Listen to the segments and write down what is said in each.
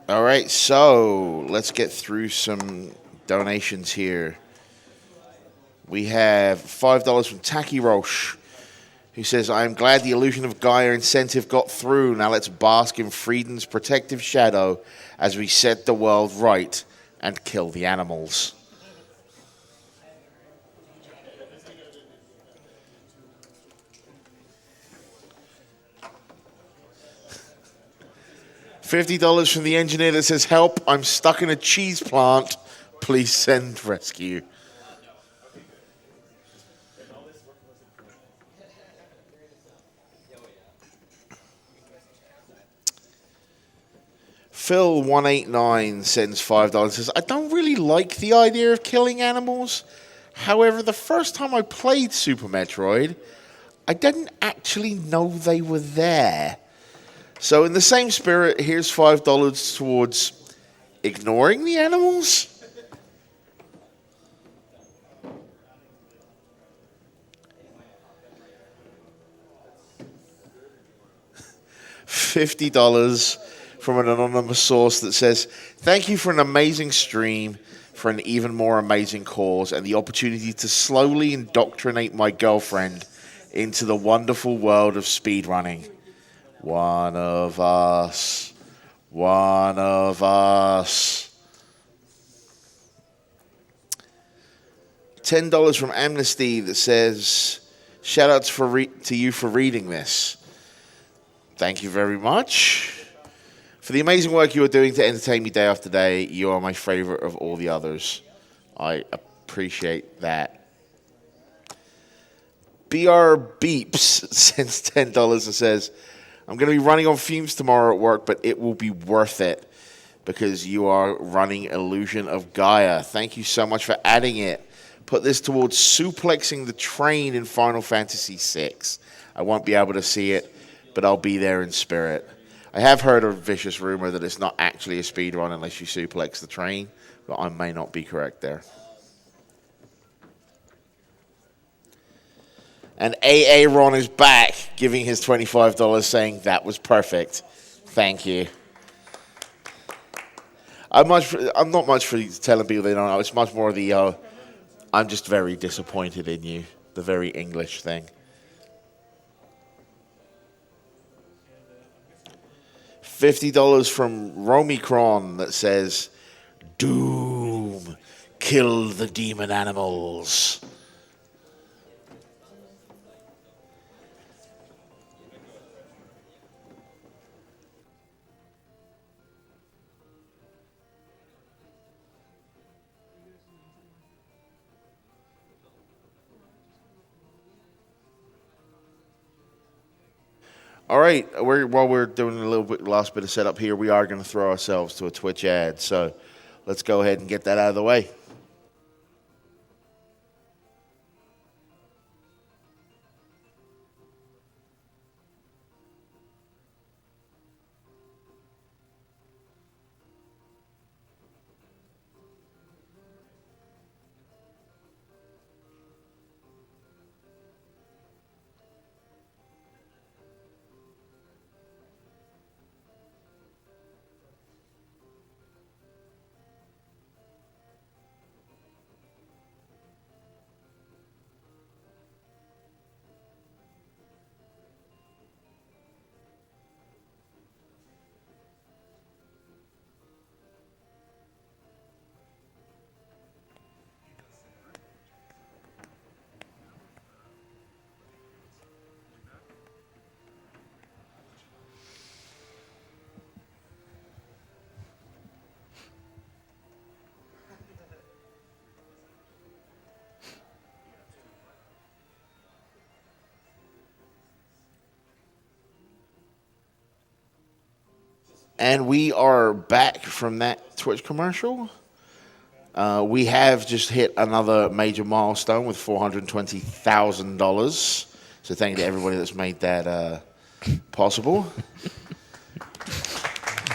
All right, so let's get through some donations here. We have $5 from Taki Roche, who says, I am glad the Illusion of Gaia incentive got through. Now let's bask in freedom's protective shadow as we set the world right and kill the animals. $50 from the engineer that says, help, I'm stuck in a cheese plant. Please send rescue. Phil189 sends $5 and says, I don't really like the idea of killing animals. However, the first time I played Super Metroid, I didn't actually know they were there. So in the same spirit, here's $5 towards ignoring the animals. $50 from an anonymous source that says, thank you for an amazing stream, for an even more amazing cause, and the opportunity to slowly indoctrinate my girlfriend into the wonderful world of speedrunning. One of us. One of us. $10 from Amnesty that says, shout outs to you for reading this. Thank you very much. For the amazing work you are doing to entertain me day after day, you are my favorite of all the others. I appreciate that. BR Beeps sends $10 and says, I'm going to be running on fumes tomorrow at work, but it will be worth it because you are running Illusion of Gaia. Thank you so much for adding it. Put this towards suplexing the train in Final Fantasy VI. I won't be able to see it, but I'll be there in spirit. I have heard a vicious rumor that it's not actually a speedrun unless you suplex the train, but I may not be correct there. And AA Ron is back, giving his $25, saying that was perfect. Thank you. I'm not much for telling people they don't know. It's much more the I'm just very disappointed in you, the very English thing. $50 from Romicron that says, Doom, kill the demon animals. All right, while we're doing a little bit last bit of setup here, we are going to throw ourselves to a Twitch ad. So let's go ahead and get that out of the way. And we are back from that Twitch commercial. We have just hit another major milestone with $420,000. So thank you to everybody that's made that possible.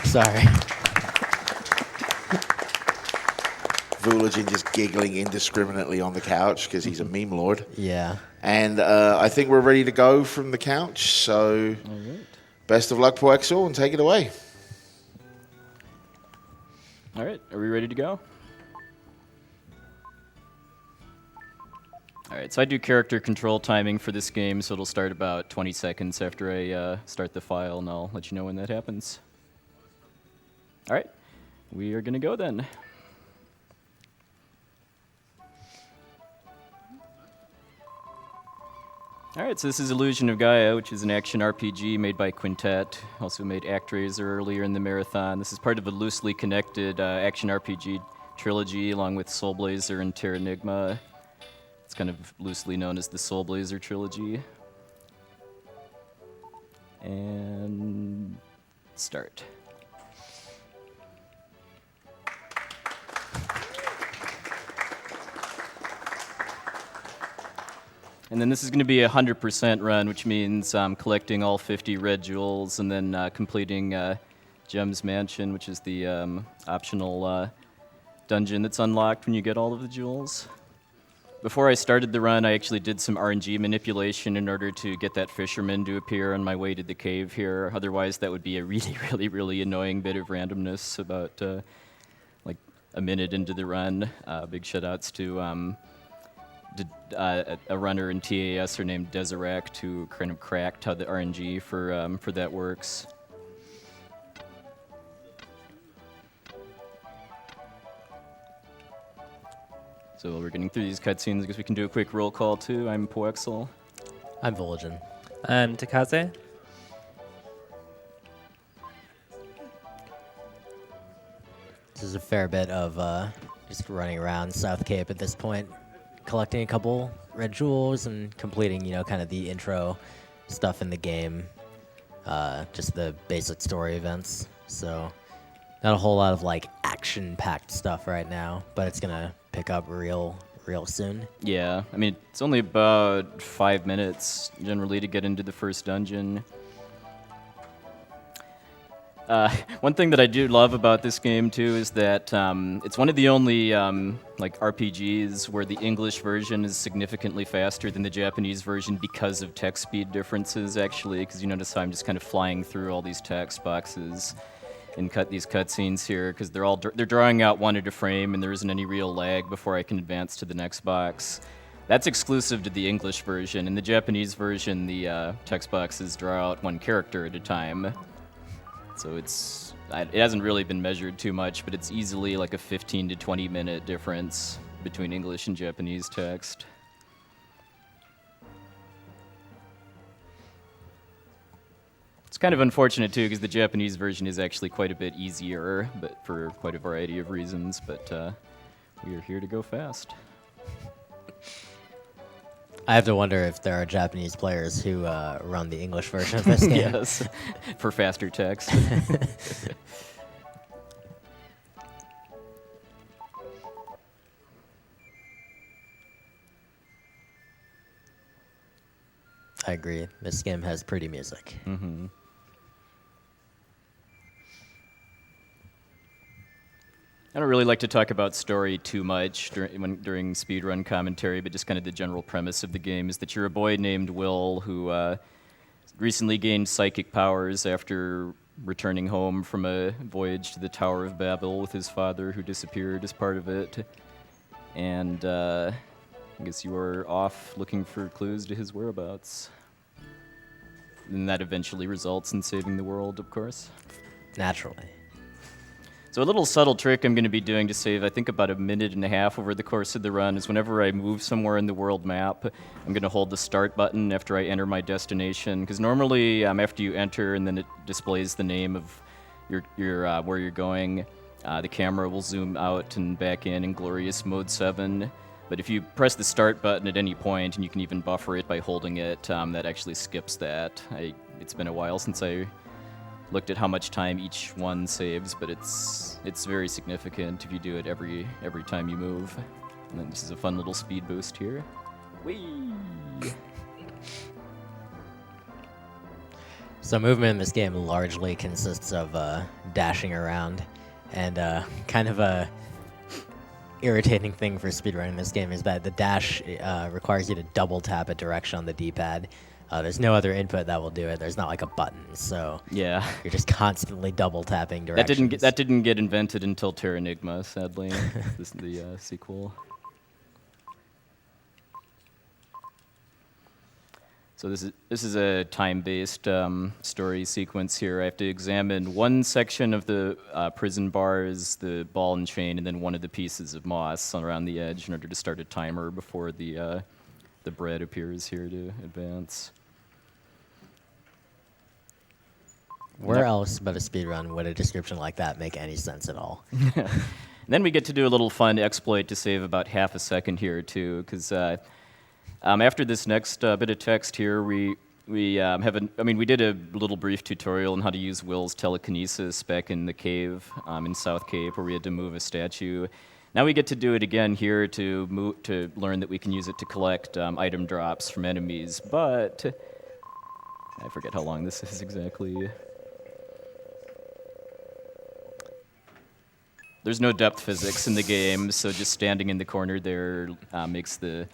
Sorry. Vulagin just giggling indiscriminately on the couch because he's a meme lord. Yeah. And I think we're ready to go from the couch. So best of luck, puwexil, and take it away. All right, are we ready to go? All right, so I do character control timing for this game, so it'll start about 20 seconds after I start the file, and I'll let you know when that happens. All right, we are going to go then. All right, so this is Illusion of Gaia, which is an action RPG made by Quintet. Also made ActRaiser earlier in the marathon. This is part of a loosely connected action RPG trilogy, along with Soul Blazer and Terranigma. It's kind of loosely known as the Soul Blazer trilogy. And start. And then this is going to be a 100% run, which means collecting all 50 red jewels and then completing Gem's Mansion, which is the optional dungeon that's unlocked when you get all of the jewels. Before I started the run, I actually did some RNG manipulation in order to get that fisherman to appear on my way to the cave here. Otherwise, that would be a really annoying bit of randomness about like a minute into the run. Big shout-outs to a runner in TAS her named Desirect, who kind of cracked how the RNG for that works. So we're getting through these cutscenes. I guess we can do a quick roll call too. I'm puwexil. I'm Vol'jin. I'm Takaze. This is a fair bit of just running around South Cape at this point, collecting a couple red jewels and completing, kind of the intro stuff in the game, just the basic story events. So not a whole lot of like action-packed stuff right now, but it's gonna pick up real soon. Yeah, I mean, it's only about 5 minutes generally to get into the first dungeon. One thing that I do love about this game too is that it's one of the only like RPGs where the English version is significantly faster than the Japanese version because of text speed differences. Actually, because you notice how I'm just kind of flying through all these text boxes and these cutscenes here because they're drawing out one at a frame and there isn't any real lag before I can advance to the next box. That's exclusive to the English version. In the Japanese version, the text boxes draw out one character at a time. So it hasn't really been measured too much, but it's easily like a 15 to 20 minute difference between English and Japanese text. It's kind of unfortunate too, because the Japanese version is actually quite a bit easier, but for quite a variety of reasons. But we are here to go fast. I have to wonder if there are Japanese players who run the English version of this game. Yes, for faster text. I agree. This game has pretty music. Mm-hmm. I don't really like to talk about story too much during speedrun commentary, but just kind of the general premise of the game is that you're a boy named Will who recently gained psychic powers after returning home from a voyage to the Tower of Babel with his father, who disappeared as part of it. And I guess you are off looking for clues to his whereabouts. And that eventually results in saving the world, of course. Naturally. So a little subtle trick I'm going to be doing to save, I think, about a minute and a half over the course of the run is whenever I move somewhere in the world map, I'm going to hold the start button after I enter my destination. Because normally, after you enter and then it displays the name of your where you're going, the camera will zoom out and back in glorious mode 7. But if you press the start button at any point, and you can even buffer it by holding it, that actually skips that. It's been a while since I looked at how much time each one saves, but it's very significant if you do it every time you move. And then this is a fun little speed boost here. Whee! So movement in this game largely consists of dashing around, and kind of a irritating thing for speedrunning this game is that the dash requires you to double tap a direction on the D-pad. There's no other input that will do it. There's not like a button, so Yeah. you're just constantly double tapping directions. That didn't get invented until Terranigma, sadly. The sequel. So this is a time-based story sequence here. I have to examine one section of the prison bars, the ball and chain, and then one of the pieces of moss around the edge in order to start a timer before the bread appears here to advance. Where else but a speedrun would a description like that make any sense at all? And then we get to do a little fun exploit to save about half a second here too, because after this next bit of text here, we did a little brief tutorial on how to use Will's telekinesis back in the cave in South Cape, where we had to move a statue. Now we get to do it again here to learn that we can use it to collect item drops from enemies, but I forget how long this is exactly. There's no depth physics in the game, so just standing in the corner there makes the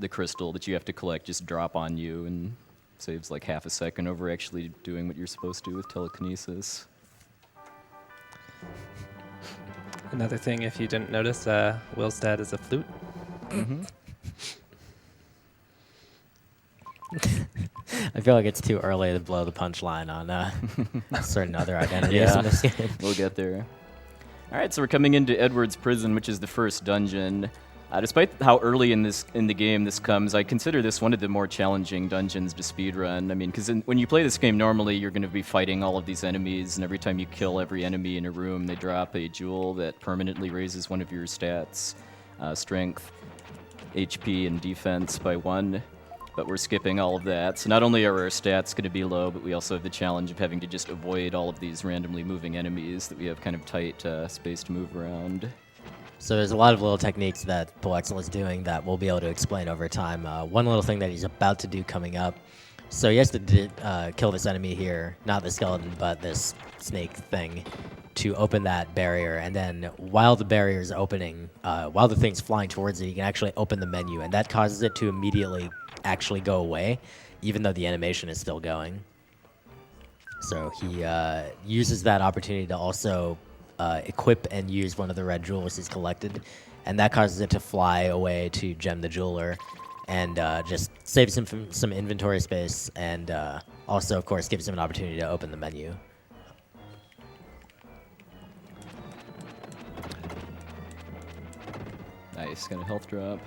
crystal that you have to collect just drop on you and saves like half a second over actually doing what you're supposed to with telekinesis. Another thing, if you didn't notice, Will's dad is a flute. Mm-hmm. I feel like it's too early to blow the punchline on certain other identities in this game. We'll get there. All right, so we're coming into Edward's prison, which is the first dungeon. Despite how early in the game this comes, I consider this one of the more challenging dungeons to speedrun. I mean, because when you play this game normally, you're going to be fighting all of these enemies, and every time you kill every enemy in a room, they drop a jewel that permanently raises one of your stats, strength, HP, and defense by 1. But we're skipping all of that. So not only are our stats going to be low, but we also have the challenge of having to just avoid all of these randomly moving enemies that we have kind of tight space to move around. So there's a lot of little techniques that puwexil is doing that we'll be able to explain over time. One little thing that he's about to do coming up. So he has to kill this enemy here, not the skeleton, but this snake thing, to open that barrier. And then while the barrier is opening, while the thing's flying towards it, he can actually open the menu, and that causes it to immediately actually go away, even though the animation is still going. So he uses that opportunity to also equip and use one of the red jewels he's collected, and that causes it to fly away to gem the jeweler, and just saves him from some inventory space, and also, of course, gives him an opportunity to open the menu. Nice, got a health drop.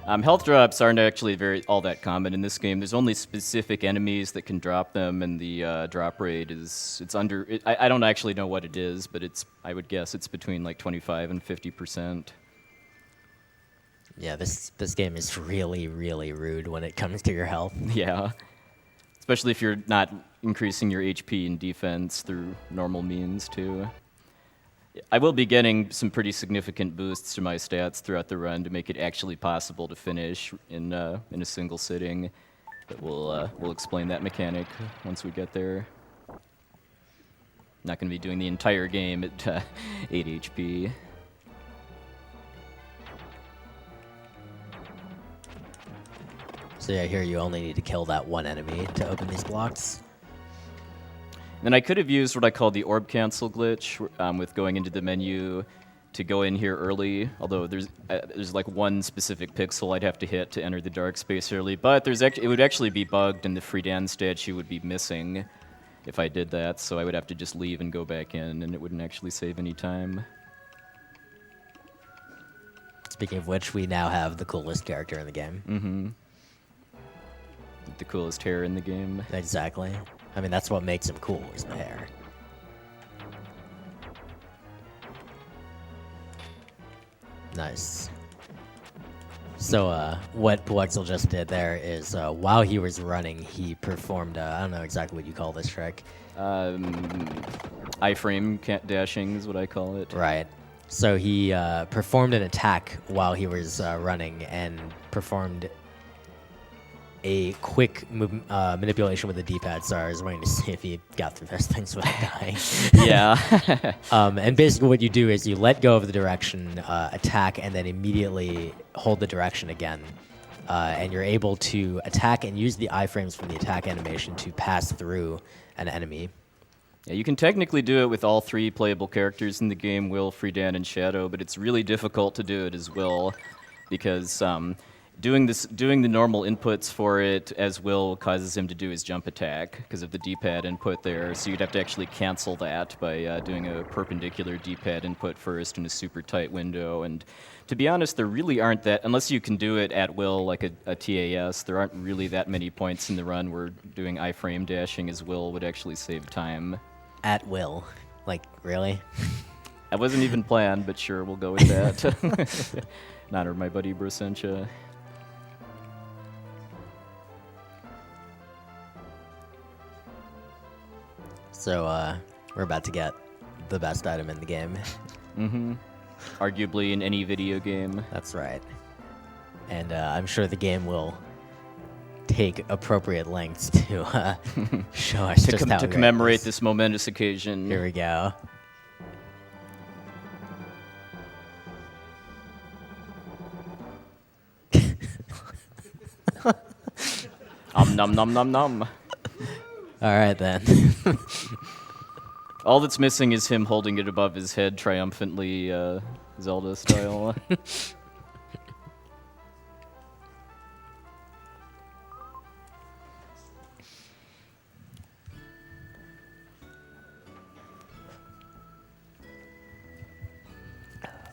Health drops aren't actually all that common in this game. There's only specific enemies that can drop them, and the drop rate it's under. I don't actually know what it is, but I would guess it's between like 25 and 50%. Yeah, this game is really, really rude when it comes to your health. Yeah, especially if you're not increasing your HP and defense through normal means too. I will be getting some pretty significant boosts to my stats throughout the run to make it actually possible to finish in a single sitting. But we'll explain that mechanic once we get there. Not going to be doing the entire game at 8 HP. So yeah, here you only need to kill that one enemy to open these blocks. Then I could have used what I call the orb cancel glitch with going into the menu to go in here early, although there's like one specific pixel I'd have to hit to enter the dark space early, but it would actually be bugged and the Friedan statue would be missing if I did that, so I would have to just leave and go back in, and it wouldn't actually save any time. Speaking of which, we now have the coolest character in the game. Mm-hmm. The coolest hair in the game. Exactly. I mean, that's what makes him cool, is the hair. Nice. So, what puwexil just did there is, while he was running, he performed, I don't know exactly what you call this trick. Iframe dashing is what I call it. Right. So he performed an attack while he was running, and performed a quick manipulation with the D-pad. Sorry, I was waiting to see if he got through those things without dying. Yeah. And basically what you do is you let go of the direction, attack, and then immediately hold the direction again. and you're able to attack and use the iframes from the attack animation to pass through an enemy. Yeah, you can technically do it with all 3 playable characters in the game, Will, Friedan, and Shadow, but it's really difficult to do it as Will, because doing the normal inputs for it as Will causes him to do his jump attack because of the D-pad input there, so you'd have to actually cancel that by doing a perpendicular D-pad input first in a super tight window. And to be honest, there really aren't that, unless you can do it at will like a TAS, there aren't really that many points in the run where doing iframe dashing as Will would actually save time. At will. Like, really? That wasn't even planned, but sure, we'll go with that. In honor of my buddy Brosentia. So, we're about to get the best item in the game. Mm-hmm. Arguably in any video game. That's right. And I'm sure the game will take appropriate lengths to show us just how to great commemorate it is. this momentous occasion. Here we go. Nom nom nom nom. All right, then. All that's missing is him holding it above his head triumphantly, Zelda style.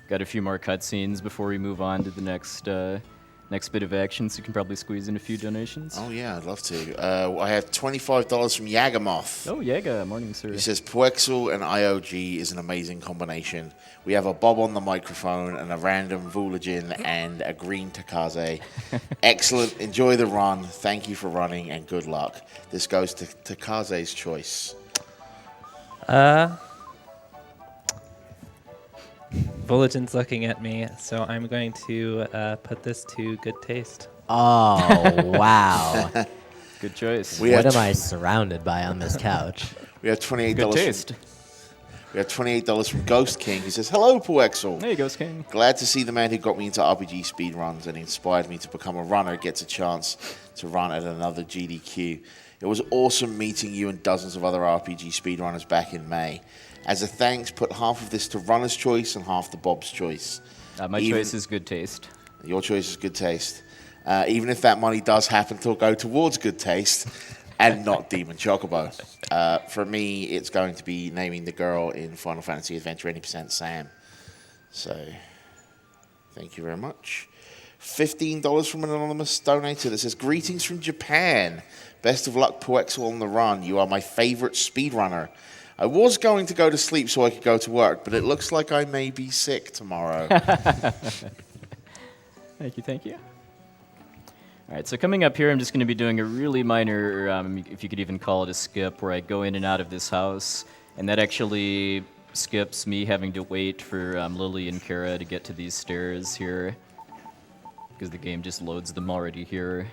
Got a few more cutscenes before we move on to the next bit of action, so you can probably squeeze in a few donations. Oh, yeah, I'd love to. I have $25 from Yagamoth. Oh, Yaga, morning, sir. He says, puwexil and IOG is an amazing combination. We have a Bob on the microphone and a random Vulagin and a green Takaze. Excellent. Enjoy the run. Thank you for running and good luck. This goes to Takaze's choice. Voligin's looking at me, so I'm going to put this to good taste. Oh, wow. Good choice. What am I surrounded by on this couch? We have $28. Good taste. We have $28 from Ghost King. He says, hello, puwexil. There you go, King. Glad to see the man who got me into RPG speedruns and inspired me to become a runner gets a chance to run at another GDQ. It was awesome meeting you and dozens of other RPG speedrunners back in May. As a thanks, put half of this to Runner's Choice and half to Bob's Choice. My choice is good taste. Your choice is good taste. Even if that money does happen to go towards good taste and not Demon Chocobo. For me, it's going to be naming the girl in Final Fantasy Adventure 80% Sam. So, thank you very much. $15 from an anonymous donator that says, greetings from Japan. Best of luck, puwexil, on the run. You are my favorite speedrunner. I was going to go to sleep so I could go to work, but it looks like I may be sick tomorrow. Thank you. All right, so coming up here, I'm just going to be doing a really minor, if you could even call it a skip, where I go in and out of this house, and that actually skips me having to wait for Lily and Kara to get to these stairs here, because the game just loads them already here.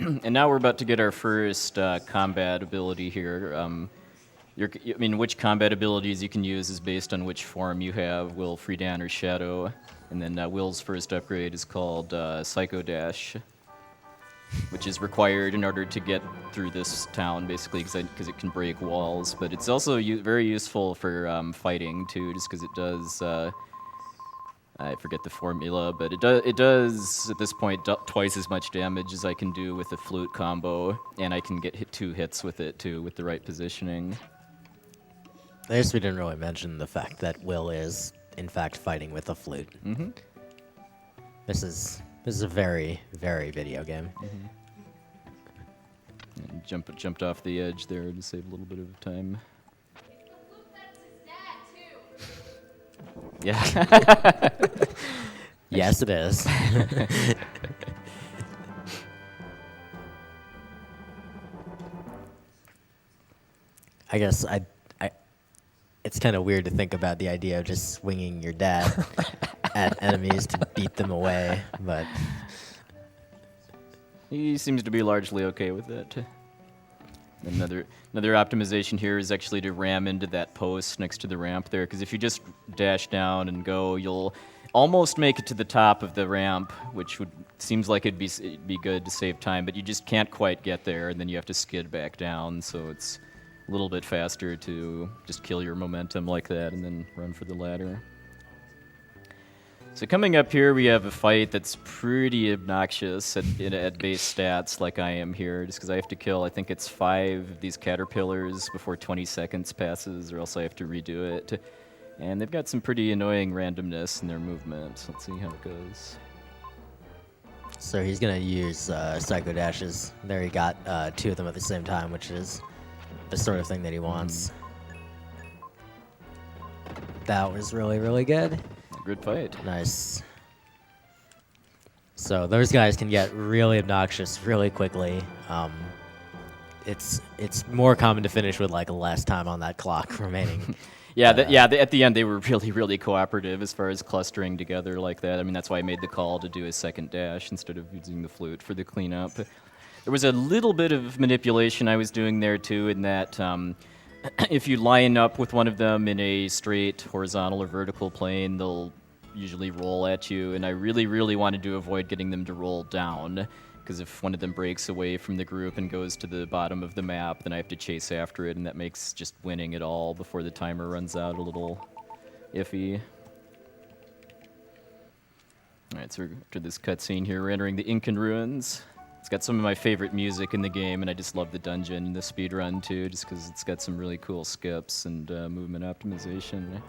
And now we're about to get our first combat ability here. Which combat abilities you can use is based on which form you have, Will, Friedan, or Shadow. And then Will's first upgrade is called Psycho Dash, which is required in order to get through this town, basically, because it can break walls. But it's also very useful for fighting, too, just because it does... I forget the formula, but it does at this point twice as much damage as I can do with the flute combo, and I can get 2 hits with it too with the right positioning. I guess we didn't really mention the fact that Will is, in fact, fighting with a flute. Mm-hmm. This is a very, very video game. Mm-hmm. And jumped off the edge there to save a little bit of time. Yeah. Yes, it is. I guess it's kind of weird to think about the idea of just swinging your dad at enemies to beat them away, but he seems to be largely okay with it. Another optimization here is actually to ram into that post next to the ramp there, because if you just dash down and go, almost make it to the top of the ramp, which seems like it'd be good to save time, but you just can't quite get there, and then you have to skid back down, so it's a little bit faster to just kill your momentum like that and then run for the ladder. So coming up here, we have a fight that's pretty obnoxious at base stats, like I am here, just because I have to kill, I think it's 5 of these caterpillars before 20 seconds passes, or else I have to redo it. And they've got some pretty annoying randomness in their movement, so let's see how it goes. So he's going to use Psycho Dashes. There he got 2 of them at the same time, which is the sort of thing that he wants. That was really, really good. Good fight. Nice. So those guys can get really obnoxious really quickly. It's more common to finish with like less time on that clock remaining. Yeah, at the end they were really, really cooperative as far as clustering together like that. I mean, that's why I made the call to do a second dash instead of using the flute for the cleanup. There was a little bit of manipulation I was doing there too, in that if you line up with one of them in a straight horizontal or vertical plane, they'll usually roll at you, and I really, really wanted to avoid getting them to roll down, because if one of them breaks away from the group and goes to the bottom of the map, then I have to chase after it, and that makes just winning it all before the timer runs out a little iffy. Alright, so after this cutscene here, we're entering the Incan ruins. It's got some of my favorite music in the game, and I just love the dungeon and the speedrun too, just because it's got some really cool skips and movement optimization.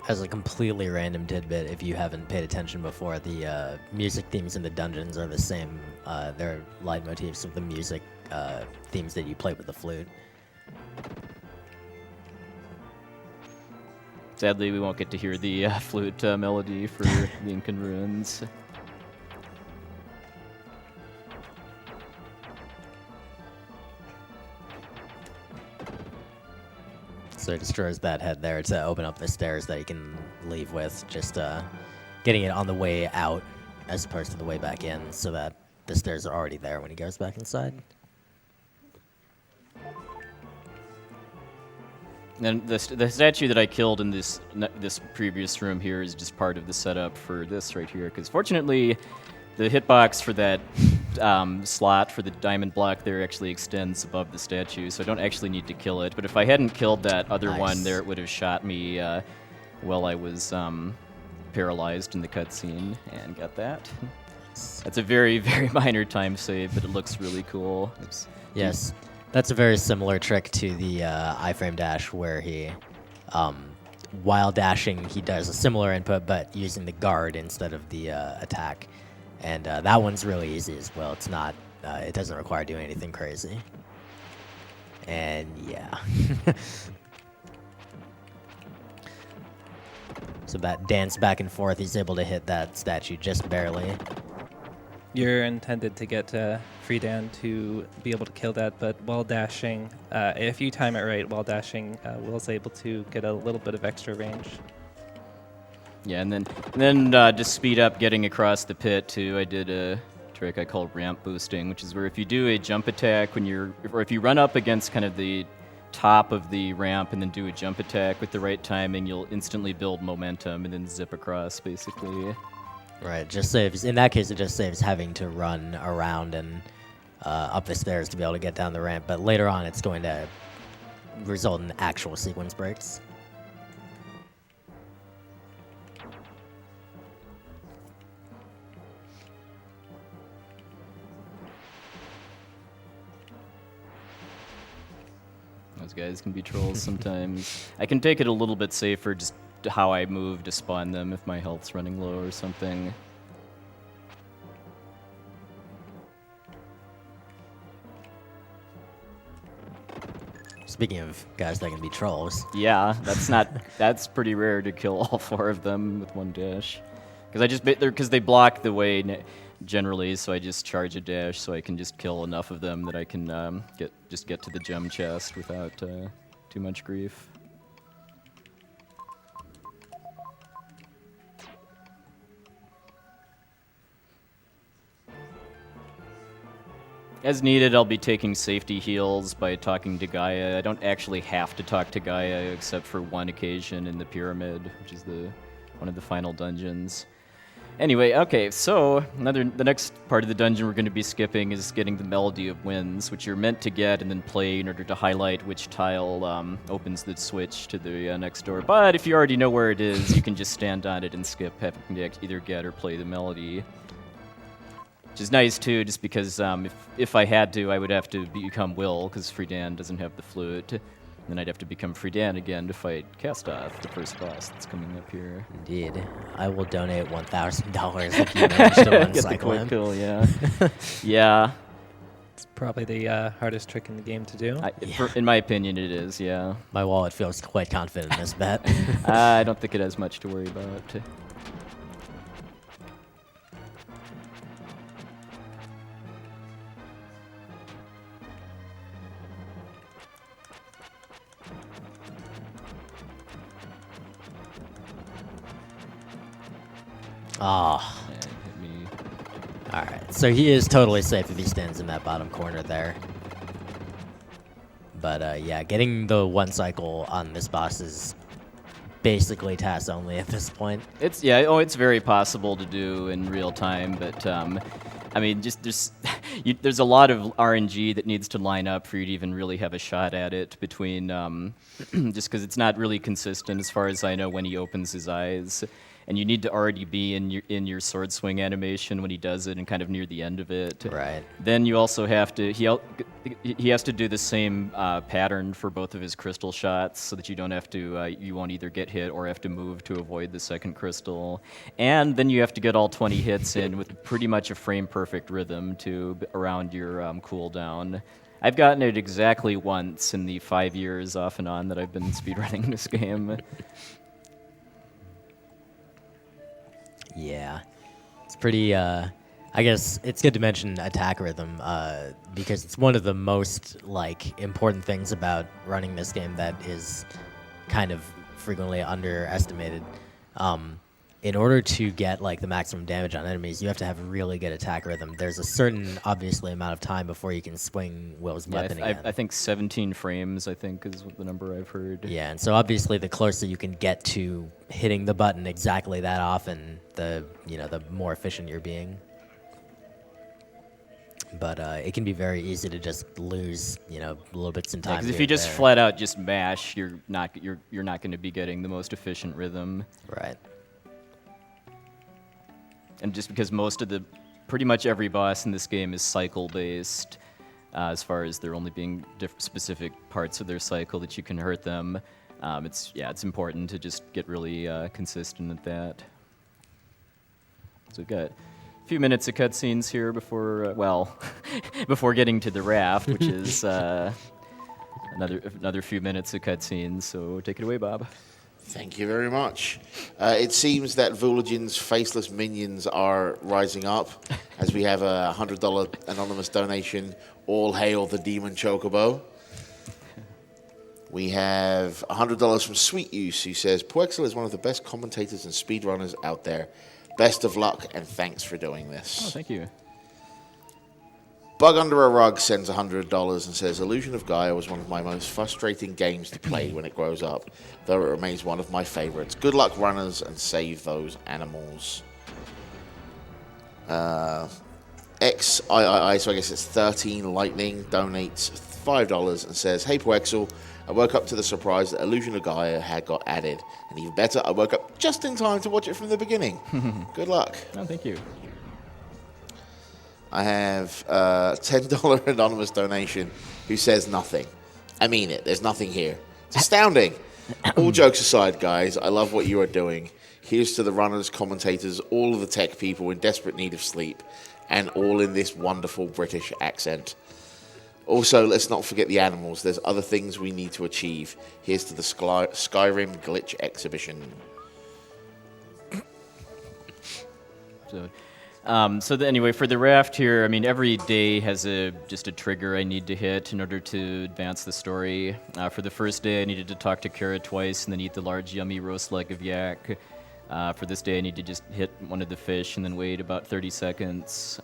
As a completely random tidbit, if you haven't paid attention before, the music themes in the dungeons are the same. They're leitmotifs of the music themes that you play with the flute. Sadly, we won't get to hear the flute melody for the Incan ruins. So he destroys that head there to open up the stairs that he can leave with, just getting it on the way out as opposed to the way back in, so that the stairs are already there when he goes back inside. And the statue that I killed in this previous room here is just part of the setup for this right here, because fortunately the hitbox for that slot for the diamond block there actually extends above the statue, so I don't actually need to kill it. But if I hadn't killed that other one there, it would have shot me while I was paralyzed in the cutscene, and got that. That's a very, very minor time save, but it looks really cool. Yes, that's a very similar trick to the iframe dash, where he, while dashing, he does a similar input, but using the guard instead of the attack. And that one's really easy as well. It's not, it doesn't require doing anything crazy. And yeah. So that dance back and forth, he's able to hit that statue just barely. You're intended to get free down to be able to kill that, but while dashing, if you time it right, while dashing, Will's able to get a little bit of extra range. Yeah, and then to speed up getting across the pit too, I did a trick I call ramp boosting, which is where if you do a jump attack or if you run up against kind of the top of the ramp and then do a jump attack with the right timing, you'll instantly build momentum and then zip across, basically. Right, just saves, in that case it just saves having to run around and up the stairs to be able to get down the ramp, but later on it's going to result in actual sequence breaks. Those guys can be trolls sometimes. I can take it a little bit safer, just how I move to spawn them if my health's running low or something. Speaking of guys that can be trolls. Yeah, that's pretty rare to kill all 4 of them with one dash. Because they block the way generally, so I just charge a dash so I can just kill enough of them that I can get to the gem chest without too much grief. As needed, I'll be taking safety heals by talking to Gaia. I don't actually have to talk to Gaia except for one occasion in the pyramid, which is the one of the final dungeons. Anyway, okay, so the next part of the dungeon we're going to be skipping is getting the Melody of Winds, which you're meant to get and then play in order to highlight which tile opens the switch to the next door. But if you already know where it is, you can just stand on it and skip having to either get or play the melody. Which is nice, too, just because if I had to, I would have to become Will, because Friedan doesn't have the flute. Then I'd have to become Friedan again to fight Kastoth, the first boss that's coming up here. Indeed. I will donate $1,000 if you manage to Get the uncycle quick him. kill, yeah. Yeah. It's probably the hardest trick in the game to do. In my opinion, it is, yeah. My wallet feels quite confident in this bet. I don't think it has much to worry about. Oh. Hit me. Alright, so he is totally safe if he stands in that bottom corner there. But yeah, getting the one cycle on this boss is basically task only at this point. It's very possible to do in real time, but I mean, just there's a lot of RNG that needs to line up for you to even really have a shot at it. Between just because it's not really consistent as far as I know when he opens his eyes. And you need to already be in your sword swing animation when he does it, and kind of near the end of it. Right. Then you also have to he has to do the same pattern for both of his crystal shots, so that you don't have to you won't either get hit or have to move to avoid the second crystal. And then you have to get all 20 hits in with pretty much a frame perfect rhythm around your cooldown. I've gotten it exactly once in the 5 years off and on that I've been speedrunning this game. Yeah. It's pretty, I guess it's good to mention attack rhythm, because it's one of the most, important things about running this game that is kind of frequently underestimated. In order to get, the maximum damage on enemies, you have to have really good attack rhythm. There's a certain, obviously, amount of time before you can swing Will's weapon again. I think 17 frames, I think, is the number I've heard. Yeah, and so obviously the closer you can get to hitting the button exactly that often, the more efficient you're being. But it can be very easy to just lose, little bits in time. Because if you just flat out just mash, you're not going to be getting the most efficient rhythm. Right. And just because pretty much every boss in this game is cycle based, as far as there only being specific parts of their cycle that you can hurt them, it's important to just get really consistent at that. So we've got a few minutes of cutscenes here before before getting to the raft, which is another few minutes of cutscenes. So take it away, Bob. Thank you very much. It seems that Vulagin's faceless minions are rising up as we have a $100 anonymous donation. All hail the Demon Chocobo. We have $100 from Sweet Use, who says, puwexil is one of the best commentators and speedrunners out there. Best of luck, and thanks for doing this. Oh, thank you. Bug Under a Rug sends $100 and says, Illusion of Gaia was one of my most frustrating games to play when it grows up, though it remains one of my favorites. Good luck, runners, and save those animals. XIII, so I guess it's 13 Lightning, donates $5 and says, hey, puwexil, I woke up to the surprise that Illusion of Gaia had got added. And even better, I woke up just in time to watch it from the beginning. Good luck. Oh, thank you. I have a $10 anonymous donation who says nothing. I mean it. There's nothing here. It's astounding. All jokes aside, guys, I love what you are doing. Here's to the runners, commentators, all of the tech people in desperate need of sleep, and all in this wonderful British accent. Also, let's not forget the animals. There's other things we need to achieve. Here's to the Skyrim Glitch Exhibition. Anyway, for the raft here, I mean, every day has just a trigger I need to hit in order to advance the story. For the first day, I needed to talk to Kara twice and then eat the large, yummy roast leg of yak. For this day, I need to just hit one of the fish and then wait about 30 seconds.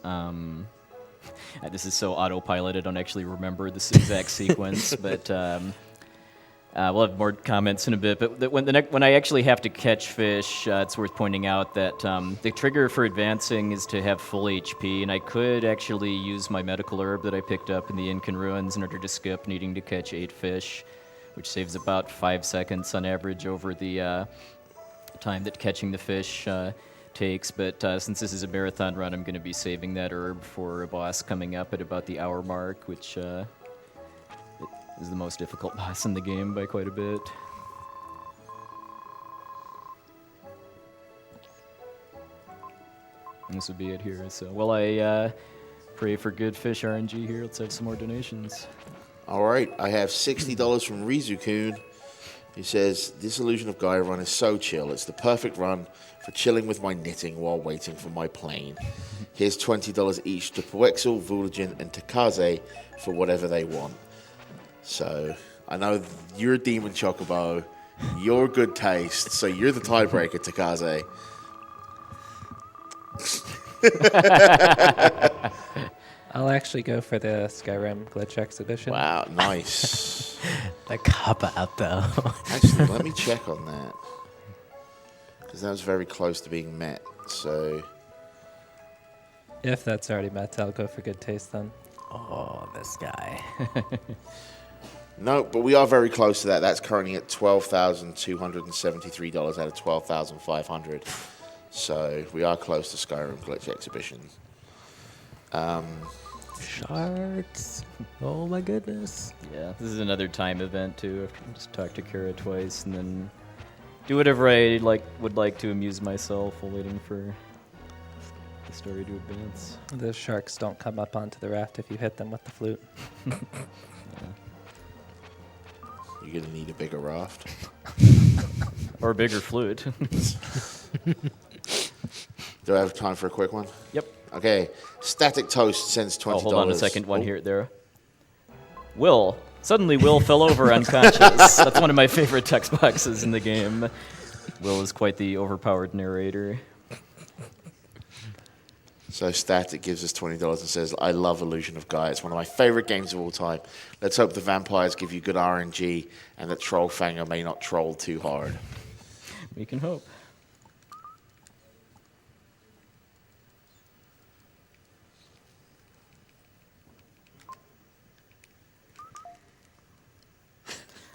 This is so autopilot, I don't actually remember this exact sequence, but We'll have more comments in a bit, but when I actually have to catch fish, it's worth pointing out that the trigger for advancing is to have full HP, and I could actually use my medical herb that I picked up in the Incan ruins in order to skip needing to catch 8 fish, which saves about 5 seconds on average over the time that catching the fish takes. But since this is a marathon run, I'm going to be saving that herb for a boss coming up at about the hour mark, which is the most difficult boss in the game by quite a bit. And this would be it here. So while I pray for good fish RNG here, let's have some more donations. All right, I have $60 from Rizu-kun. He says, this Illusion of Gaia run is so chill. It's the perfect run for chilling with my knitting while waiting for my plane. Here's $20 each to puwexil, Vulagin, and Takaze for whatever they want. So, I know you're a Demon Chocobo, you're good taste, so you're the tiebreaker, Takaze. I'll actually go for the Skyrim glitch exhibition. Wow, nice. The cop-out, though. Actually, let me check on that. Because that was very close to being met, so... If that's already met, I'll go for good taste then. Oh, this guy. No, but we are very close to that. That's currently at $12,273 out of $12,500. So we are close to Skyrim Glitch Exhibition. Sharks. Oh my goodness. Yeah, this is another time event too. I can just talk to Kara twice and then do whatever I would like to amuse myself while waiting for the story to advance. The sharks don't come up onto the raft if you hit them with the flute. Yeah. You're going to need a bigger raft. Or a bigger flute. Do I have time for a quick one? Yep. Okay. Static Toast sends $20. Oh, hold on a second. One here, there. Will. Suddenly Will fell over unconscious. That's one of my favorite text boxes in the game. Will is quite the overpowered narrator. So Static gives us $20 and says, I love Illusion of Gaia. It's one of my favorite games of all time. Let's hope the vampires give you good RNG and that Trollfanger may not troll too hard. We can hope.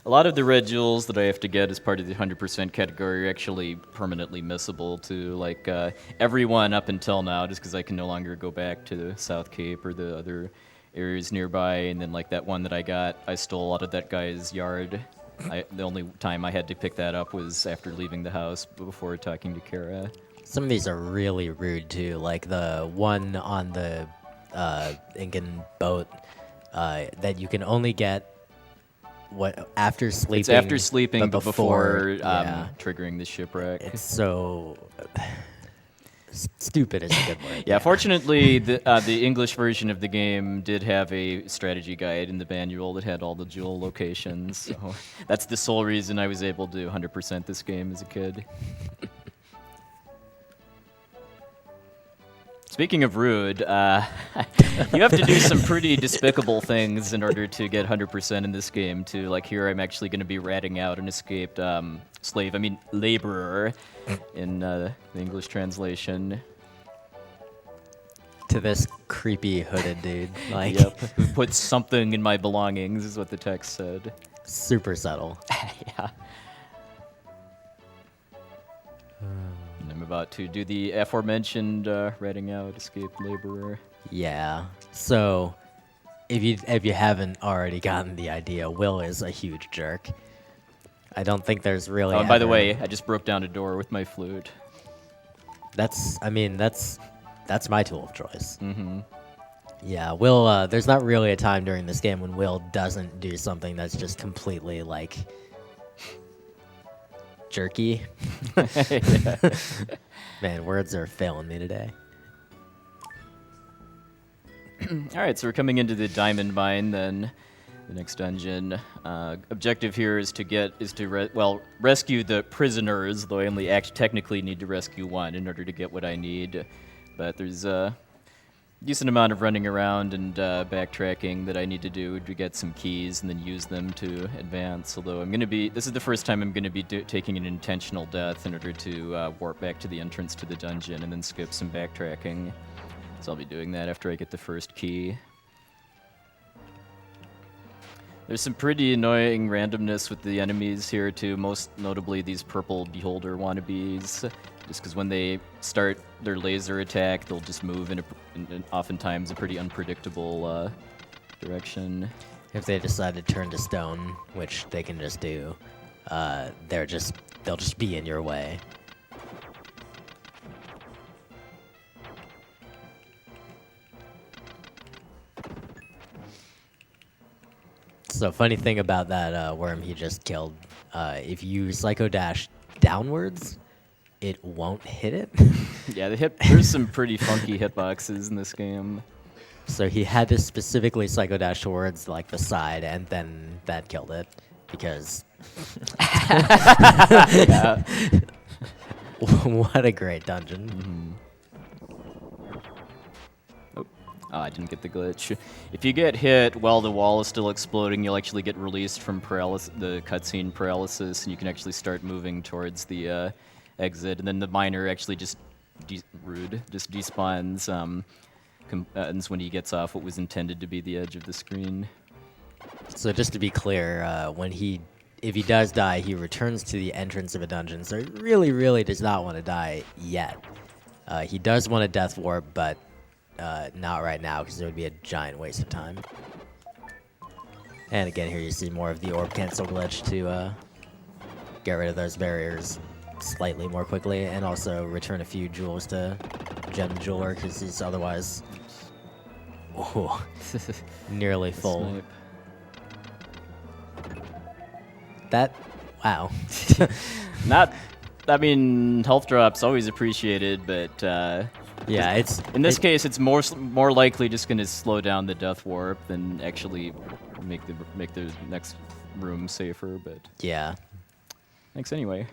A lot of the red jewels that I have to get as part of the 100% category are actually permanently missable to everyone up until now, just because I can no longer go back to the South Cape or the other areas nearby. And then that one that I got, I stole out of that guy's yard. The only time I had to pick that up was after leaving the house before talking to Kara. Some of these are really rude too, like the one on the Incan boat that you can only get after sleeping. It's after sleeping, but before yeah. triggering the shipwreck. It's so stupid is a good word. Yeah, fortunately, the English version of the game did have a strategy guide in the manual that had all the jewel locations. So that's the sole reason I was able to 100% this game as a kid. Speaking of rude, you have to do some pretty despicable things in order to get 100% in this game, too. Like here, I'm actually going to be ratting out an escaped laborer in the English translation. To this creepy hooded dude. Like, Yep, who put something in my belongings, is what the text said. super subtle. Yeah. And I'm about to do the aforementioned ratting out escaped laborer. Yeah. So, if you haven't already gotten the idea, Will is a huge jerk. I don't think there's really. Oh, and by the way, I just broke down a door with my flute. That's my tool of choice. Mm-hmm. Yeah, Will. There's not really a time during this game when Will doesn't do something that's just completely jerky. Man, words are failing me today. All right, so we're coming into the diamond mine then, the next dungeon. Objective here is to rescue the prisoners, though I only technically need to rescue one in order to get what I need. But there's decent amount of running around and backtracking that I need to do to get some keys and then use them to advance. Although this is the first time I'm going to be taking an intentional death in order to warp back to the entrance to the dungeon and then skip some backtracking. So I'll be doing that after I get the first key. There's some pretty annoying randomness with the enemies here too, most notably these purple beholder wannabes. Just because when they start their laser attack, they'll just move in oftentimes a pretty unpredictable direction. If they decide to turn to stone, which they can just do, they'll just be in your way. So funny thing about that worm he just killed, if you Psycho Dash downwards, it won't hit it. Yeah, there's some pretty funky hitboxes in this game. So he had to specifically Psycho Dash towards like the side, and then that killed it because. What a great dungeon. Mm-hmm. Oh, I didn't get the glitch. If you get hit while the wall is still exploding, you'll actually get released from the cutscene paralysis, and you can actually start moving towards the exit. And then the miner actually just despawns when he gets off what was intended to be the edge of the screen. So just to be clear, if he does die, he returns to the entrance of a dungeon. So he really, really does not want to die yet. He does want a death warp, but not right now, because it would be a giant waste of time. And again, here you see more of the orb cancel glitch to get rid of those barriers slightly more quickly, and also return a few jewels to Gem Jeweler, because he's otherwise nearly full. Snipe. Wow. Health drops always appreciated, but yeah, in this case, it's more likely just going to slow down the death warp than actually make the next room safer. But yeah. Thanks anyway.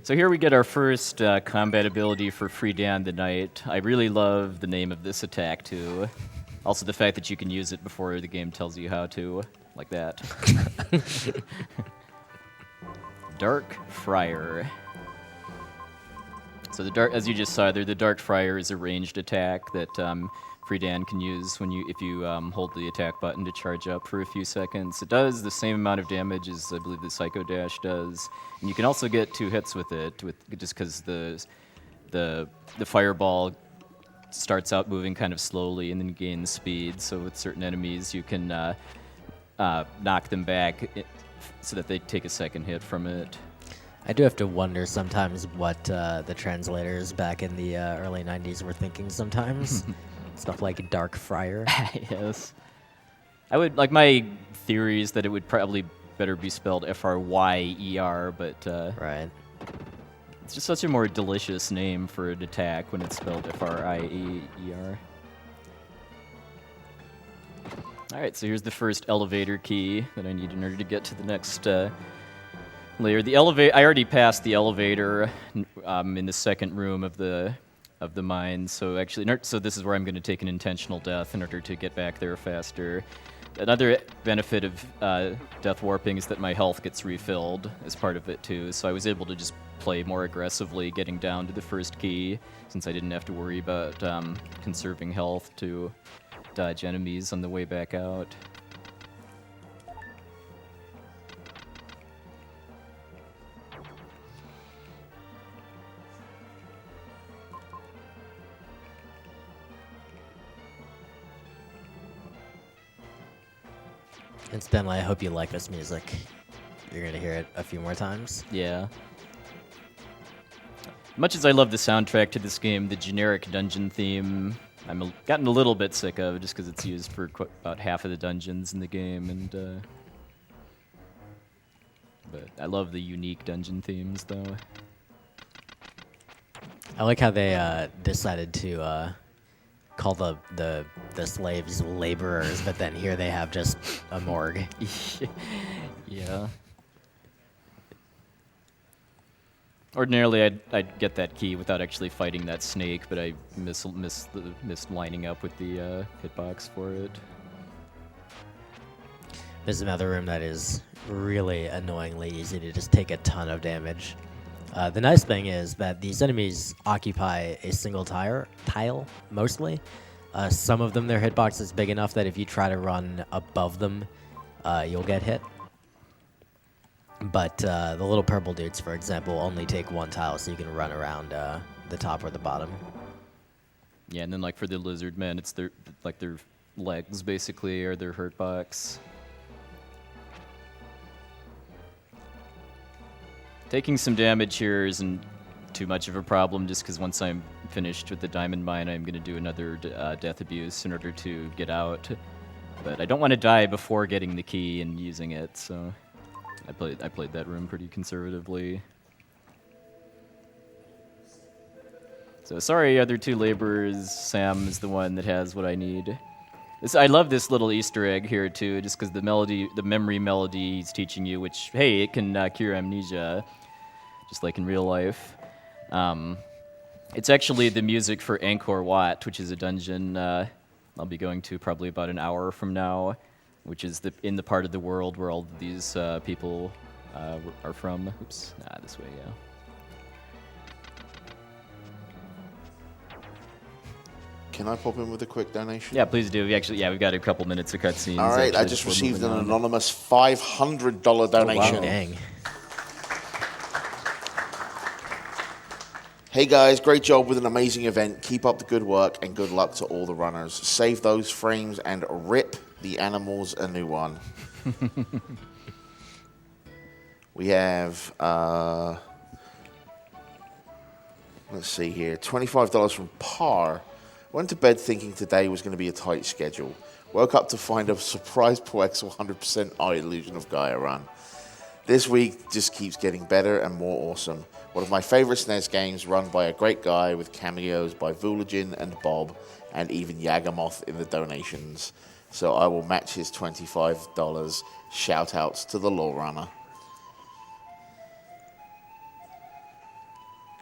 So here we get our first combat ability for Friedan the Knight. I really love the name of this attack too. Also the fact that you can use it before the game tells you how to, like that. Dark Friar. So as you just saw there, the Dark Friar is a ranged attack that Friedan can use if you hold the attack button to charge up for a few seconds. It does the same amount of damage as I believe the Psycho Dash does, and you can also get 2 hits with it, just because the fireball starts out moving kind of slowly and then gains speed. So with certain enemies, you can knock them back so that they take a second hit from it. I do have to wonder sometimes what the translators back in the early 90s were thinking sometimes. Stuff like Dark Friar. Yes. My theory is that it would probably better be spelled Fryer, but Right. it's just such a more delicious name for an attack when it's spelled Frieer. Alright, so here's the first elevator key that I need in order to get to the next layer. I already passed the elevator in the second room of the mine, so this is where I'm going to take an intentional death in order to get back there faster. Another benefit of death warping is that my health gets refilled as part of it too, so I was able to just play more aggressively getting down to the first key, since I didn't have to worry about conserving health to dodge enemies on the way back out. Incidentally, I hope you like this music. You're going to hear it a few more times. Yeah. Much as I love the soundtrack to this game, the generic dungeon theme, I'm gotten a little bit sick of, just because it's used for about half of the dungeons in the game, and but I love the unique dungeon themes, though. I like how they decided to call the slaves laborers, but then here they have just a morgue. Yeah. Ordinarily, I'd get that key without actually fighting that snake, but I missed lining up with the hitbox for it. There's another room that is really annoyingly easy to just take a ton of damage. The nice thing is that these enemies occupy a single tile, mostly. Some of them, their hitbox is big enough that if you try to run above them, you'll get hit. But the little purple dudes, for example, only take one tile, so you can run around the top or the bottom. Yeah, and then like for the lizard men, it's their legs basically, or their hurt box. Taking some damage here isn't too much of a problem, just because once I'm finished with the diamond mine, I'm going to do another death abuse in order to get out. But I don't want to die before getting the key and using it, so I played that room pretty conservatively. So sorry, other two laborers. Sam is the one that has what I need. I love this little Easter egg here too, just because the memory melody he's teaching you, which hey, it can cure amnesia, just like in real life. It's actually the music for Angkor Wat, which is a dungeon I'll be going to probably about an hour from now, which is in the part of the world where all of these people are from. Oops, this way, yeah. Can I pop in with a quick donation? Yeah, please do. We've got a couple minutes of cutscenes. All right, I actually, just before received an moving on. anonymous $500 donation. Wow, dang. Hey guys, great job with an amazing event. Keep up the good work and good luck to all the runners. Save those frames and rip the animals a new one. We have, let's see here, $25 from Par. Went to bed thinking today was going to be a tight schedule. Woke up to find a surprise puwexil 100% Illusion of Gaia run. This week just keeps getting better and more awesome. One of my favorite SNES games run by a great guy with cameos by Voolagin and Bob and even Yagamoth in the donations. So I will match his $25. Shout outs to the Law Runner.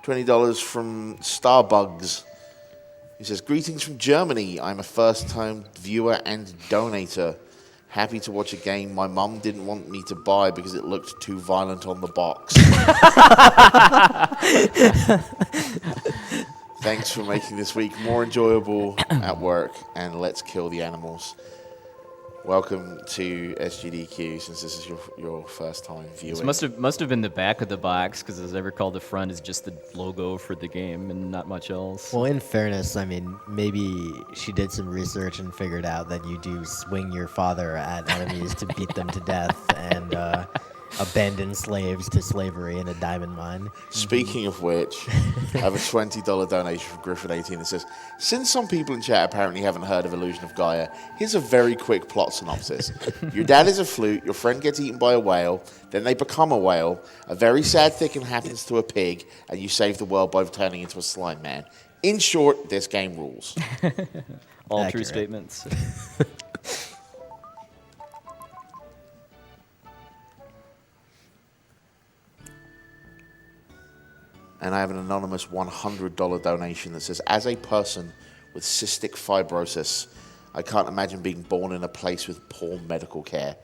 $20 from Starbugs. He says, greetings from Germany. I'm a first-time viewer and donator. Happy to watch a game my mum didn't want me to buy because it looked too violent on the box. Thanks for making this week more enjoyable at work, and let's kill the animals. Welcome to SGDQ, since this is your first time viewing. This must have been the back of the box, because as I recall, the front is just the logo for the game and not much else. Well, in fairness, I mean, maybe she did some research and figured out that you do swing your father at enemies to beat them to death and abandon slaves to slavery in a diamond mine. Speaking of which, I have a $20 donation from Griffin18 that says, since some people in chat apparently haven't heard of Illusion of Gaia, here's a very quick plot synopsis. Your dad is a flute, your friend gets eaten by a whale, then they become a whale, a very sad thing happens to a pig, and you save the world by turning into a slime man. In short, this game rules. All Accurate. true statements. And I have an anonymous $100 donation that says, as a person with cystic fibrosis, I can't imagine being born in a place with poor medical care.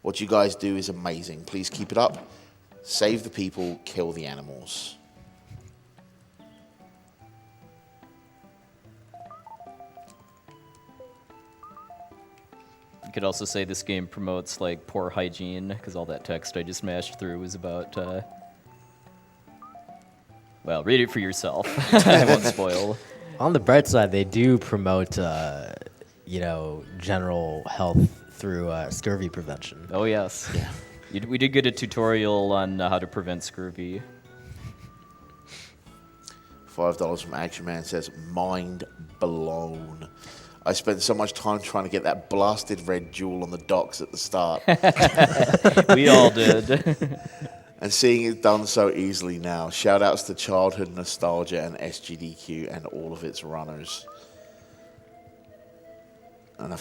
What you guys do is amazing. Please keep it up. Save the people, kill the animals. You could also say this game promotes like poor hygiene, because all that text I just mashed through was about well, read it for yourself. I won't spoil. On the bright side, they do promote, general health through scurvy prevention. Oh, yes. Yeah. We did get a tutorial on how to prevent scurvy. $5 from Action Man says, mind blown. I spent so much time trying to get that blasted red jewel on the docks at the start. We all did. And seeing it done so easily now. Shout outs to childhood nostalgia and SGDQ and all of its runners. And an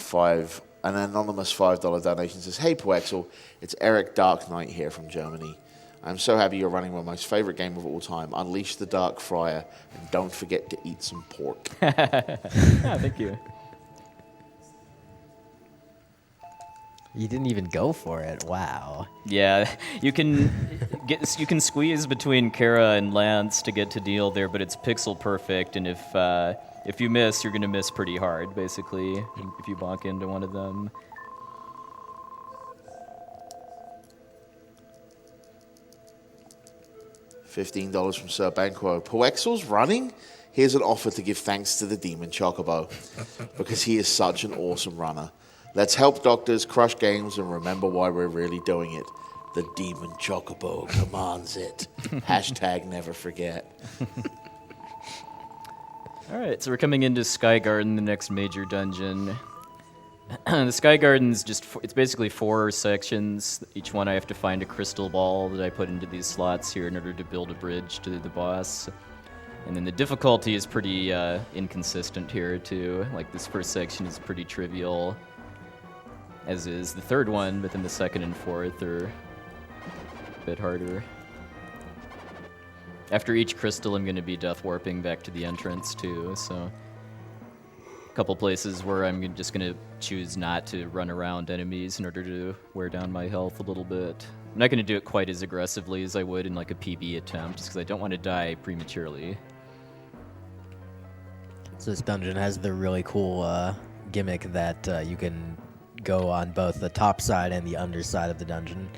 anonymous $5 donation says, hey puwexil, it's Eric Dark Knight here from Germany. I'm so happy you're running my most favorite game of all time. Unleash the Dark Friar, and don't forget to eat some pork. Thank you. You didn't even go for it. Wow. Yeah, you can squeeze between Kara and Lance to get to deal there, but it's pixel perfect, and if you miss, you're gonna miss pretty hard, basically, if you bonk into one of them. $15 from Sir Banquo. Puwexil's running? Here's an offer to give thanks to the Demon Chocobo, because he is such an awesome runner. Let's help doctors crush games and remember why we're really doing it. The Demon Chocobo commands it. Hashtag never forget. All right, so we're coming into Sky Garden, the next major dungeon. The Sky Garden's it's basically 4 sections. Each one I have to find a crystal ball that I put into these slots here in order to build a bridge to the boss. And then the difficulty is pretty inconsistent here, too. Like, this first section is pretty trivial, as is the third one, but then the second and fourth are a bit harder. After each crystal, I'm going to be death warping back to the entrance, too, so a couple places where I'm just going to choose not to run around enemies in order to wear down my health a little bit. I'm not going to do it quite as aggressively as I would in like a PB attempt, just because I don't want to die prematurely. So this dungeon has the really cool gimmick that you can go on both the top side and the underside of the dungeon.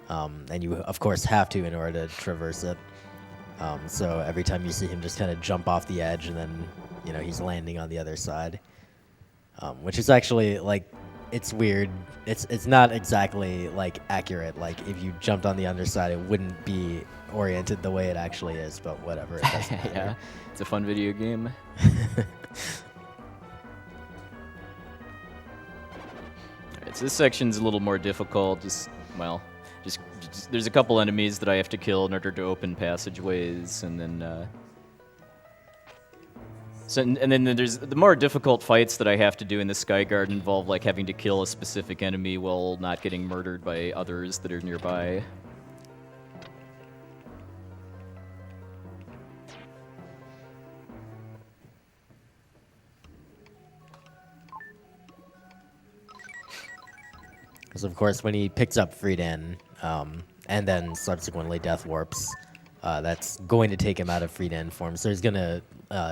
And you, of course, have to in order to traverse it. So every time you see him just kind of jump off the edge and then, you know, he's landing on the other side. Which is actually, like, it's weird. It's not exactly, like, accurate. Like, if you jumped on the underside, it wouldn't be oriented the way it actually is, but whatever. It doesn't matter. Yeah, it's a fun video game. Alright, so this section's a little more difficult. Just there's a couple enemies that I have to kill in order to open passageways, and then and then there's the more difficult fights that I have to do in the Sky Garden involve like having to kill a specific enemy while not getting murdered by others that are nearby. Because, of course, when he picks up Friedan, and then subsequently Death Warps, that's going to take him out of Friedan form. So he's going to,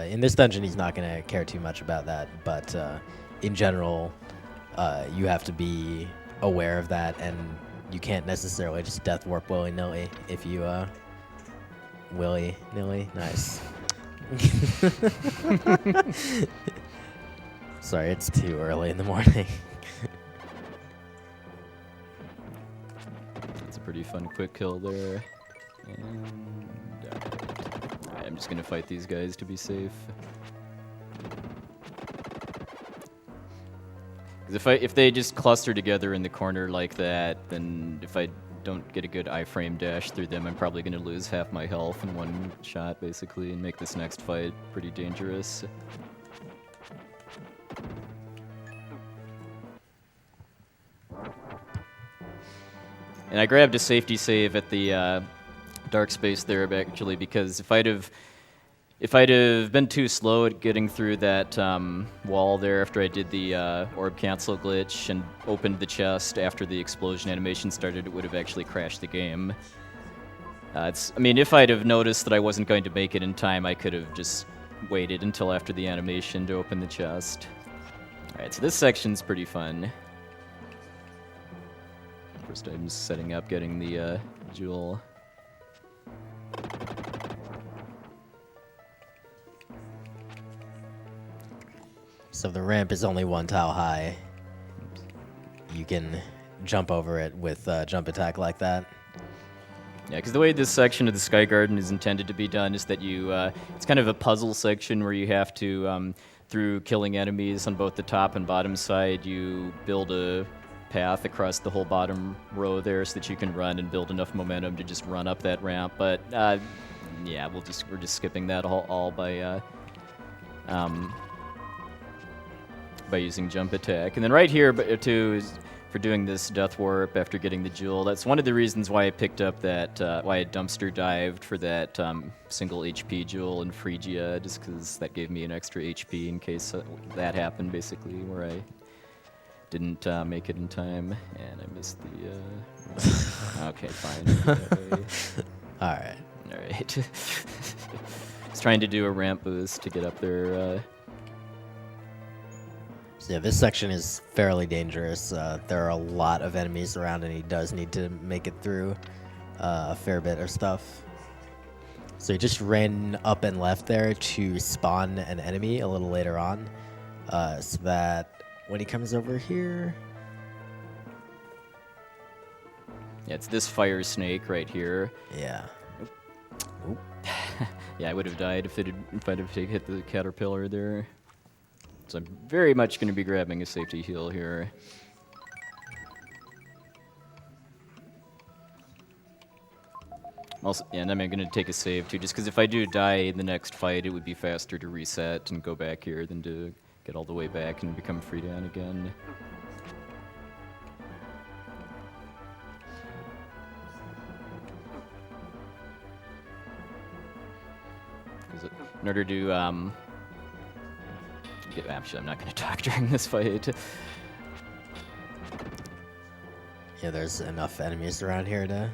in this dungeon, he's not going to care too much about that. But in general, you have to be aware of that, and you can't necessarily just Death Warp willy-nilly if you, willy-nilly? Nice. Sorry, it's too early in the morning. Pretty fun quick kill there. And alright, I'm just gonna fight these guys to be safe. Because if they just cluster together in the corner like that, then if I don't get a good iframe dash through them, I'm probably gonna lose half my health in one shot, basically, and make this next fight pretty dangerous. And I grabbed a safety save at the dark space there, actually, because if I'd have been too slow at getting through that wall there after I did the orb cancel glitch and opened the chest after the explosion animation started, it would have actually crashed the game. I mean, if I'd have noticed that I wasn't going to make it in time, I could have just waited until after the animation to open the chest. Alright, so this section's pretty fun. First I'm setting up getting the jewel. So the ramp is only 1 tile high. You can jump over it with jump attack like that. Yeah, because the way this section of the Sky Garden is intended to be done is that you, it's kind of a puzzle section where you have to, through killing enemies on both the top and bottom side, you build a path across the whole bottom row there so that you can run and build enough momentum to just run up that ramp. But yeah, we're just skipping that all by using jump attack. And then right here too is for doing this death warp after getting the jewel. That's one of the reasons why I picked up that, why I dumpster dived for that single HP jewel in Phrygia, just because that gave me an extra HP in case that happened, basically, where I didn't make it in time, and I missed the... okay, fine. All right. All right. Just trying to do a ramp boost to get up there. So yeah, this section is fairly dangerous. There are a lot of enemies around, and he does need to make it through a fair bit of stuff. So he just ran up and left there to spawn an enemy a little later on, so that when he comes over here... Yeah, it's this fire snake right here. Yeah. Yeah, I would have died if I'd have hit the caterpillar there. So I'm very much going to be grabbing a safety heal here. Also, and I'm going to take a save too, just because if I do die in the next fight, it would be faster to reset and go back here than to get all the way back and become free down again. In order to actually, I'm not going to talk during this fight. Yeah, there's enough enemies around here to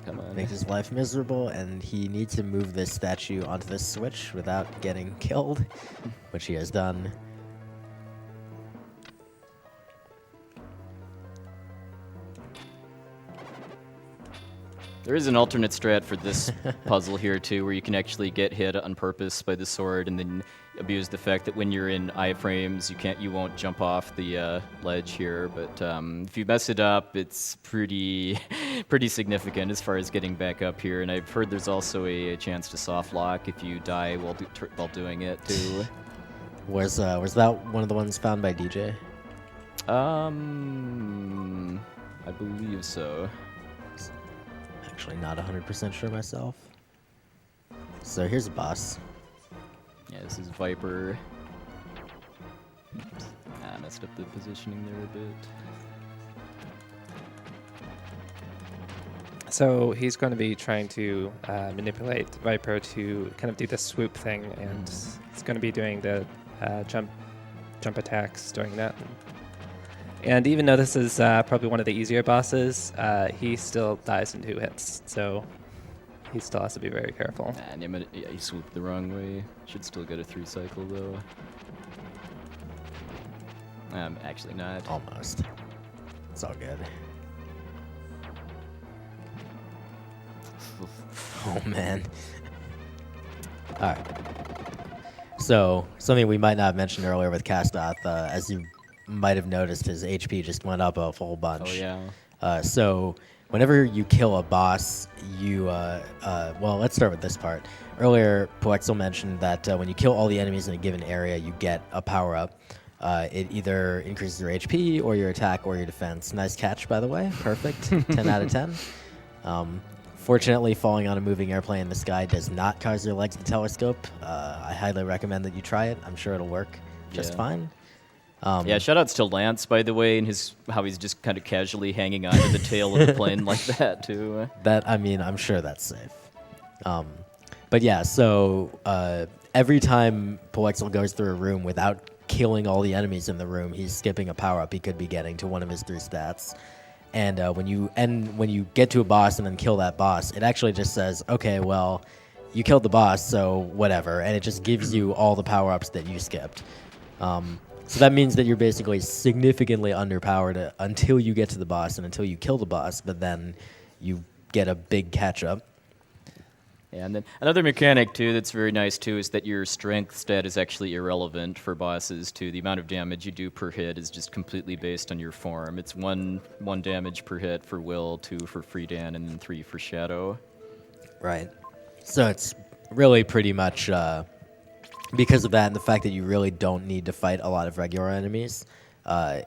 Come on. make his life miserable, and he needs to move this statue onto this switch without getting killed, which he has done. There is an alternate strat for this puzzle here too, where you can actually get hit on purpose by the sword and then abuse the fact that when you're in iframes, you won't jump off the ledge here. But if you mess it up, it's pretty significant as far as getting back up here. And I've heard there's also a chance to soft lock if you die while doing it too. Was that one of the ones found by DJ? I believe so. Actually, not 100% sure myself. So here's a boss. Yeah, this is Viper. Oops. I messed up the positioning there a bit. So he's going to be trying to manipulate Viper to kind of do the swoop thing, and he's going to be doing the jump attacks during that. And even though this is probably one of the easier bosses, he still dies in 2 hits, so he still has to be very careful. And he swooped the wrong way. Should still get a 3 cycle though. Actually not. Almost. It's all good. Oh man. Alright. So, something we might not have mentioned earlier with Kastoth, as you might have noticed, his HP just went up a full bunch. Oh yeah. So whenever you kill a boss, you well, let's start with this part. Earlier, puwexil mentioned that when you kill all the enemies in a given area, you get a power-up. It either increases your HP or your attack or your defense. Nice catch, by the way. Perfect. 10 out of 10. Fortunately, falling on a moving airplane in the sky does not cause your legs to telescope. I highly recommend that you try it. I'm sure it'll work just fine. Yeah, shoutouts to Lance, by the way, and how he's just kind of casually hanging onto the tail of the plane like that, too. I'm sure that's safe. But yeah, so every time puwexil goes through a room without killing all the enemies in the room, he's skipping a power-up he could be getting to one of his 3 stats. And when you get to a boss and then kill that boss, it actually just says, okay, well, you killed the boss, so whatever, and it just gives you all the power-ups that you skipped. So that means that you're basically significantly underpowered until you get to the boss and until you kill the boss, but then you get a big catch-up. Yeah, and then another mechanic, too, that's very nice, too, is that your strength stat is actually irrelevant for bosses, too. The amount of damage you do per hit is just completely based on your form. It's one damage per hit for Will, 2 for Freedan, and then 3 for Shadow. Right. So it's really pretty much... because of that and the fact that you really don't need to fight a lot of regular enemies,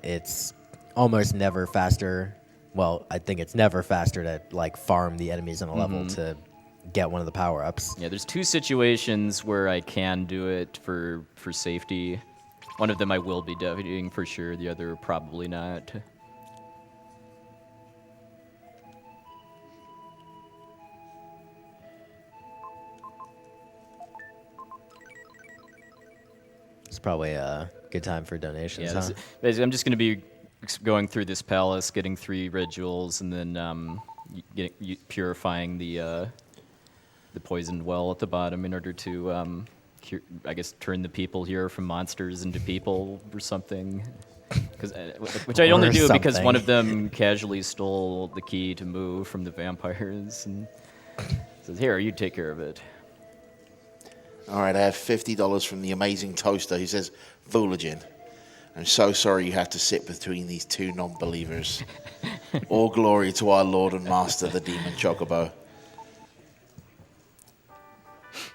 it's almost never faster. Well, I think it's never faster to farm the enemies on a level to get one of the power-ups. Yeah, there's 2 situations where I can do it for safety. One of them I will be doing for sure, the other probably not. probably a good time for donations. Yeah, Huh? basically, I'm just going to be going through this palace, getting 3 red jewels, and then purifying the poisoned well at the bottom in order to, I guess, turn the people here from monsters into people or something. Which I only do because one of them casually stole the key to move from the vampires and says, "Here, you take care of it." All right, I have $50 from the amazing toaster who says, "Voolagin, I'm so sorry you have to sit between these 2 non-believers. All glory to our Lord and Master, the Demon Chocobo."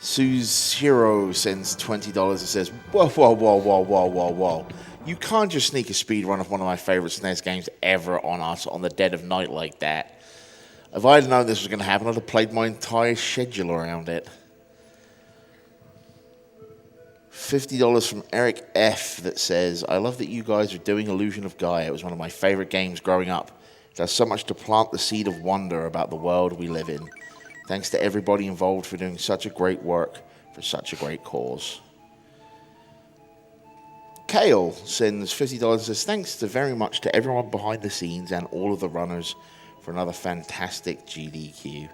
Sue's Hero sends $20 and says, "Whoa, whoa, whoa, whoa, whoa, whoa, whoa. You can't just sneak a speedrun of one of my favorite SNES games ever on us on the dead of night like that. If I had known this was going to happen, I'd have played my entire schedule around it." $50 from Eric F. that says, "I love that you guys are doing Illusion of Gaia. It was one of my favorite games growing up. It does so much to plant the seed of wonder about the world we live in. Thanks to everybody involved for doing such a great work for such a great cause." Kale sends $50 and says, "Thanks very much to everyone behind the scenes and all of the runners for another fantastic GDQ."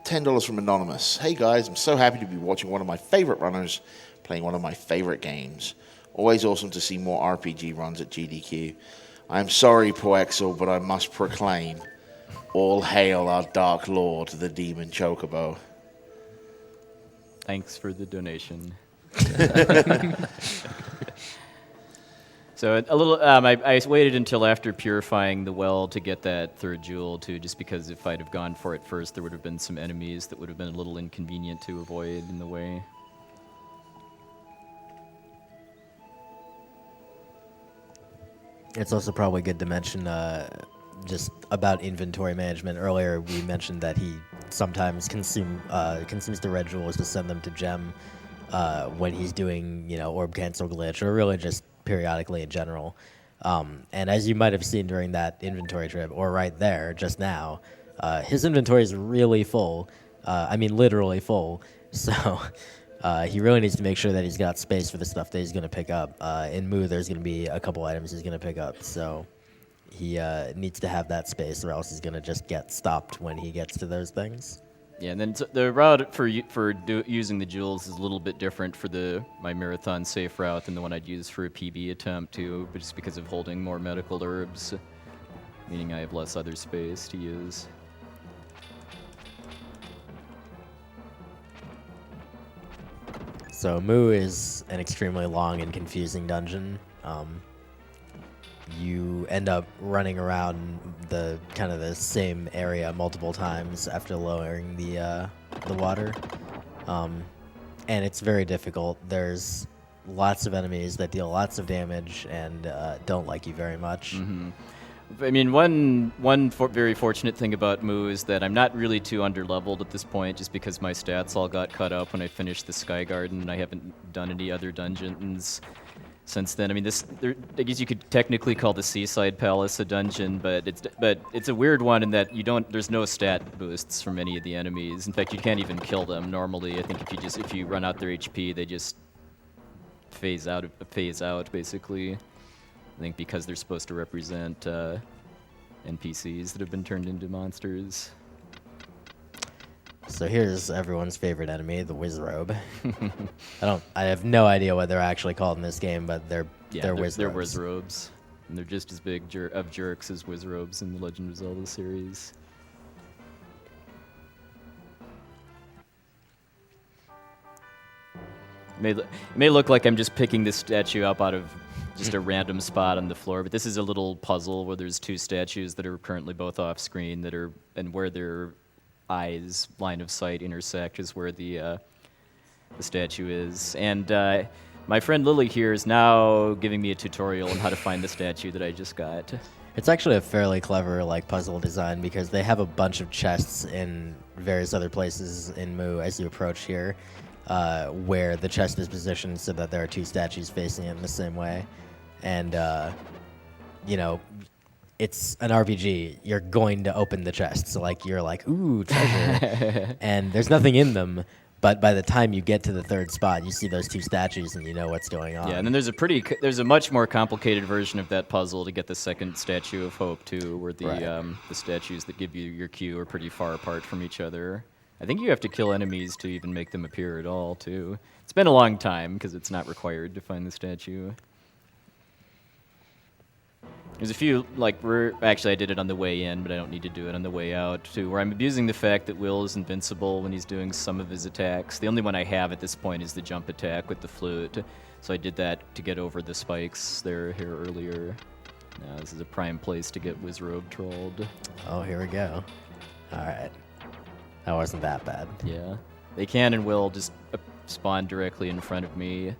$10 from Anonymous. "Hey guys, I'm so happy to be watching one of my favorite runners playing one of my favorite games. Always awesome to see more RPG runs at GDQ. I'm sorry, puwexil, but I must proclaim, all hail our Dark Lord, the Demon Chocobo." Thanks for the donation. So a little, I waited until after purifying the well to get that 3rd jewel too, just because if I'd have gone for it first, there would have been some enemies that would have been a little inconvenient to avoid in the way. It's also probably good to mention just about inventory management. Earlier we mentioned that he sometimes consumes the red jewels to send them to Gem when he's doing, orb cancel glitch, or really just periodically in general. And as you might have seen during that inventory trip, or right there just now, his inventory is really full. I mean, literally full. So he really needs to make sure that he's got space for the stuff that he's going to pick up. In Mu, there's going to be a couple items he's going to pick up. So he needs to have that space, or else he's going to just get stopped when he gets to those things. Yeah, and then the route for using the jewels is a little bit different for my marathon safe route than the one I'd use for a PB attempt too, but just because of holding more medical herbs, meaning I have less other space to use. So Mu is an extremely long and confusing dungeon. You end up running around the same area multiple times after lowering the water, and it's very difficult. There's lots of enemies that deal lots of damage and don't like you very much. Mm-hmm. I mean, one very fortunate thing about Mu is that I'm not really too underleveled at this point, just because my stats all got cut up when I finished the Sky Garden, and I haven't done any other dungeons since then. I mean, I guess you could technically call the Seaside Palace a dungeon, but it's a weird one in that there's no stat boosts from any of the enemies. In fact, you can't even kill them normally. I think if you run out their HP, they just phase out basically. I think because they're supposed to represent NPCs that have been turned into monsters. So here's everyone's favorite enemy, the Wizrobe. I have no idea what they're actually called in this game, but they're Wizrobes. They're Wizrobes, and they're just as big of jerks as Wizrobes in the Legend of Zelda series. It may look like I'm just picking this statue up out of just a random spot on the floor, but this is a little puzzle where there's 2 statues that are currently both off screen and where their eyes line of sight intersect is where the statue is. And my friend Lily here is now giving me a tutorial on how to find the statue that I just got. It's actually a fairly clever puzzle design, because they have a bunch of chests in various other places in Mu as you approach here, where the chest is positioned so that there are 2 statues facing it in the same way. And, it's an RPG. You're going to open the chest. So, you're like, ooh, treasure. And there's nothing in them, But by the time you get to the third spot, you see those two statues and you know what's going on. Yeah, and then there's a much more complicated version of that puzzle to get the second statue of Hope too, where the statues that give you your cue are pretty far apart from each other. I think you have to kill enemies to even make them appear at all too. It's been a long time because it's not required to find the statue. There's a few, actually I did it on the way in, but I don't need to do it on the way out, too, where I'm abusing the fact that Will is invincible when he's doing some of his attacks. The only one I have at this point is the jump attack with the flute, so I did that to get over the spikes here earlier. Now this is a prime place to get Wizrobe trolled. Oh, here we go. All right. That wasn't that bad. Yeah. They can and will just spawn directly in front of me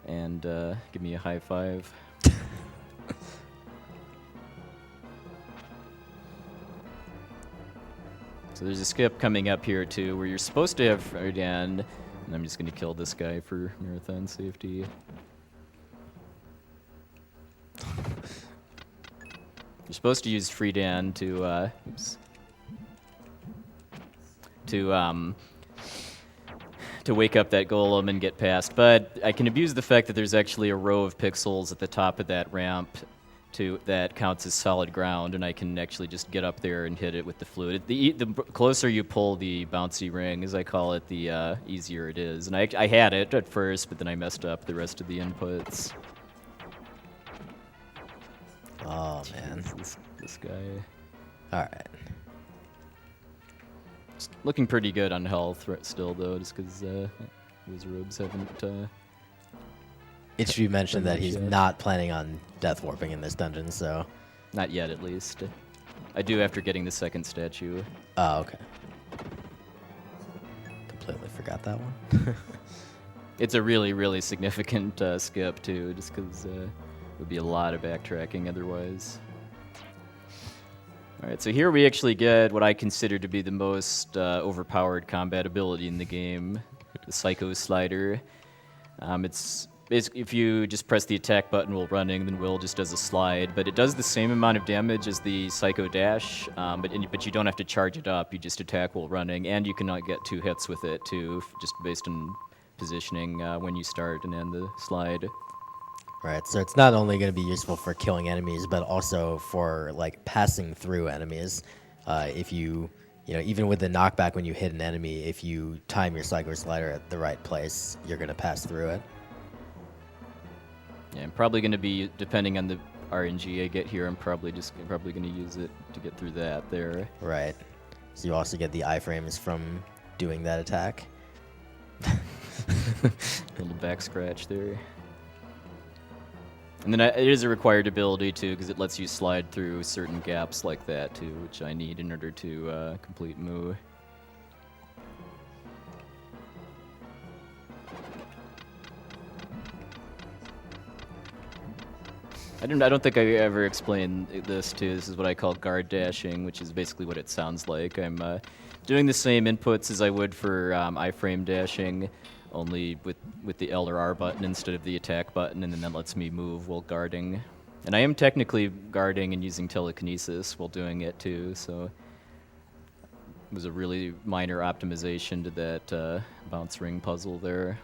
and give me a high five. So there's a skip coming up here too, where you're supposed to have Fridan, and I'm just going to kill this guy for marathon safety. You're supposed to use Fridan to wake up that golem and get past, but I can abuse the fact that there's actually a row of pixels at the top of that ramp that counts as solid ground, and I can actually just get up there and hit it with the flute. The closer you pull the bouncy ring, as I call it, the easier it is. And I had it at first, but then I messed up the rest of the inputs. Oh, man. This guy. All right. It's looking pretty good on health still, though, just because his robes haven't... It should be mentioned that he's not planning on death warping in this dungeon, so... Not yet, at least. I do after getting the second statue. Oh, okay. Completely forgot that one. It's a really, really significant skip, too, just because it would be a lot of backtracking otherwise. All right, so here we actually get what I consider to be the most overpowered combat ability in the game, the Psycho Slider. It's basically, if you just press the attack button while running, then Will just does a slide, but it does the same amount of damage as the Psycho Dash, but you don't have to charge it up, you just attack while running, and you cannot get 2 hits with it, too, just based on positioning when you start and end the slide. Right, so it's not only going to be useful for killing enemies, but also for, passing through enemies. If you even with the knockback when you hit an enemy, if you time your Psycho Slider at the right place, you're going to pass through it. Yeah, I'm probably going to be, depending on the RNG I get here, I'm probably going to use it to get through that there. Right. So you also get the iframes from doing that attack. Little back scratch there. And then it is a required ability, too, because it lets you slide through certain gaps like that, too, which I need in order to complete Moo. I don't think I ever explained this, too. This is what I call guard dashing, which is basically what it sounds like. I'm doing the same inputs as I would for iframe dashing, only with the L or R button instead of the attack button, and then that lets me move while guarding. And I am technically guarding and using telekinesis while doing it, too, so it was a really minor optimization to that bounce ring puzzle there.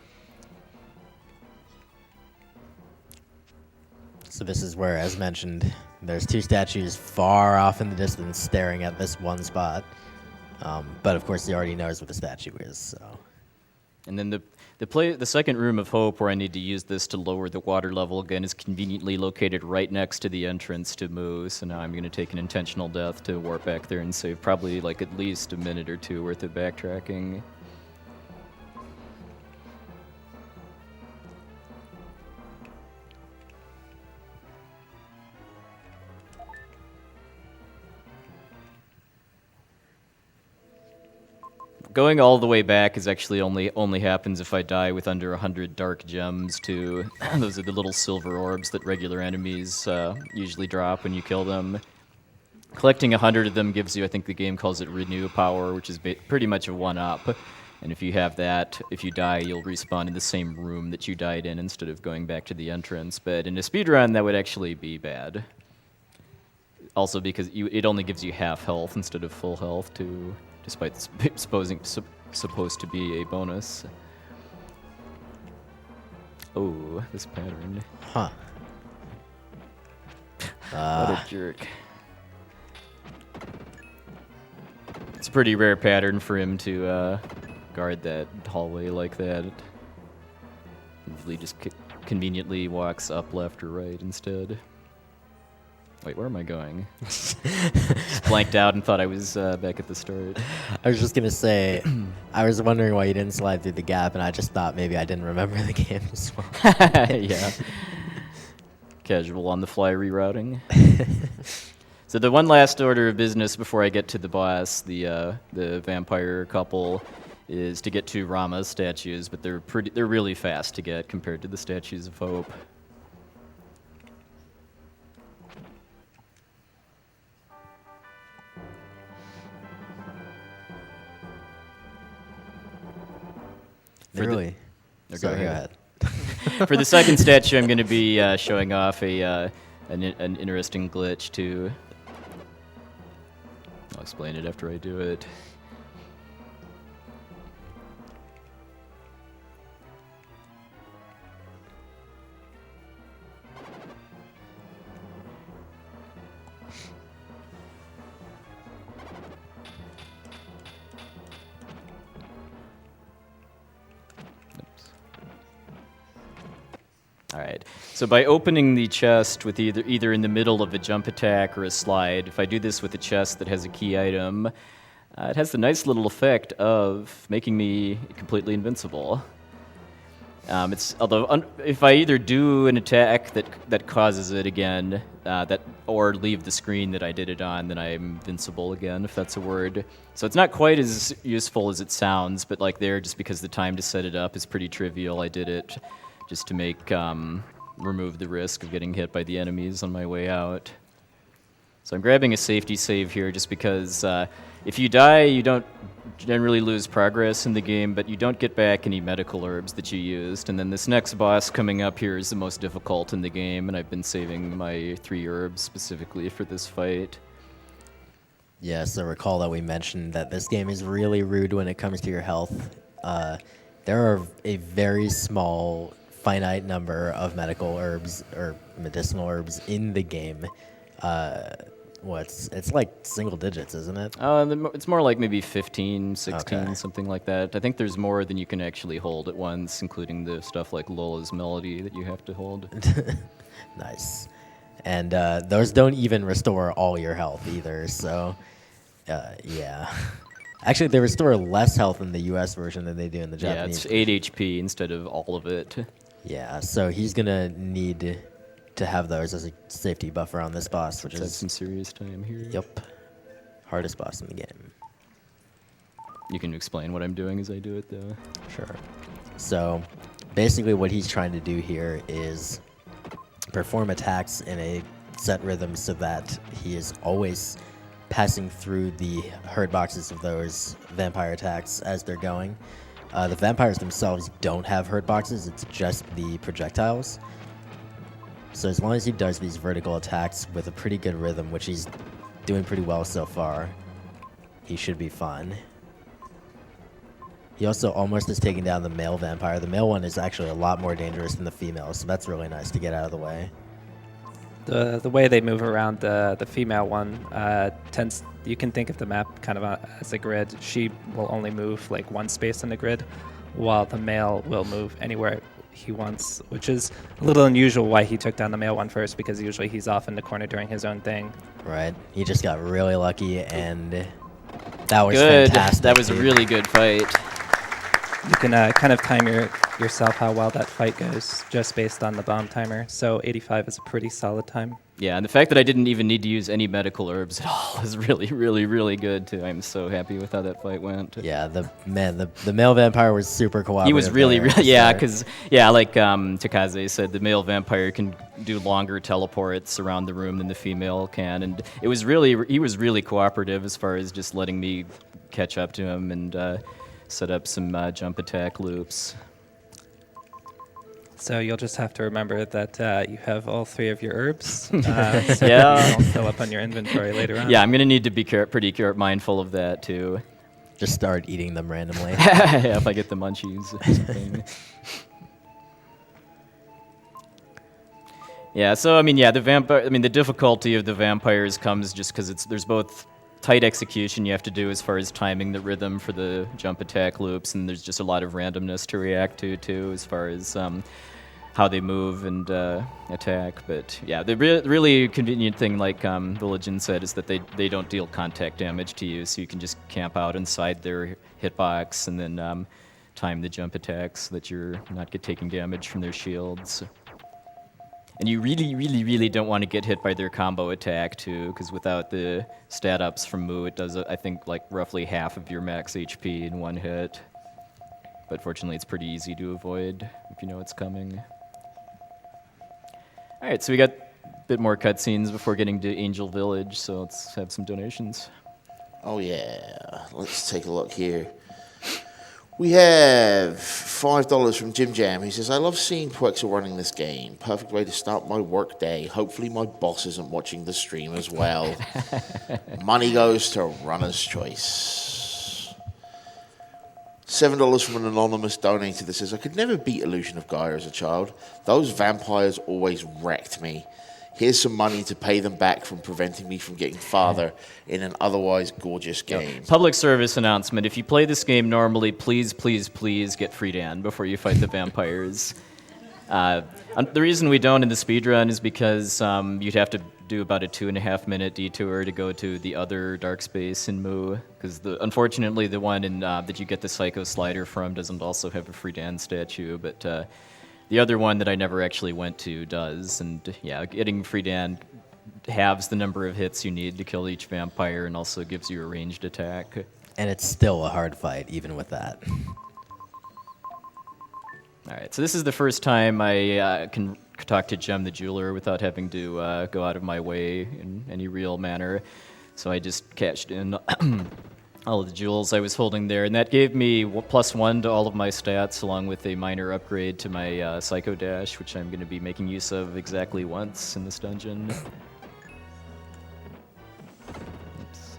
So this is where, as mentioned, there's 2 statues far off in the distance staring at this one spot. But of course, he already knows what the statue is, so... And then the second room of hope, where I need to use this to lower the water level again, is conveniently located right next to the entrance to Moo. So now I'm going to take an intentional death to warp back there and save probably at least a minute or 2 worth of backtracking. Going all the way back is actually only happens if I die with under 100 dark gems, too. Those are the little silver orbs that regular enemies usually drop when you kill them. Collecting 100 of them gives you, I think the game calls it renew power, which is pretty much a 1-up. And if you have that, if you die, you'll respawn in the same room that you died in instead of going back to the entrance. But in a speedrun, that would actually be bad. Also because it only gives you half health instead of full health to despite supposed to be a bonus. Oh, this pattern. Huh. What a jerk. It's a pretty rare pattern for him to guard that hallway like that. Usually just conveniently walks up left or right instead. Wait, where am I going? Just blanked out and thought I was back at the start. I was just gonna say, I was wondering why you didn't slide through the gap, and I just thought maybe I didn't remember the game as well. Yeah. Casual on the fly rerouting. So the one last order of business before I get to the boss, the vampire couple, is to get 2 Rama statues, but they're really fast to get compared to the statues of hope. Really? Go Go ahead. ahead. For the second statue, I'm going to be showing off an interesting glitch too. I'll explain it after I do it. All right. So by opening the chest with either in the middle of a jump attack or a slide, if I do this with a chest that has a key item, it has the nice little effect of making me completely invincible. Although if I either do an attack that causes it again, or leave the screen that I did it on, then I'm invincible again, if that's a word. So it's not quite as useful as it sounds, but like there, just because the time to set it up is pretty trivial, I did it just to remove the risk of getting hit by the enemies on my way out. So I'm grabbing a safety save here just because if you die, you don't generally lose progress in the game, but you don't get back any medical herbs that you used. And then this next boss coming up here is the most difficult in the game, and I've been saving my 3 herbs specifically for this fight. Yeah, so recall that we mentioned that this game is really rude when it comes to your health. There are a very small finite number of medical herbs or medicinal herbs in the game. It's like single digits, isn't it? It's more like maybe 15, 16, Okay. something like that. I think there's more than you can actually hold at once, including the stuff like Lola's Melody that you have to hold. Nice. And those don't even restore all your health either, so yeah. Actually, they restore less health in the US version than they do in the Yeah, Japanese. it's 8 HP instead of all of it. Yeah, so he's gonna need to have those as a safety buffer on this boss, which Let's have is some serious time here. yep, hardest boss in the game. You can explain what I'm doing as I do it, though. Sure. So basically, what he's trying to do here is perform attacks in a set rhythm so that he is always passing through the hurt boxes of those vampire attacks as they're going. The vampires themselves don't have hurt boxes, it's just the projectiles. So as long as he does these vertical attacks with a pretty good rhythm, which he's doing pretty well so far, he should be fine. He also almost has taken down the male vampire. The male one is actually a lot more dangerous than the female, so that's really nice to get out of the way. The way they move around the female one tends, you can think of the map kind of as a grid. She will only move like one space in the grid, while the male will move anywhere he wants, which is a little unusual why he took down the male one first, because usually he's off in the corner doing his own thing. Right. He just got really lucky, and that was Good. fantastic. That was a dude. really good fight. You can kind of time yourself how well that fight goes just based on the bomb timer. So 85 is a pretty solid time. Yeah, and the fact that I didn't even need to use any medical herbs at all is really, really, really good, too. I'm so happy with how that fight went. Yeah, the male vampire was super cooperative. He was really, there at really, the yeah, start. because, like Takaze said, the male vampire can do longer teleports around the room than the female can, and he was really cooperative as far as just letting me catch up to him and set up some jump attack loops. So you'll just have to remember that you have all 3 of your herbs. So Yeah. you don't fill up on your inventory later on. Yeah, I'm going to need to be pretty mindful of that, too. Just start eating them randomly. Yeah, if I get the munchies or something. Yeah, so I mean, yeah, the difficulty of the vampires comes just because there's both tight execution you have to do as far as timing the rhythm for the jump attack loops, and there's just a lot of randomness to react to too, as far as how they move and attack. But yeah, the really convenient thing, like the legend said, is that they don't deal contact damage to you, so you can just camp out inside their hitbox and then time the jump attacks so that you're not taking damage from their shields. And you really, really, really don't want to get hit by their combo attack, too, because without the stat ups from Moo, it does, I think, like roughly half of your max HP in one hit. But fortunately, it's pretty easy to avoid if you know it's coming. All right, so we got a bit more cutscenes before getting to Angel Village, so let's have some donations. Oh, yeah. Let's take a look here. We have $5 from Jim Jam, who says, I love seeing puwexil running this game. Perfect way to start my work day. Hopefully my boss isn't watching the stream as well. Money goes to Runner's Choice. $7 from an anonymous donator that says, I could never beat Illusion of Gaia as a child. Those vampires always wrecked me. Here's some money to pay them back from preventing me from getting farther in an otherwise gorgeous game. Public service announcement. If you play this game normally, please, please, please get free Dan before you fight the vampires. The reason we don't in the speedrun is because you'd have to do about a 2.5-minute detour to go to the other dark space in Moo. Because unfortunately, the one in, that you get the Psycho Slider from doesn't also have a free Dan statue, but the other one that I never actually went to does. And yeah, getting free Dan halves the number of hits you need to kill each vampire and also gives you a ranged attack. And it's still a hard fight, even with that. All right, so this is the first time I can talk to Jem the Jeweler without having to go out of my way in any real manner. So I just cashed in all of the jewels I was holding there, and that gave me +1 to all of my stats, along with a minor upgrade to my Psycho Dash, which I'm going to be making use of exactly once in this dungeon. Oops.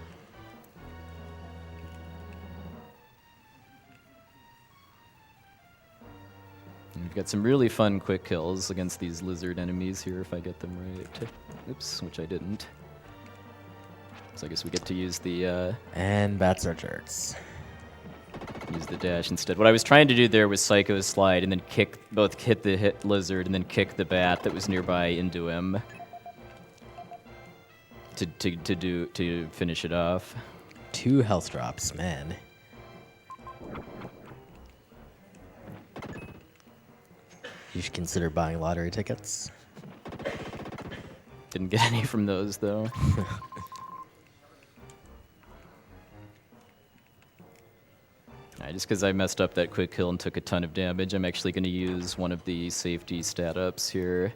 And we've got some really fun quick kills against these lizard enemies here, if I get them right. Oops, which I didn't. So I guess we get to use the... And bats are jerks. Use the dash instead. What I was trying to do there was Psycho Slide and then hit the lizard and then kick the bat that was nearby into him to finish it off. 2 health drops, man. You should consider buying lottery tickets. Didn't get any from those, though. Just because I messed up that quick kill and took a ton of damage, I'm actually going to use one of the safety stat ups here.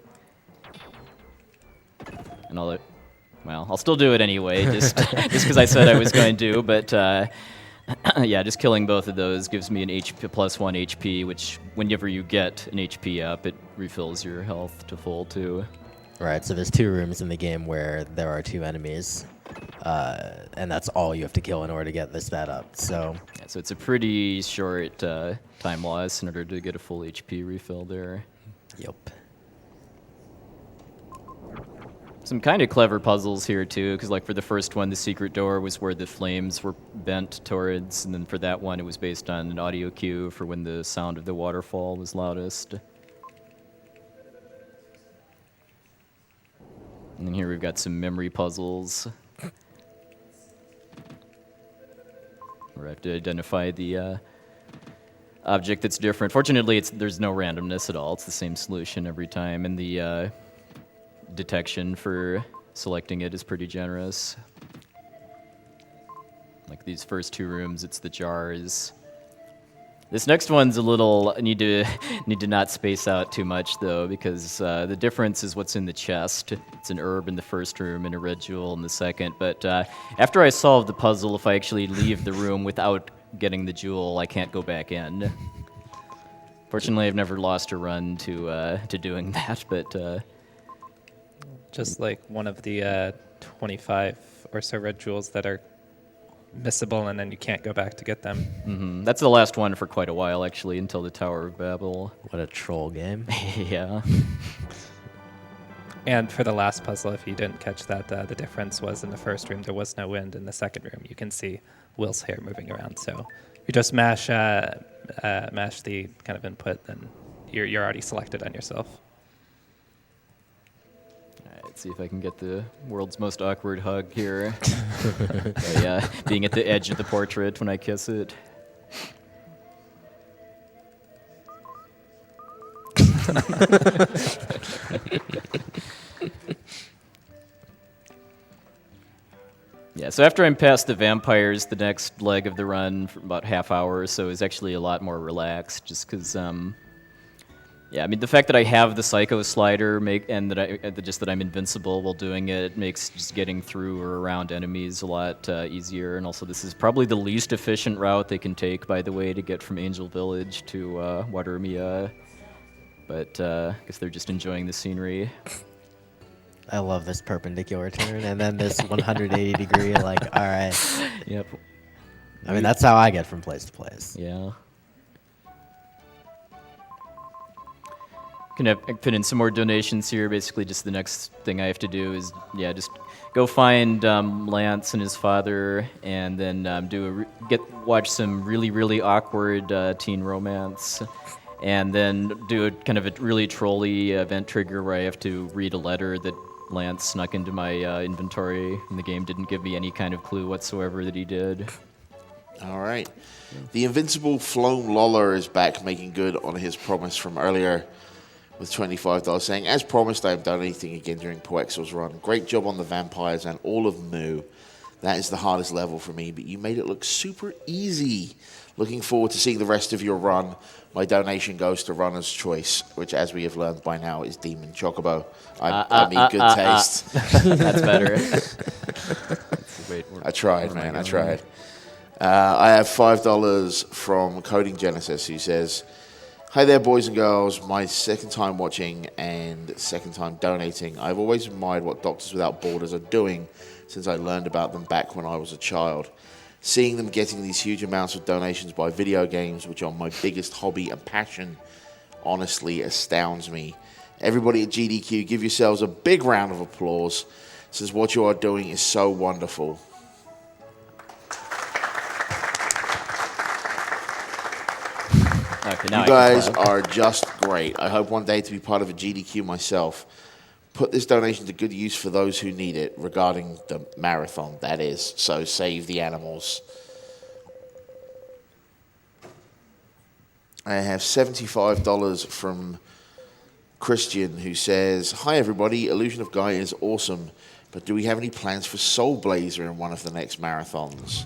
And I'll still do it anyway, just because I said I was going to, but yeah, just killing both of those gives me an HP +1 HP, which whenever you get an HP up, it refills your health to full too. Right, so there's 2 rooms in the game where there are 2 enemies. And that's all you have to kill in order to get the stat up. So yeah, so it's a pretty short time loss in order to get a full HP refill there. Yep. Some kind of clever puzzles here too, because like for the first one, the secret door was where the flames were bent towards, and then for that one, it was based on an audio cue for when the sound of the waterfall was loudest. And then here we've got some memory puzzles. Where I have to identify the object that's different. Fortunately, there's no randomness at all. It's the same solution every time, and the detection for selecting it is pretty generous. Like these first 2 rooms, it's the jars. This next one's a little need to not space out too much though, because the difference is what's in the chest. It's an herb in the first room and a red jewel in the second. But after I solve the puzzle, if I actually leave the room without getting the jewel, I can't go back in. Fortunately, I've never lost a run to doing that. But just like one of the 25 or so red jewels that are missable, and then you can't go back to get them. That's the last one for quite a while, actually, until the Tower of Babel. What a troll game. Yeah. And for the last puzzle, if you didn't catch that, the difference was in the first room there was no wind. In the second room, you can see Will's hair moving around. So you just mash the kind of input, then you're already selected on yourself. Let's see if I can get the world's most awkward hug here. Yeah, being at the edge of the portrait when I kiss it. Yeah, so after I'm past the vampires, the next leg of the run, for about half hour or so, is actually a lot more relaxed, just because, yeah, I mean, the fact that I have the Psycho slider and that I'm invincible while doing it makes just getting through or around enemies a lot easier. And also, this is probably the least efficient route they can take, by the way, to get from Angel Village to Watermia. But I guess they're just enjoying the scenery. I love this perpendicular turn, and then this 180 degree, like, all right. Yep. I mean, that's how I get from place to place. Yeah. Can put in some more donations here. Basically, just the next thing I have to do is, yeah, just go find Lance and his father, and then watch some really, really awkward teen romance, and then do a kind of a really trolly event trigger where I have to read a letter that Lance snuck into my inventory, and the game didn't give me any kind of clue whatsoever that he did. All right. The invincible Flown Loller is back, making good on his promise from earlier with $25, saying, as promised, I have done anything again during puwexil's run. Great job on the vampires and all of Mu. That is the hardest level for me, but you made it look super easy. Looking forward to seeing the rest of your run. My donation goes to Runner's Choice, which, as we have learned by now, is Demon Chocobo. I mean, good taste. That's better. I tried, man. I tried. I have $5 from Coding Genesis, who says, hi there, boys and girls. My second time watching and second time donating. I've always admired what Doctors Without Borders are doing since I learned about them back when I was a child. Seeing them getting these huge amounts of donations by video games, which are my biggest hobby and passion, honestly astounds me. Everybody at GDQ, give yourselves a big round of applause, since what you are doing is so wonderful. Okay, now You guys are just great. I hope one day to be part of a GDQ myself. Put this donation to good use for those who need it, regarding the marathon, that is. So save the animals. I have $75 from Christian, who says, hi everybody, Illusion of Gaia is awesome, but do we have any plans for Soul Blazer in one of the next marathons?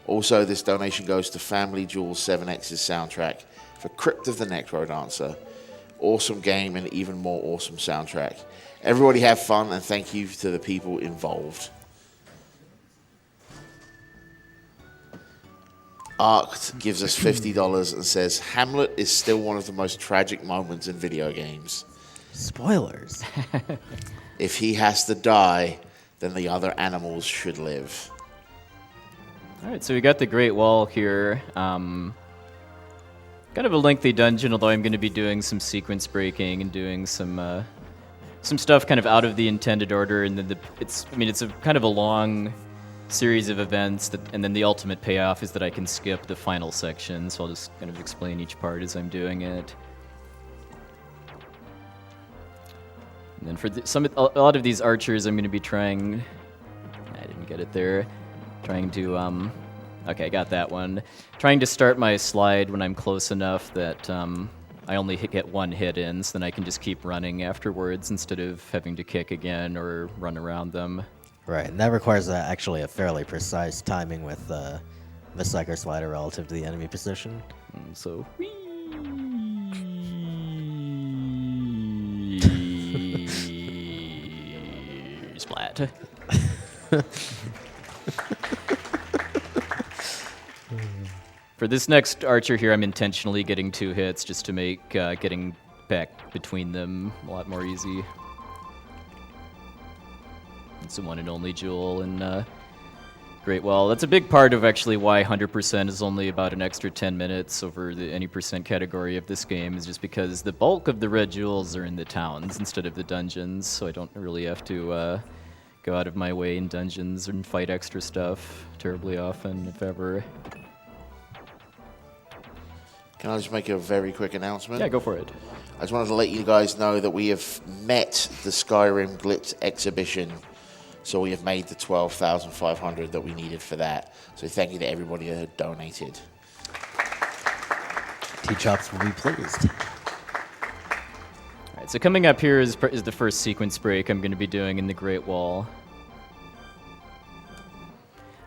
Also, this donation goes to Family Jewels 7X's soundtrack for Crypt of the Necrodancer. Awesome game and even more awesome soundtrack. Everybody have fun, and thank you to the people involved. Arced gives us $50 and says, Hamlet is still one of the most tragic moments in video games. Spoilers. If he has to die, then the other animals should live. All right, so we got the Great Wall here. Kind of a lengthy dungeon, although I'm going to be doing some sequence breaking and doing some stuff kind of out of the intended order. And then it's a kind of a long series of events, and then the ultimate payoff is that I can skip the final section. So I'll just kind of explain each part as I'm doing it. And then for a lot of these archers, I'm going to be trying. I didn't get it there. Trying to okay, I got that one. Trying to start my slide when I'm close enough that I only get one hit in, so then I can just keep running afterwards instead of having to kick again or run around them. Right, and that requires actually a fairly precise timing with the Psycho slider relative to the enemy position. And so, splat. For this next archer here, I'm intentionally getting 2 hits just to make getting back between them a lot more easy. It's the one and only jewel, and Great. Well, that's a big part of actually why 100% is only about an extra 10 minutes over the any percent category of this game, is just because the bulk of the red jewels are in the towns instead of the dungeons, so I don't really have to go out of my way in dungeons and fight extra stuff terribly often, if ever. Can I just make a very quick announcement? Yeah, go for it. I just wanted to let you guys know that we have met the Skyrim Glitz exhibition. So we have made the 12,500 that we needed for that. So thank you to everybody that had donated. T-Chops will be pleased. All right, so coming up here is the first sequence break I'm going to be doing in the Great Wall.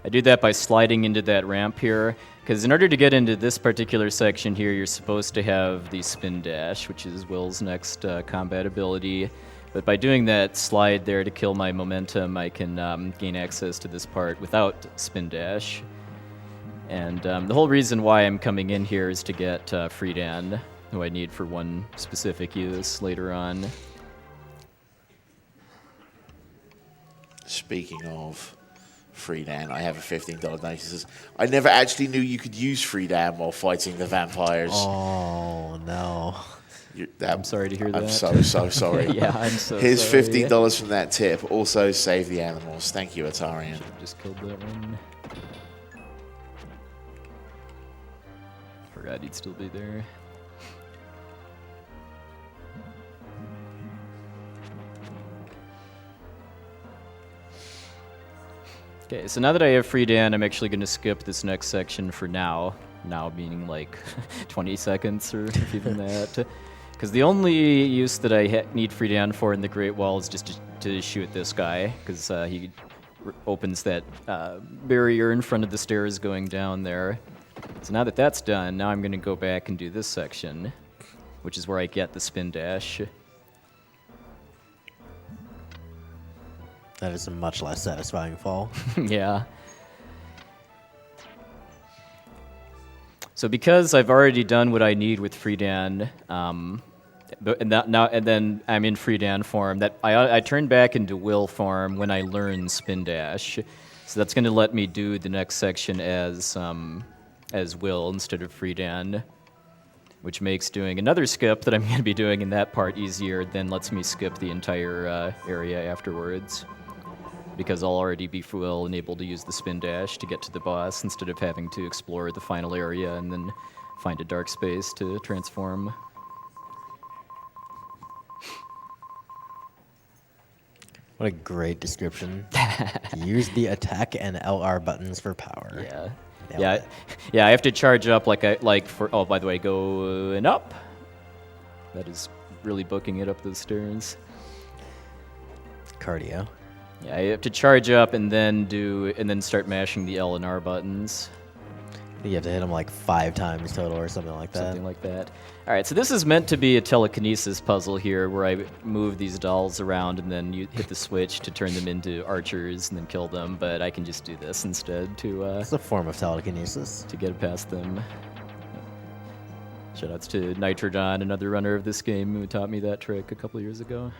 I do that by sliding into that ramp here, because in order to get into this particular section here, you're supposed to have the spin dash, which is Will's next combat ability. But by doing that slide there to kill my momentum, I can gain access to this part without spin dash. And the whole reason why I'm coming in here is to get Friedan, who I need for one specific use later on. Speaking of Friedan, I have a $15 donation. Says, I never actually knew you could use Friedan while fighting the vampires. Oh, no. I'm sorry to hear that. I'm so sorry. Yeah, I'm so Here's sorry. $15 from that tip. Also, save the animals. Thank you, Atarian. Should've just killed that one. Forgot he'd still be there. Okay, so now that I have Friedan, I'm actually going to skip this next section for now. Now meaning like 20 seconds or even that. Because the only use that I need Friedan for in the Great Wall is just to shoot this guy, because he opens that barrier in front of the stairs going down there. So now that that's done, now I'm going to go back and do this section, which is where I get the spin dash. That is a much less satisfying fall. Yeah. So because I've already done what I need with Friedan, and then I'm in Friedan form, that I turn back into Will form when I learn Spin Dash. So that's going to let me do the next section as Will instead of Friedan, which makes doing another skip that I'm going to be doing in that part easier, then lets me skip the entire area afterwards. Because I'll already be Will and able to use the spin dash to get to the boss instead of having to explore the final area and then find a dark space to transform. What a great description. Use the attack and LR buttons for power. Yeah. Nailed it. Yeah, I have to charge up oh, by the way, going up. That is really booking it up those stairs. Cardio. Yeah, I have to charge up and then start mashing the L and R buttons. You have to hit them like 5 times total or something like that. Something like that. All right, so this is meant to be a telekinesis puzzle here, where I move these dolls around and then you hit the switch to turn them into archers and then kill them. But I can just do this instead to It's a form of telekinesis. to get past them. Shoutouts to Nitrodon, another runner of this game, who taught me that trick a couple years ago.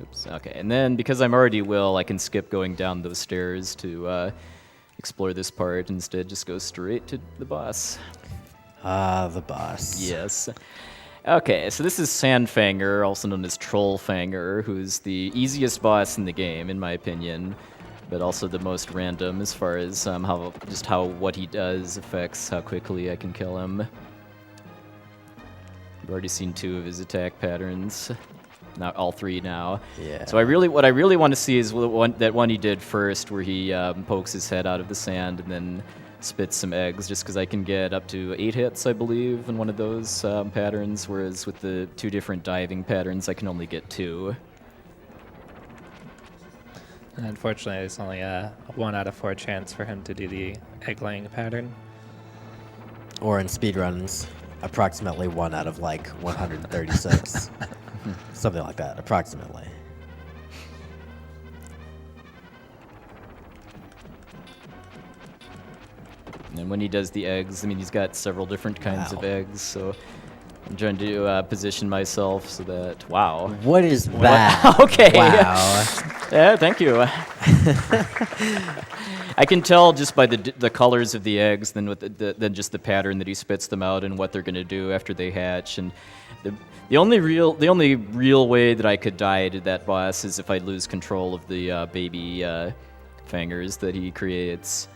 Oops. Okay, and then because I'm already Will, I can skip going down those stairs to explore this part. Instead, just go straight to the boss. Ah, the boss. Yes. Okay, so this is Sandfanger, also known as Trollfanger, who's the easiest boss in the game, in my opinion, but also the most random as far as how what he does affects how quickly I can kill him. I've already seen 2 of his attack patterns. Not all 3 now. Yeah. So what I really want to see is that one he did first, where he pokes his head out of the sand and then spits some eggs, just because I can get up to 8 hits, I believe, in one of those patterns, whereas with the 2 different diving patterns, I can only get 2. Unfortunately, it's only a 1 out of 4 chance for him to do the egg-laying pattern. Or in speedruns, approximately 1 out of like 136. Something like that, approximately. And when he does the eggs, I mean, he's got several different kinds of eggs, so I'm trying to position myself so that, wow. What is that? Okay. Wow. Yeah, thank you. I can tell just by the colors of the eggs, then just the pattern that he spits them out and what they're going to do after they hatch. And the only real way that I could die to that boss is if I lose control of the baby fangers that he creates,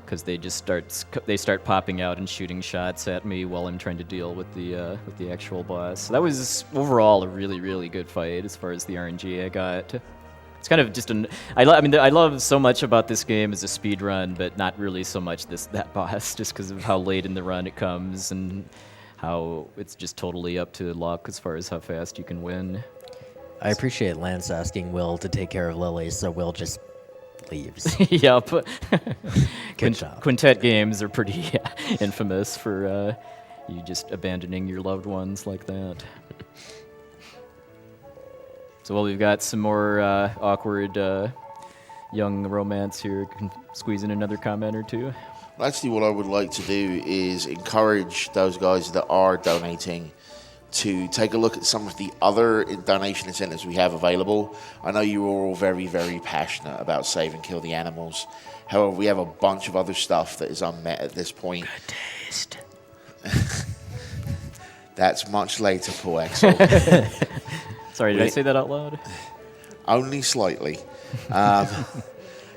because they start popping out and shooting shots at me while I'm trying to deal with the actual boss. So that was overall a really good fight as far as the RNG I got. It's kind of just I love so much about this game as a speed run, but not really so much that boss, just because of how late in the run it comes and how it's just totally up to luck as far as how fast you can win. I appreciate Lance asking Will to take care of Lily, so Will just leaves. Yep. Good job. Quintet games are pretty infamous for you just abandoning your loved ones like that. So, well, we've got some more awkward young romance here. Can squeeze in another comment or two. Well, actually, what I would like to do is encourage those guys that are donating to take a look at some of the other donation incentives we have available. I know you are all very, very passionate about Save and Kill the Animals. However, we have a bunch of other stuff that is unmet at this point. Good taste. That's much later, puwexil. Sorry, did I say that out loud? Only slightly.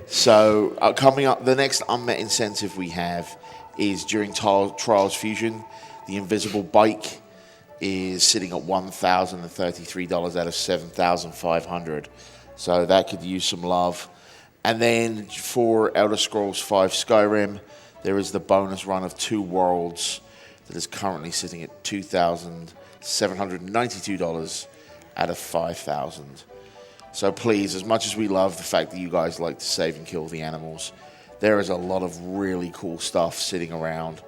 So coming up, the next unmet incentive we have is during Trials Fusion. The Invisible Bike is sitting at $1,033 out of $7,500. So that could use some love. And then for Elder Scrolls V Skyrim, there is the bonus run of 2 Worlds that is currently sitting at $2,792 out of 5,000. So please, as much as we love the fact that you guys like to save and kill the animals, there is a lot of really cool stuff sitting around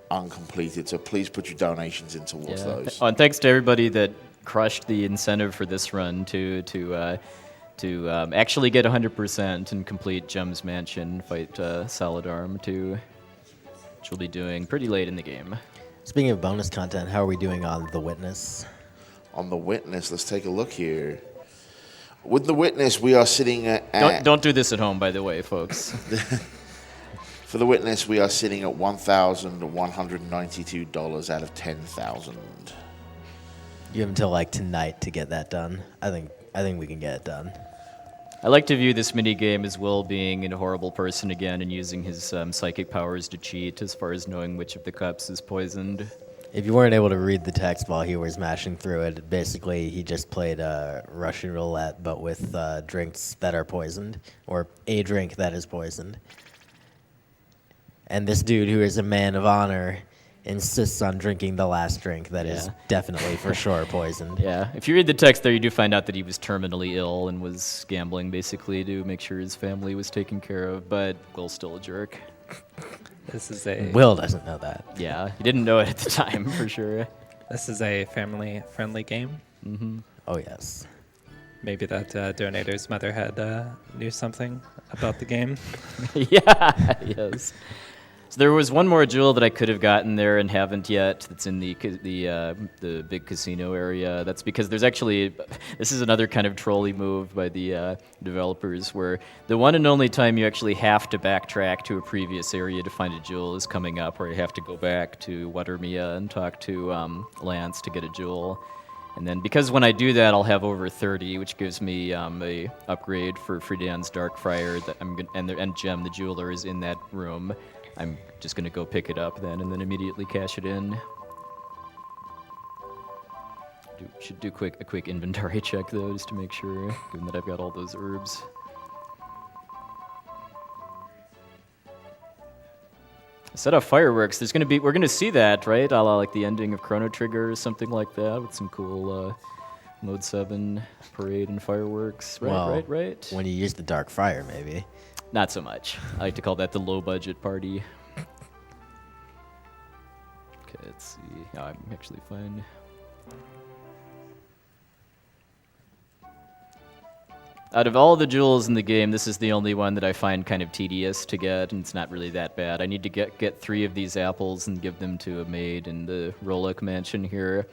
uncompleted. So please put your donations in towards those. Oh, and thanks to everybody that crushed the incentive for this run to actually get 100% and complete Gem's Mansion, fight Saladarm too, which we'll be doing pretty late in the game. Speaking of bonus content, how are we doing on The Witness? On The Witness, let's take a look here. With The Witness, we are sitting at... Don't do this at home, by the way, folks. For The Witness, we are sitting at $1,192 out of 10,000. You have until like tonight to get that done. I think we can get it done. I like to view this mini game as Will being a horrible person again and using his psychic powers to cheat as far as knowing which of the cups is poisoned. If you weren't able to read the text while he was mashing through it, basically he just played Russian roulette, but with drinks that are poisoned, or a drink that is poisoned. And this dude, who is a man of honor, insists on drinking the last drink that is definitely for sure poisoned. Yeah, if you read the text there, you do find out that he was terminally ill and was gambling basically to make sure his family was taken care of, but Will's still a jerk. Will doesn't know that. Yeah, he didn't know it at the time, for sure. This is a family-friendly game. Mm-hmm. Oh, yes. Maybe that donator's mother knew something about the game. Yeah, yes. So there was one more jewel that I could have gotten there and haven't yet. That's in the big casino area. That's because there's actually, this is another kind of trolley move by the developers, where the one and only time you actually have to backtrack to a previous area to find a jewel is coming up, where you have to go back to Watermia and talk to Lance to get a jewel. And then because when I do that, I'll have over 30, which gives me a upgrade for Friedan's Dark Friar, that and Gem, the jeweler, is in that room. I'm just going to go pick it up then and then immediately cash it in. Should do a quick inventory check, though, just to make sure, given that I've got all those herbs. Set up fireworks. We're going to see that, right? A la like the ending of Chrono Trigger or something like that, with some cool Mode 7 parade and fireworks. Right. When you use the Dark Friar, maybe. Not so much. I like to call that the low-budget party. Okay, let's see. Oh, I'm actually fine. Out of all the jewels in the game, this is the only one that I find kind of tedious to get, and it's not really that bad. I need to get 3 of these apples and give them to a maid in the Rollick mansion here.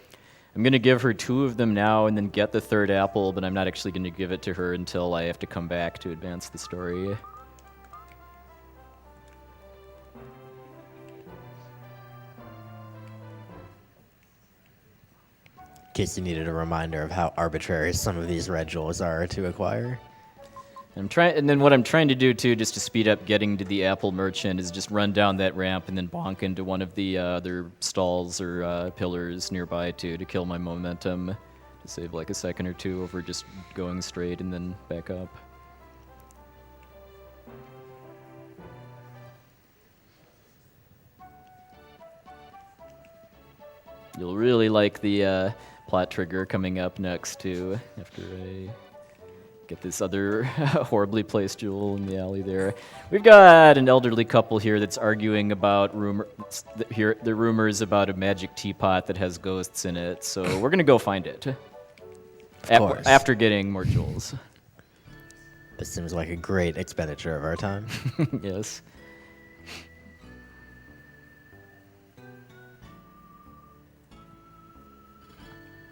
I'm going to give her 2 of them now and then get the 3rd apple, but I'm not actually going to give it to her until I have to come back to advance the story. In case you needed a reminder of how arbitrary some of these red jewels are to acquire. And then what I'm trying to do too, just to speed up getting to the apple merchant, is just run down that ramp and then bonk into one of the other stalls or pillars nearby to kill my momentum, to save like a second or 2 over just going straight and then back up. You'll really like the plot trigger coming up next too, after I get this other horribly placed jewel in the alley there. We've got an elderly couple here that's arguing about the rumors about a magic teapot that has ghosts in it. So we're gonna go find it. After getting more jewels. This seems like a great expenditure of our time. Yes.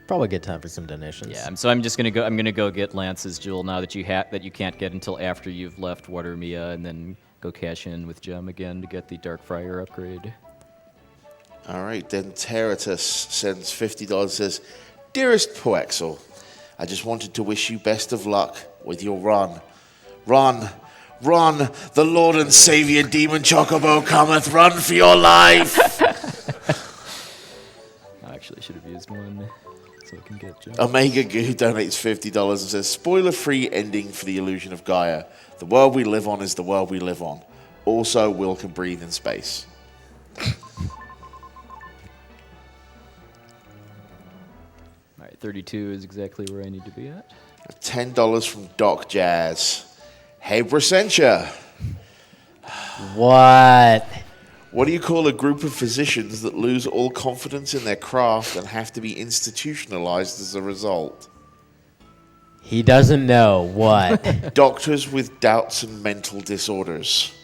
Probably a good time for some donations. Yeah, so I'm gonna go get Lance's jewel now that you can't get until after you've left Watermia, and then go cash in with Gem again to get the Dark Friar upgrade. All right, then Terratus sends $50, says, Dearest puwexil, I just wanted to wish you best of luck with your run. Run, run, the Lord and Savior Demon Chocobo cometh, run for your life! I actually should have used one. So I can get Gem. Omega Goo donates $50 and says, spoiler-free ending for the Illusion of Gaia. The world we live on is the world we live on. Also, Will can breathe in space. All right, 32 is exactly where I need to be at. $10 from Doc Jazz. Hey, Brasentia. What? What do you call a group of physicians that lose all confidence in their craft and have to be institutionalized as a result? He doesn't know. What? Doctors with doubts and mental disorders.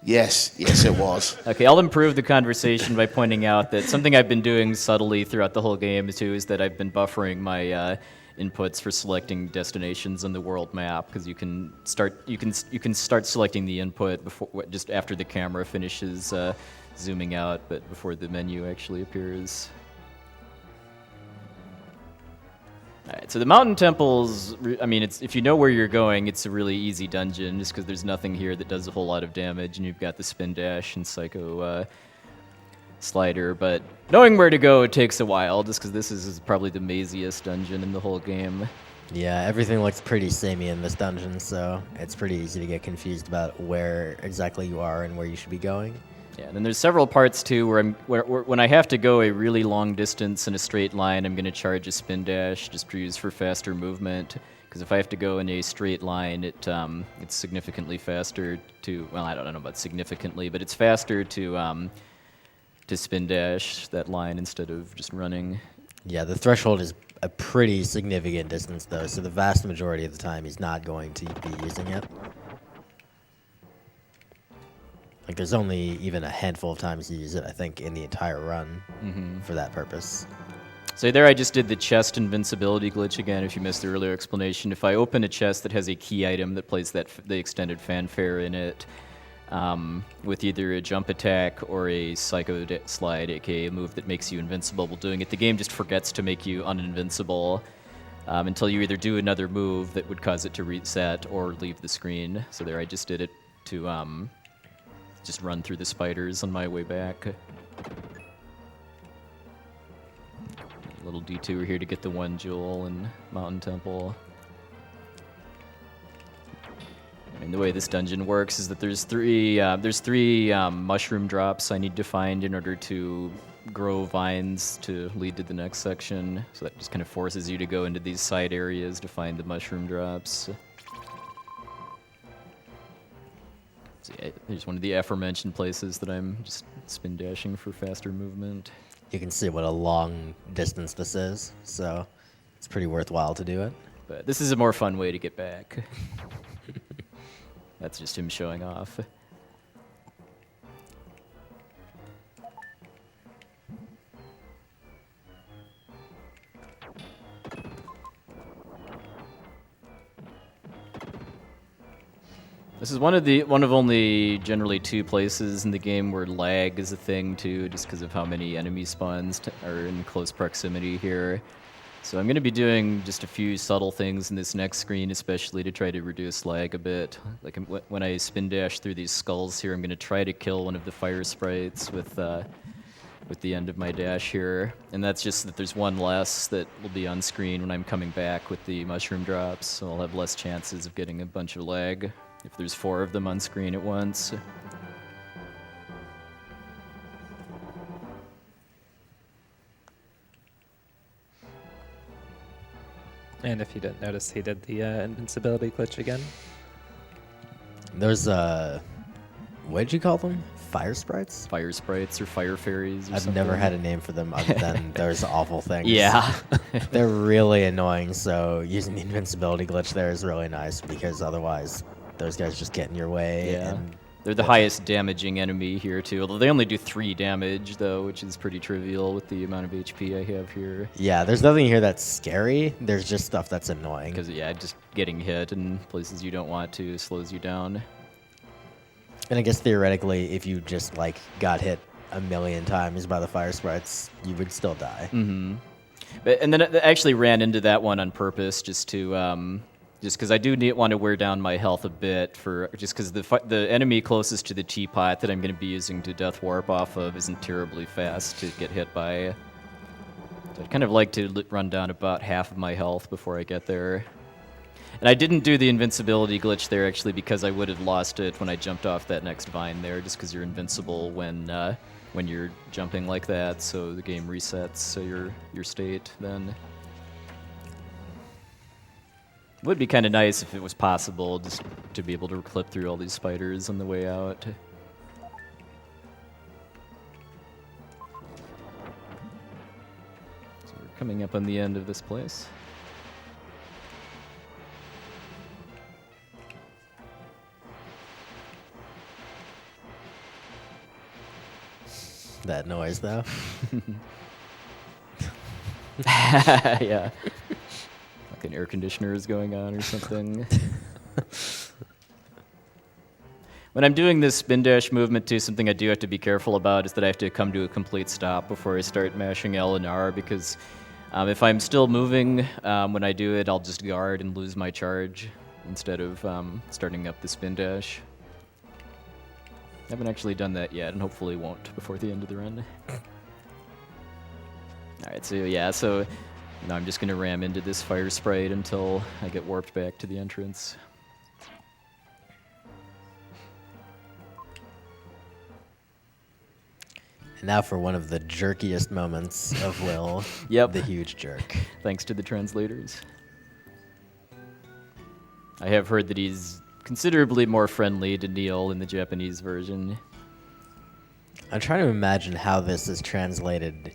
Yes, it was. Okay, I'll improve the conversation by pointing out that something I've been doing subtly throughout the whole game too is that I've been buffering my inputs for selecting destinations on the world map, because you can start selecting the input before, just after the camera finishes zooming out, but before the menu actually appears. All right, so the mountain temples, I mean, if you know where you're going, it's a really easy dungeon, just because there's nothing here that does a whole lot of damage, and you've got the spin dash and psycho slider, but knowing where to go, it takes a while, just because this is probably the maziest dungeon in the whole game. Yeah, everything looks pretty samey in this dungeon, so it's pretty easy to get confused about where exactly you are and where you should be going. Yeah, and then there's several parts too where when I have to go a really long distance in a straight line, I'm going to charge a spin dash just to use for faster movement. Because if I have to go in a straight line, it's significantly faster to, well, I don't know about significantly, but it's faster to spin dash that line instead of just running. Yeah, the threshold is a pretty significant distance, though, so the vast majority of the time he's not going to be using it. Like, there's only even a handful of times you use it, I think, in the entire run for that purpose. So there I just did the chest invincibility glitch again, if you missed the earlier explanation. If I open a chest that has a key item that plays the extended fanfare in it, with either a jump attack or a psycho slide, aka a move that makes you invincible while doing it, the game just forgets to make you uninvincible until you either do another move that would cause it to reset or leave the screen. So there I just did it to just run through the spiders on my way back. A little detour here to get the one jewel in Mountain Temple. I mean, the way this dungeon works is that there's three mushroom drops I need to find in order to grow vines to lead to the next section. So that just kind of forces you to go into these side areas to find the mushroom drops. So yeah, there's one of the aforementioned places that I'm just spin dashing for faster movement. You can see what a long distance this is, so it's pretty worthwhile to do it. But this is a more fun way to get back. That's just him showing off. This is one of only generally 2 places in the game where lag is a thing too, just because of how many enemy spawns are in close proximity here. So I'm going to be doing just a few subtle things in this next screen, especially to try to reduce lag a bit. Like when I spin dash through these skulls here, I'm going to try to kill one of the fire sprites with the end of my dash here. And that's just that there's one less that will be on screen when I'm coming back with the mushroom drops, so I'll have less chances of getting a bunch of lag if there's 4 of them on screen at once. And if you didn't notice, he did the invincibility glitch again. There's what did you call them? Fire sprites? Fire sprites or fire fairies or I've something. never had a name for them other than those awful things. Yeah. They're really annoying, so using the invincibility glitch there is really nice because otherwise those guys just get in your way. Yeah. And They're the highest damaging enemy here too, although they only do 3 damage though, which is pretty trivial with the amount of HP I have here. yeah, there's nothing here that's scary. There's just stuff that's annoying. Because yeah, just getting hit in places you don't want to slows you down. And I guess theoretically, if you just like got hit a million times by the fire sprites, you would still die. Mm-hmm. And then I actually ran into that one on purpose just to just because I do want to wear down my health a bit for just because the enemy closest to the teapot that I'm going to be using to death warp off of isn't terribly fast to get hit by. So I'd kind of like to run down about half of my health before I get there. And I didn't do the invincibility glitch there actually because I would have lost it when I jumped off that next vine there, just because you're invincible when you're jumping like that, so the game resets your state then. It would be kind of nice if it was possible just to be able to clip through all these spiders on the way out. So we're coming up on the end of this place. That noise, though. Yeah. Like an air conditioner is going on or something. When I'm doing this spin dash movement too, something I do have to be careful about is that I have to come to a complete stop before I start mashing L and R because if I'm still moving when I do it, I'll just guard and lose my charge instead of starting up the spin dash. I haven't actually done that yet, and hopefully won't before the end of the run. Alright, so yeah, now I'm just going to ram into this fire sprite until I get warped back to the entrance. And now for one of the jerkiest moments of Will, Yep. the huge jerk. Thanks to the translators. I have heard that he's considerably more friendly to Neil in the Japanese version. I'm trying to imagine how this is translated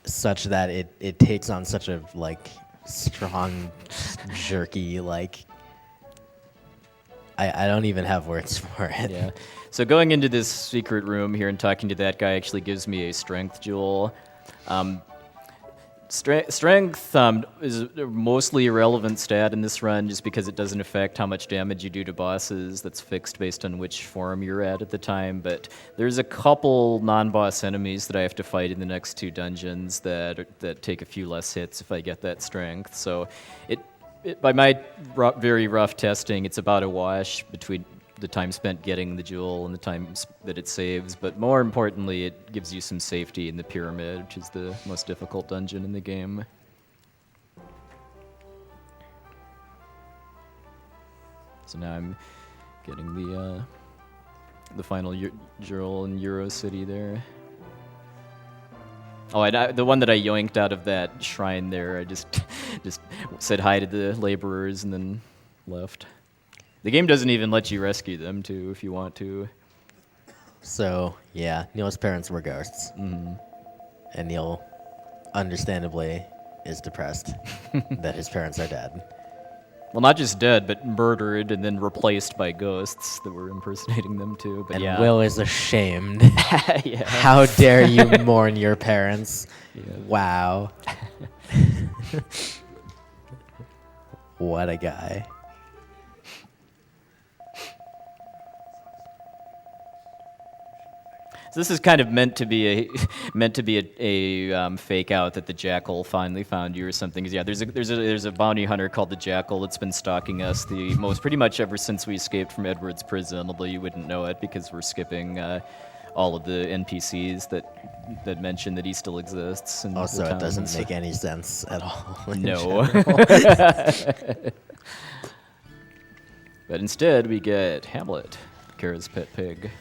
such that it takes on such a like strong, jerky like. I don't even have words for it. Yeah. So going into this secret room here and talking to that guy actually gives me a strength jewel. Strength is a mostly irrelevant stat in this run just because it doesn't affect how much damage you do to bosses. That's fixed based on which form you're at the time. But there's a couple non-boss enemies that I have to fight in the next 2 dungeons that take a few less hits if I get that strength. So by my very rough testing, it's about a wash between the time spent getting the jewel and the time that it saves, but more importantly, it gives you some safety in the pyramid, which is the most difficult dungeon in the game. So now I'm getting the final jewel in Euro City there. Oh, the one that I yoinked out of that shrine there, I just said hi to the laborers and then left. The game doesn't even let you rescue them, too, if you want to. So, yeah, Neil's parents were ghosts. Mm-hmm. And Neil, understandably, is depressed that his parents are dead. Well, not just dead, but murdered and then replaced by ghosts that were impersonating them, too. But And yeah. Will is ashamed. Yeah. How dare you mourn your parents? Yeah. Wow. What a guy. So this is kind of meant to be a fake out that the Jackal finally found you or something. 'Cause, yeah, there's a bounty hunter called the Jackal that's been stalking us pretty much ever since we escaped from Edward's prison. Although you wouldn't know it because we're skipping all of the NPCs that mention that he still exists. In Also, the it doesn't towns. make any sense at all. in No. general. But instead, we get Hamlet, Kara's pet pig.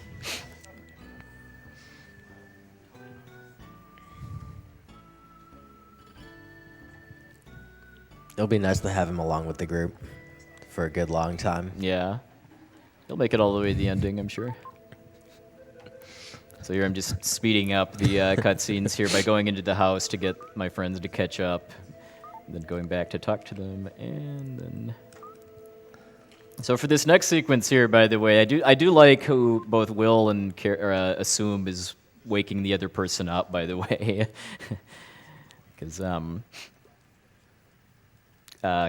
It'll be nice to have him along with the group for a good long time. Yeah. He'll make it all the way to the ending, I'm sure. So here I'm just speeding up the cutscenes here by going into the house to get my friends to catch up, and then going back to talk to them, and then... So for this next sequence here, by the way, I do like who both Will and assume is waking the other person up, by the way. Because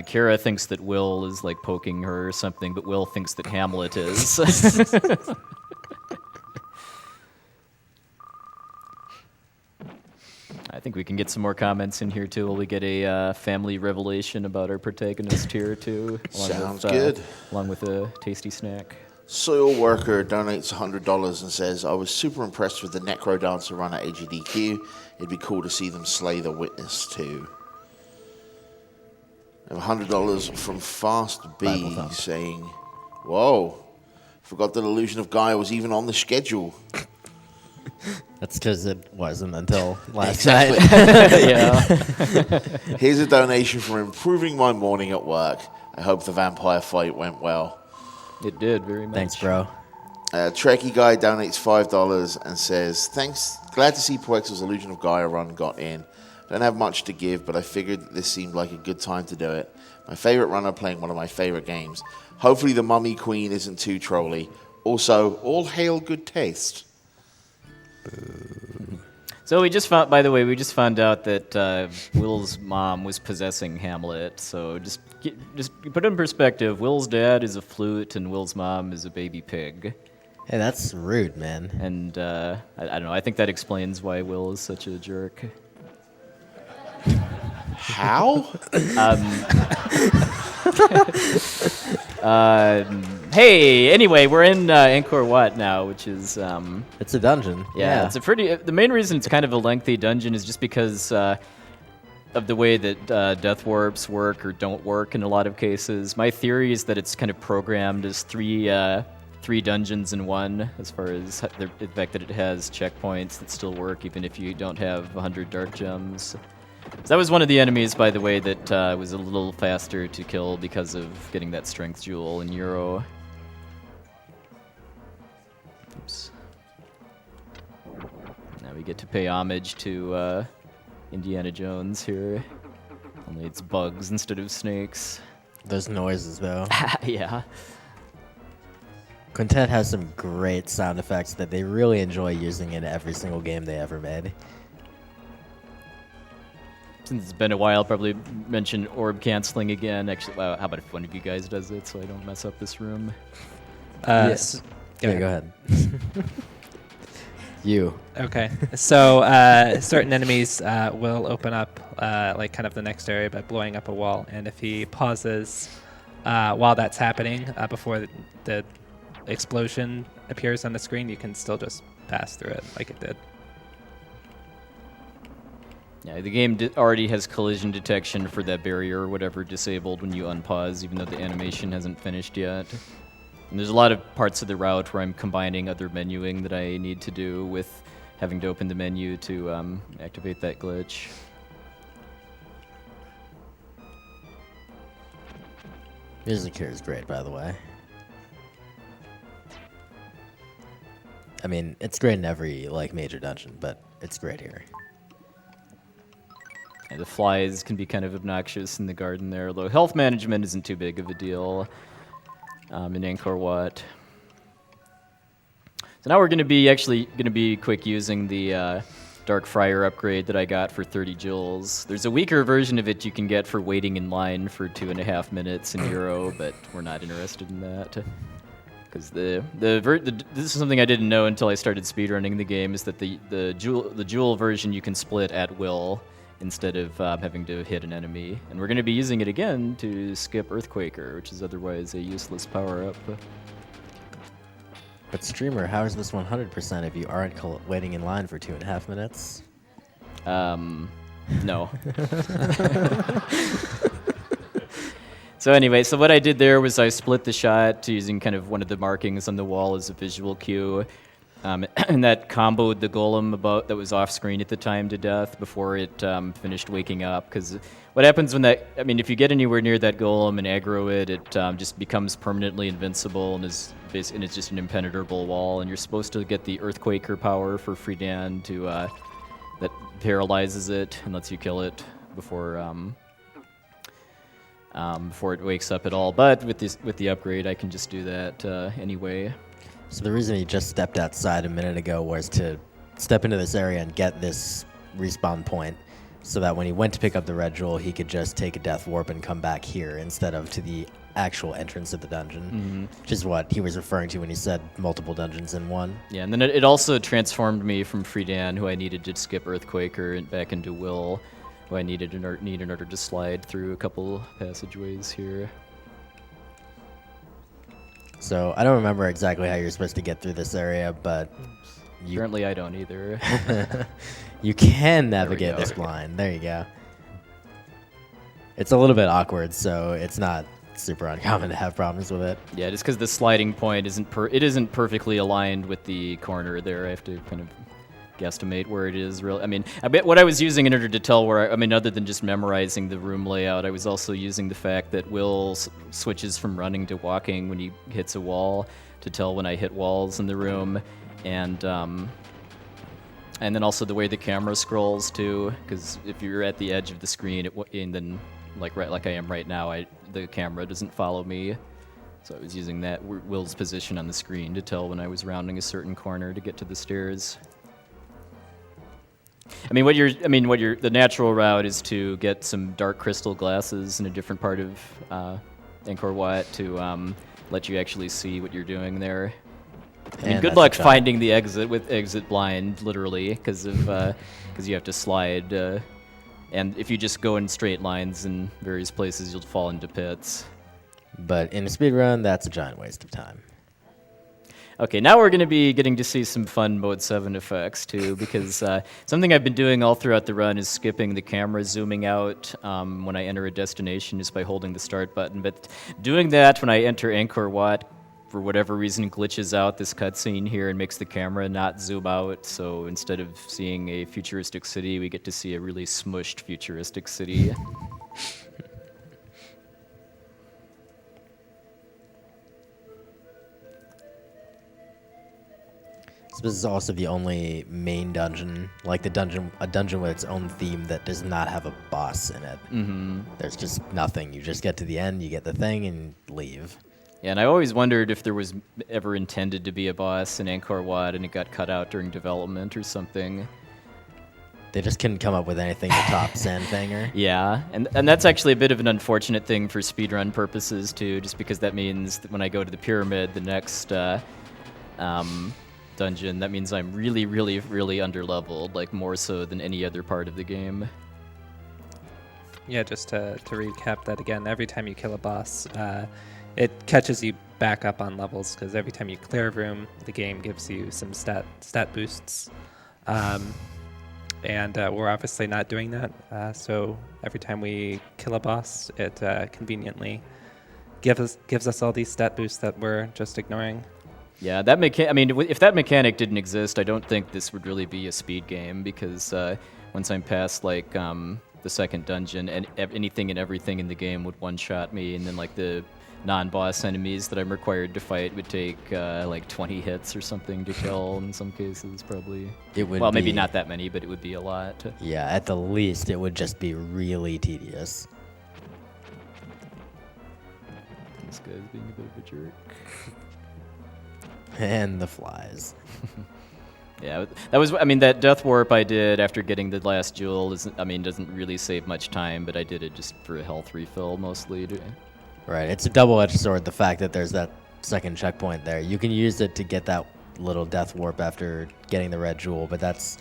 Kara thinks that Will is like poking her or something, but Will thinks that Hamlet is. I think we can get some more comments in here too. Will we get a family revelation about our protagonist here too? Sounds good. Along with a tasty snack. Soil Worker donates $100 and says, I was super impressed with the Necro Dancer run at AGDQ. It'd be cool to see them slay the Witness too. I have $100 from Fast B saying, whoa, forgot that Illusion of Gaia was even on the schedule. That's because it wasn't until last Exactly. night. Yeah. Here's a donation for improving my morning at work. I hope the vampire fight went well. It did very much. Thanks, bro. Trekkie Guy donates $5 and says, thanks, glad to see puwexil's Illusion of Gaia run got in. Don't have much to give, but I figured this seemed like a good time to do it. My favorite runner playing one of my favorite games. Hopefully the Mummy Queen isn't too trolly. Also, all hail good taste. So we just found, by the way, out that Will's mom was possessing Hamlet. So just put it in perspective. Will's dad is a flute and Will's mom is a baby pig. Hey, that's rude, man. And I don't know. I think that explains why Will is such a jerk. How? Hey, anyway, we're in Angkor Wat now, which is It's a dungeon. yeah, it's a pretty. The main reason it's kind of a lengthy dungeon is just because of the way that death warps work or don't work in a lot of cases. My theory is that it's kind of programmed as three dungeons in one, as far as the fact that it has checkpoints that still work even if you don't have 100 dark gems. So that was one of the enemies, by the way, that was a little faster to kill because of getting that strength jewel in Euro. Oops. Now we get to pay homage to Indiana Jones here. Only it's bugs instead of snakes. Those noises, though. Yeah. Quintet has some great sound effects that they really enjoy using in every single game they ever made. Since it's been a while, I'll probably mention orb canceling again. Actually, well, how about if one of you guys does it so I don't mess up this room? Yes. Go ahead. You. Okay. So certain enemies will open up like kind of the next area by blowing up a wall, and if he pauses while that's happening before the explosion appears on the screen, you can still just pass through it like it did. Yeah, the game already has collision detection for that barrier or whatever disabled when you unpause, even though the animation hasn't finished yet. And there's a lot of parts of the route where I'm combining other menuing that I need to do with having to open the menu to activate that glitch. Music here is great, by the way. I mean, it's great in every major dungeon, but it's great here. And the flies can be kind of obnoxious in the garden there, although health management isn't too big of a deal in Angkor Wat. So now we're going to be quick using the Dark Friar upgrade that I got for 30 joules. There's a weaker version of it you can get for waiting in line for 2.5 minutes in Euro, but we're not interested in that. Because this is something I didn't know until I started speedrunning the game, is that the jewel version you can split at will instead of having to hit an enemy. And we're going to be using it again to skip Earthquaker, which is otherwise a useless power-up. But streamer, how is this 100% if you aren't waiting in line for 2.5 minutes? No. So anyway, so what I did there was I split the shot using kind of one of the markings on the wall as a visual cue. And that comboed the golem that was off screen at the time to death before it finished waking up. Because what happens when if you get anywhere near that golem and aggro it, it just becomes permanently invincible and it's just an impenetrable wall. And you're supposed to get the Earthquaker power for Friedan that paralyzes it and lets you kill it before it wakes up at all. But with the upgrade, I can just do that anyway. So the reason he just stepped outside a minute ago was to step into this area and get this respawn point, so that when he went to pick up the red jewel, he could just take a death warp and come back here instead of to the actual entrance of the dungeon, which is what he was referring to when he said multiple dungeons in one. Yeah, and then it also transformed me from Friedan, who I needed to skip Earthquaker, and back into Will, who I need in order to slide through a couple passageways here. So I don't remember exactly how you're supposed to get through this area, but Apparently I don't either. you can navigate this line. There you go. It's a little bit awkward, so it's not super uncommon to have problems with it. Yeah, just because the sliding point isn't perfectly aligned with the corner there. I have to kind of guesstimate where it is. What I was using in order to tell where other than just memorizing the room layout, I was also using the fact that Will switches from running to walking when he hits a wall to tell when I hit walls in the room, and then also the way the camera scrolls too, because if you're at the edge of the screen, and then like I am right now, the camera doesn't follow me. So I was using that Will's position on the screen to tell when I was rounding a certain corner to get to the stairs. The natural route is to get some dark crystal glasses in a different part of Angkor Wat to let you actually see what you're doing there. Good luck finding the exit with exit blind, literally, because you have to slide, and if you just go in straight lines in various places, you'll fall into pits. But in a speedrun, that's a giant waste of time. Okay, now we're going to be getting to see some fun Mode 7 effects, too, because something I've been doing all throughout the run is skipping the camera zooming out when I enter a destination just by holding the start button. But doing that when I enter Angkor Wat, for whatever reason, glitches out this cutscene here and makes the camera not zoom out. So instead of seeing a futuristic city, we get to see a really smushed futuristic city. So this is also the only main dungeon, like a dungeon with its own theme that does not have a boss in it. Mm-hmm. There's just nothing. You just get to the end, you get the thing, and leave. Yeah, and I always wondered if there was ever intended to be a boss in Angkor Wat and it got cut out during development or something. They just couldn't come up with anything to top Sandfanger. Yeah, and that's actually a bit of an unfortunate thing for speedrun purposes, too, just because that means that when I go to the pyramid, the next dungeon, that means I'm really, really, really underleveled, like more so than any other part of the game. Yeah, just to recap that again, every time you kill a boss, it catches you back up on levels, because every time you clear a room, the game gives you some stat boosts. And we're obviously not doing that, so every time we kill a boss, it conveniently gives us all these stat boosts that we're just ignoring. Yeah, if that mechanic didn't exist, I don't think this would really be a speed game, because once I'm past like the second dungeon, and anything and everything in the game would one-shot me, and then like the non-boss enemies that I'm required to fight would take like 20 hits or something to kill in some cases, probably. Maybe not that many, but it would be a lot. Yeah, at the least, it would just be really tedious. This guy's being a bit of a jerk. And the flies. Yeah, that death warp I did after getting the last jewel doesn't really save much time, but I did it just for a health refill mostly. Right, it's a double-edged sword, the fact that there's that second checkpoint there. You can use it to get that little death warp after getting the red jewel, but that's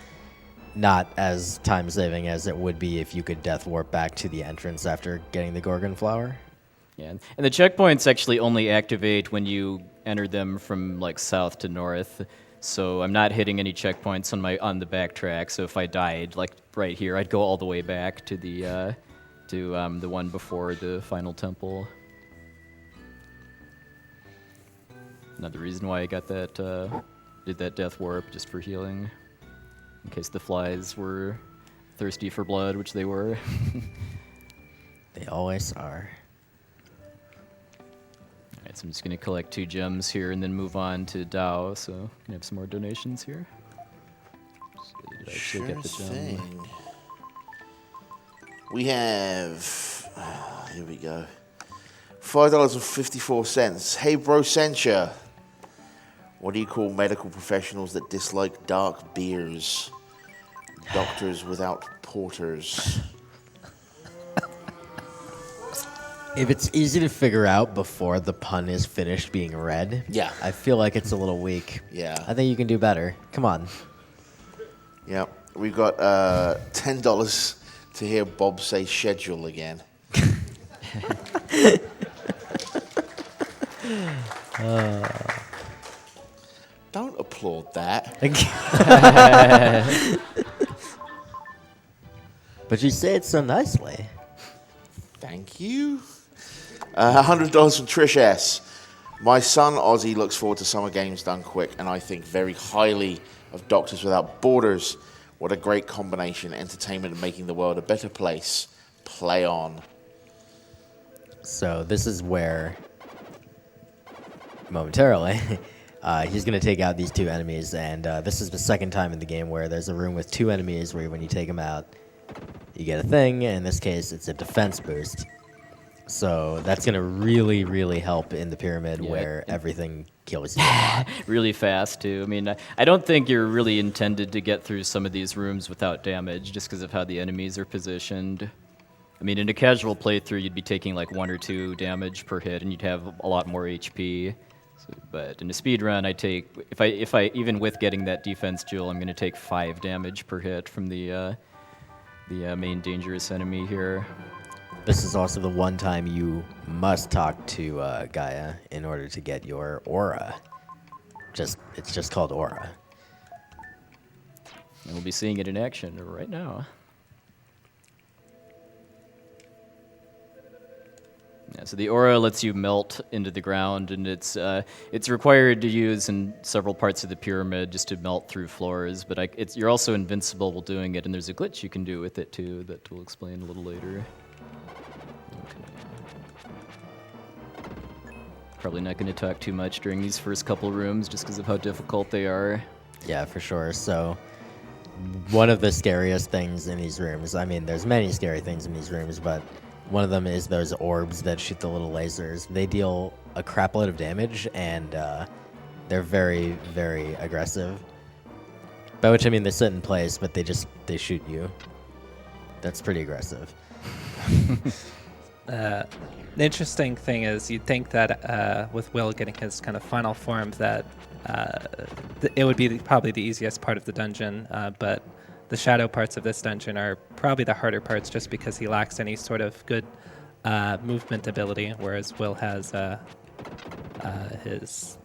not as time-saving as it would be if you could death warp back to the entrance after getting the Gorgon flower. Yeah, and the checkpoints actually only activate when you enter them from like south to north. So I'm not hitting any checkpoints on the backtrack. So if I died like right here, I'd go all the way back to the one before the final temple. Another reason why I got that did that death warp, just for healing, in case the flies were thirsty for blood, which they were. They always are. Alright, so I'm just going to collect 2 gems here and then move on to Dao, so can I have some more donations here? So did I actually get the gem? Thing. We have, here we go, $5.54. Hey bro Sencha, what do you call medical professionals that dislike dark beers? Doctors without porters. If it's easy to figure out before the pun is finished being read, Yeah. I feel like it's a little weak. Yeah. I think you can do better. Come on. Yeah, we've got $10 to hear Bob say schedule again. Don't applaud that. But you say it so nicely. Thank you. $100 from Trish S. My son Ozzy looks forward to summer games done quick, and I think very highly of Doctors Without Borders. What a great combination, entertainment and making the world a better place. Play on. So this is where, momentarily, he's going to take out these 2 enemies, and this is the second time in the game where there's a room with 2 enemies where when you take them out, you get a thing. In this case, it's a defense boost. So that's going to really, really help in the pyramid where everything kills you. Really fast, too. I mean, I don't think you're really intended to get through some of these rooms without damage, just because of how the enemies are positioned. I mean, in a casual playthrough, you'd be taking like 1 or 2 damage per hit, and you'd have a lot more HP. So, but in a speedrun, I take, if I even with getting that defense jewel, I'm going to take 5 damage per hit from the main dangerous enemy here. This is also the one time you must talk to Gaia in order to get your aura. It's just called aura. And we'll be seeing it in action right now. Yeah, so the aura lets you melt into the ground, and it's required to use in several parts of the pyramid just to melt through floors. But you're also invincible while doing it, and there's a glitch you can do with it too that we'll explain a little later. Probably not going to talk too much during these first couple rooms just because of how difficult they are. Yeah, for sure. So one of the scariest things in these rooms, I mean, there's many scary things in these rooms, but one of them is those orbs that shoot the little lasers. They deal a crap load of damage, and they're very, very aggressive. By which I mean they sit in place, but they shoot you. That's pretty aggressive. The interesting thing is you'd think that with Will getting his kind of final form that it would be probably the easiest part of the dungeon, but the shadow parts of this dungeon are probably the harder parts just because he lacks any sort of good movement ability, whereas Will has his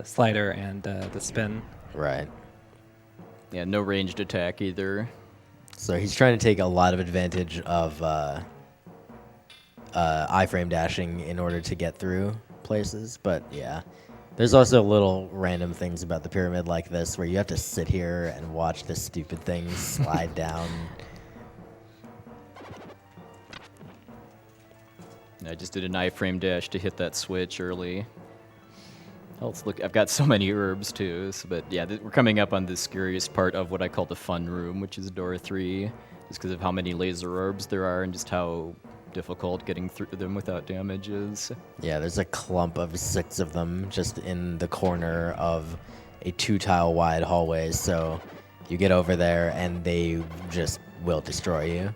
slider and the spin. Right. Yeah, no ranged attack either. So he's trying to take a lot of advantage of iframe dashing in order to get through places, but yeah. There's also little random things about the pyramid like this where you have to sit here and watch this stupid thing slide down. I just did an iframe dash to hit that switch early. Oh, let's look. I've got so many herbs too, but yeah, we're coming up on the scariest part of what I call the fun room, which is door 3, just because of how many laser orbs there are and just how difficult getting through them without damage is. Yeah, there's a clump of 6 of them just in the corner of a 2-tile wide hallway, so you get over there and they just will destroy you.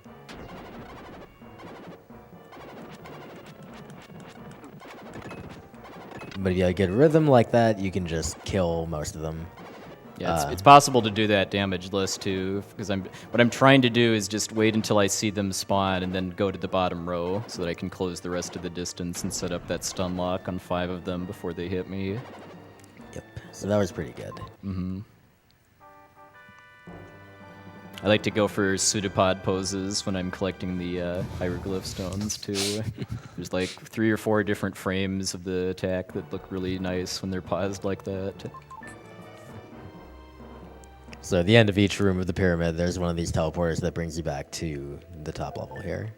But if you have a good rhythm like that, you can just kill most of them. Yeah, it's possible to do that damageless too, because what I'm trying to do is just wait until I see them spawn and then go to the bottom row so that I can close the rest of the distance and set up that stun lock on 5 of them before they hit me. Yep. So that was pretty good. Mm-hmm. I like to go for pseudopod poses when I'm collecting the hieroglyph stones too. There's like 3 or 4 different frames of the attack that look really nice when they're paused like that. So at the end of each room of the pyramid, there's one of these teleporters that brings you back to the top level here.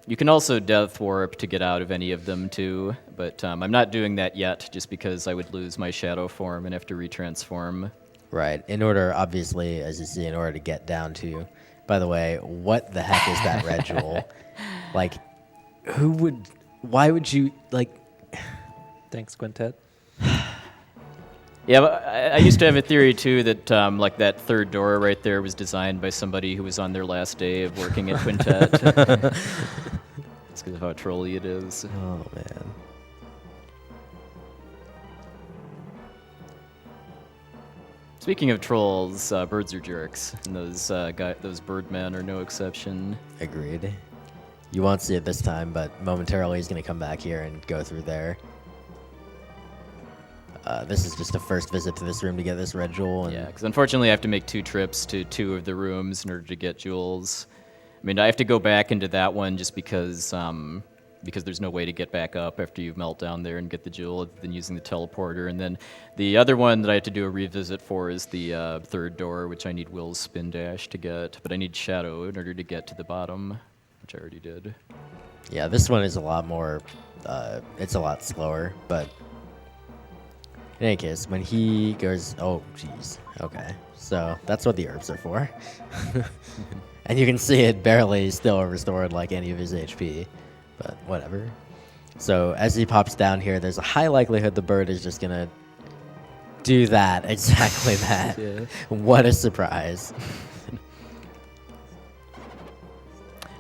You can also death warp to get out of any of them too, but I'm not doing that yet just because I would lose my shadow form and have to retransform. Right. In order, obviously, as you see, in order to get down to... By the way, what the heck is that red jewel? Like, why would you, like... Thanks, Quintet. Yeah, but I used to have a theory too that like that third door right there was designed by somebody who was on their last day of working at Quintet. It's because of how trolly it is. Oh, man. Speaking of trolls, birds are jerks, and those birdmen are no exception. Agreed. You won't see it this time, but momentarily he's going to come back here and go through there. This is just a first visit to this room to get this red jewel. And yeah, because unfortunately I have to make 2 trips to 2 of the rooms in order to get jewels. I mean, I have to go back into that one just because there's no way to get back up after you melt down there and get the jewel other than using the teleporter. And then the other one that I have to do a revisit for is the third door, which I need Will's spin dash to get. But I need Shadow in order to get to the bottom, which I already did. Yeah, this one is a lot more, it's a lot slower, but in any case, when he goes, oh, jeez, okay. So that's what the herbs are for. And you can see it barely still restored like any of his HP, but whatever. So as he pops down here, there's a high likelihood the bird is just going to do that, exactly that. Yeah. What a surprise.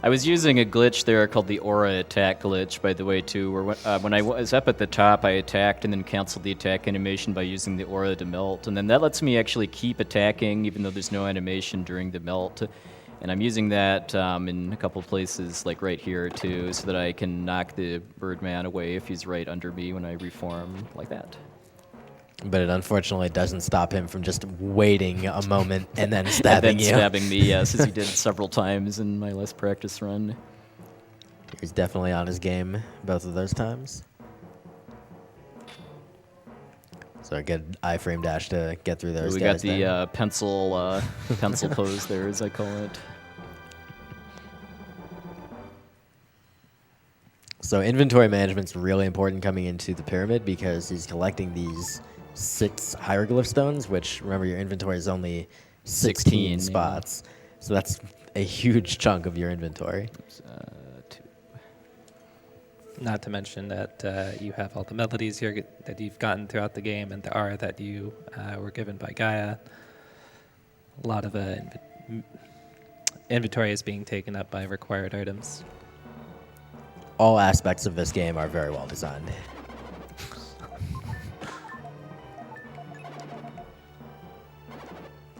I was using a glitch there called the aura attack glitch, by the way, too, where when I was up at the top, I attacked and then canceled the attack animation by using the aura to melt. And then that lets me actually keep attacking even though there's no animation during the melt. And I'm using that in a couple places, like right here, too, so that I can knock the Birdman away if he's right under me when I reform, like that. But it unfortunately doesn't stop him from just waiting a moment and then stabbing and then you. Stabbing me, yes, as he did several times in my last practice run. He's definitely on his game both of those times. So a good iframe dash to get through those We guys. got the pencil pose there, as I call it. So inventory management's really important coming into the pyramid because he's collecting these 6 hieroglyph stones, which, remember, your inventory is only 16 spots. Yeah. So that's a huge chunk of your inventory. Not to mention that you have all the melodies here that you've gotten throughout the game and the aura that you were given by Gaia. A lot of inventory is being taken up by required items. All aspects of this game are very well designed.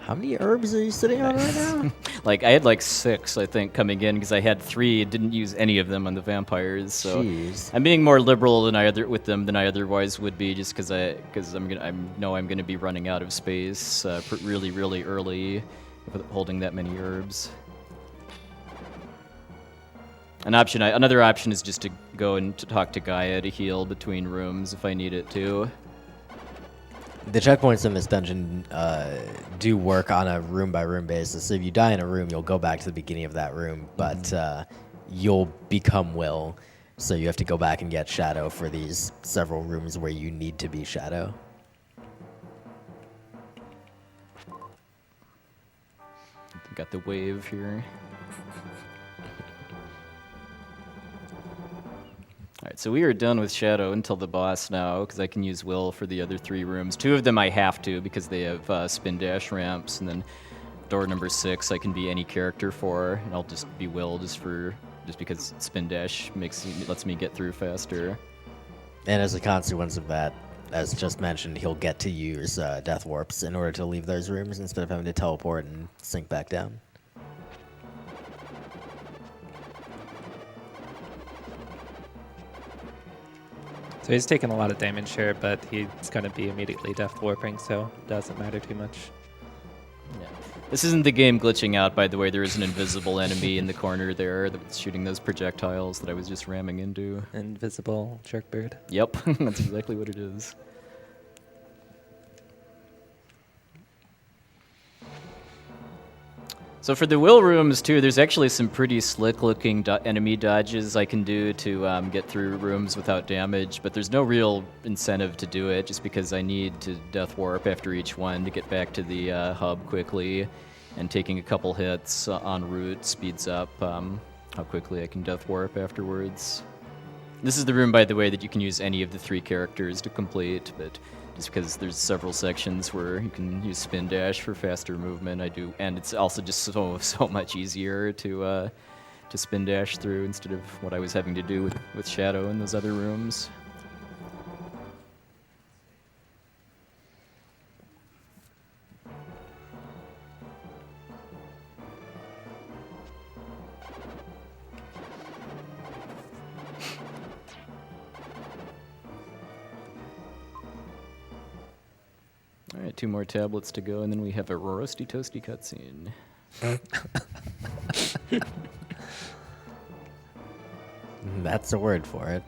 How many herbs are you sitting on right now? Like, I had like 6, I think, coming in because I had 3 and didn't use any of them on the vampires. So Jeez. I'm being more liberal than I otherwise would be, just because I know I'm gonna be running out of space really, really early, holding that many herbs. Another option is just to go and to talk to Gaia to heal between rooms if I need it to. The checkpoints in this dungeon do work on a room-by-room basis. So if you die in a room, you'll go back to the beginning of that room, but you'll become Will. So you have to go back and get Shadow for these several rooms where you need to be Shadow. Got the wave here. Alright, so we are done with Shadow until the boss now, because I can use Will for the other 3 rooms. 2 of them I have to, because they have spin dash ramps, and then door number 6 I can be any character for, and I'll just be Will just because spin dash lets me get through faster. And as a consequence of that, as just mentioned, he'll get to use death warps in order to leave those rooms instead of having to teleport and sink back down. So he's taking a lot of damage here, but he's going to be immediately death warping, so it doesn't matter too much. Yeah. This isn't the game glitching out, by the way. There is an invisible enemy in the corner there that's shooting those projectiles that I was just ramming into. Invisible jerkbird. Yep, that's exactly what it is. So for the will rooms, too, there's actually some pretty slick-looking enemy dodges I can do to get through rooms without damage, but there's no real incentive to do it, just because I need to death warp after each one to get back to the hub quickly, and taking a couple hits en route speeds up how quickly I can death warp afterwards. This is the room, by the way, that you can use any of the 3 characters to complete, but just because there's several sections where you can use spin dash for faster movement, I do, and it's also just so much easier to spin dash through instead of what I was having to do with Shadow in those other rooms. All right, 2 more tablets to go, and then we have a roasty toasty cutscene. That's a word for it.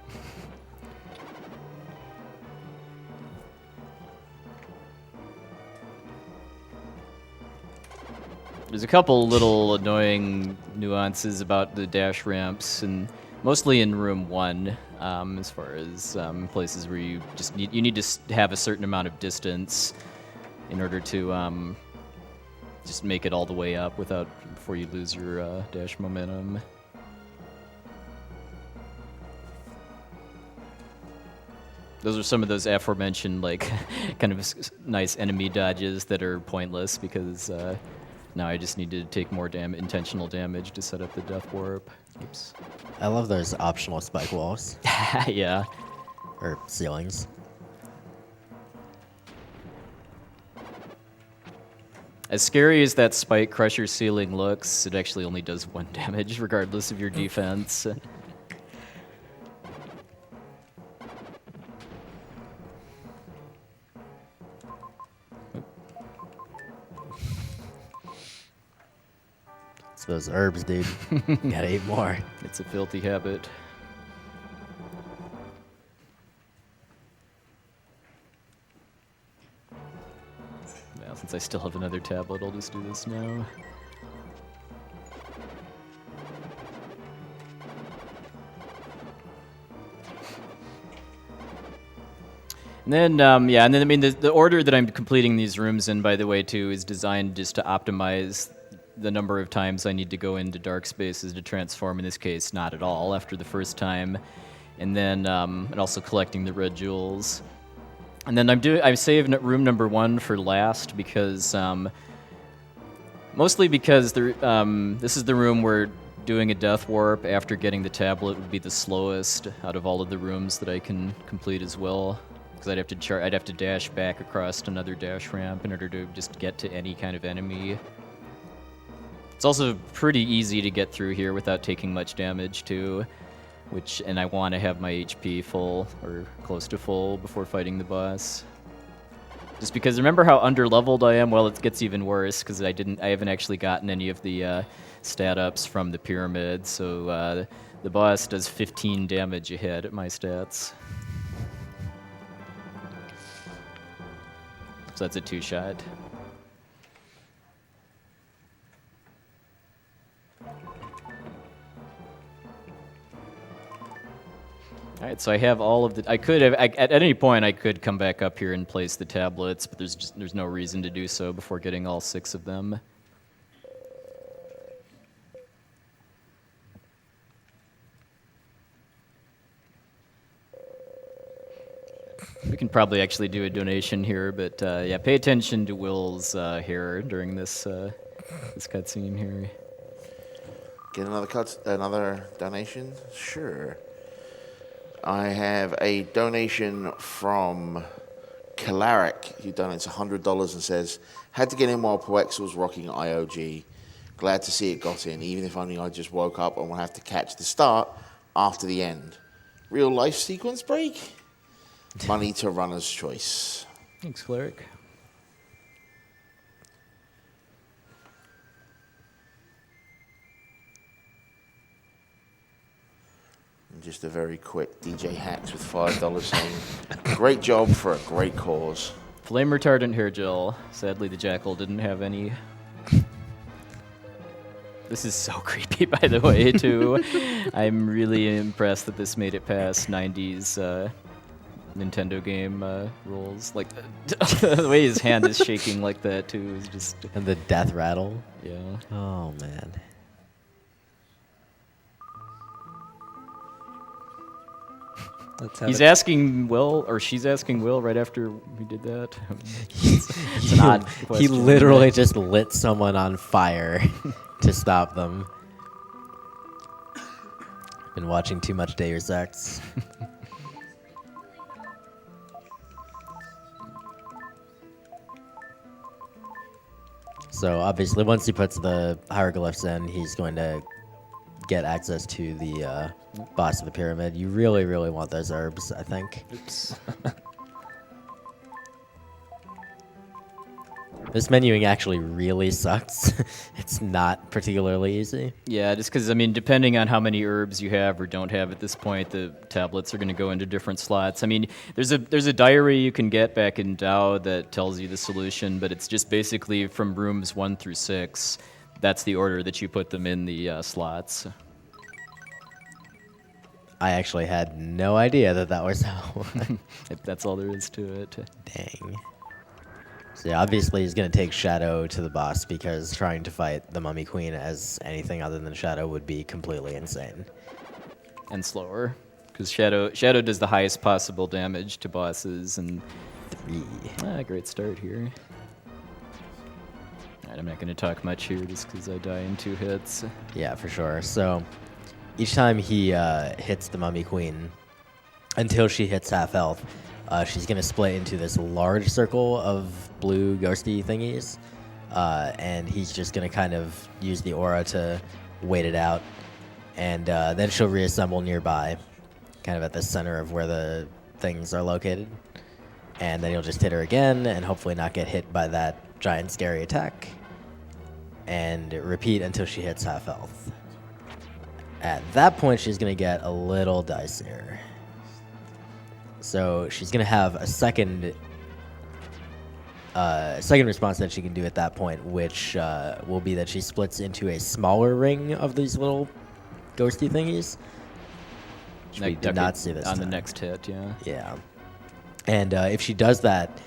There's a couple little annoying nuances about the dash ramps, and mostly in room 1, as far as places where you just need to have a certain amount of distance in order to just make it all the way up before you lose your dash momentum. Those are some of those aforementioned, like, kind of nice enemy dodges that are pointless because now I just need to take more intentional damage to set up the death warp. Oops. I love those optional spike walls. Yeah. Or ceilings. As scary as that Spike Crusher ceiling looks, it actually only does 1 damage regardless of your defense. It's those herbs, dude. Gotta eat more. It's a filthy habit. Well, since I still have another tablet, I'll just do this now. And then, I mean, the order that I'm completing these rooms in, by the way, too, is designed just to optimize the number of times I need to go into dark spaces to transform. In this case, not at all after the first time. And then, and also collecting the red jewels. And then I'm saving room number 1 for last because, mostly because this is the room where doing a death warp after getting the tablet would be the slowest out of all of the rooms that I can complete as well. Because I'd have to dash back across another dash ramp in order to just get to any kind of enemy. It's also pretty easy to get through here without taking much damage too, and I want to have my HP full or close to full before fighting the boss. Just because remember how underleveled I am? Well, it gets even worse because I haven't actually gotten any of the stat ups from the pyramid, so the boss does 15 damage ahead at my stats. So that's a 2-shot. All right, so I have all of the. I could have at any point I could come back up here and place the tablets, but there's no reason to do so before getting all 6 of them. We can probably actually do a donation here, but yeah, pay attention to Will's hair during this cutscene here. Get another donation? Sure. I have a donation from Kalaric, who donates $100 and says, had to get in while puwexil's rocking IOG. Glad to see it got in, even if only I just woke up and will have to catch the start after the end. Real life sequence break? Money to runner's choice. Thanks, Cleric. And just a very quick DJ Hacks with $5 saying, great job for a great cause. Flame retardant hair gel. Sadly, the Jackal didn't have any. This is so creepy, by the way, too. I'm really impressed that this made it past 90s Nintendo game rules. Like, the way his hand is shaking like that, too, is just... And the death rattle. Yeah. Oh, man. He's asking Will, or she's asking Will right after we did that. It's an odd question. He literally just lit someone on fire to stop them. Been watching too much Deus Ex. So obviously, once he puts the hieroglyphs in, he's going to get access to the boss of the pyramid. You really, really want those herbs, I think. Oops. This menuing actually really sucks. It's not particularly easy. Yeah, just because, I mean, depending on how many herbs you have or don't have at this point, the tablets are going to go into different slots. I mean, there's a diary you can get back in DAO that tells you the solution, but it's just basically from rooms 1 through 6. That's the order that you put them in the slots. I actually had no idea that was how. That's all there is to it. Dang. So yeah, obviously he's going to take Shadow to the boss because trying to fight the Mummy Queen as anything other than Shadow would be completely insane. And slower, because Shadow does the highest possible damage to bosses. And 3. great start here. Alright, I'm not going to talk much here just because I die in 2 hits. Yeah, for sure. So each time he hits the Mummy Queen, until she hits half health, she's going to split into this large circle of blue ghosty thingies, and he's just going to kind of use the aura to wait it out, and then she'll reassemble nearby, kind of at the center of where the things are located, and then he'll just hit her again and hopefully not get hit by that giant scary attack, and repeat until she hits half health. At that point, she's going to get a little dicier. So she's going to have a second response that she can do at that point, which will be that she splits into a smaller ring of these little ghosty thingies. Which we did not see this on time. the next hit, yeah. Yeah. And if she does that,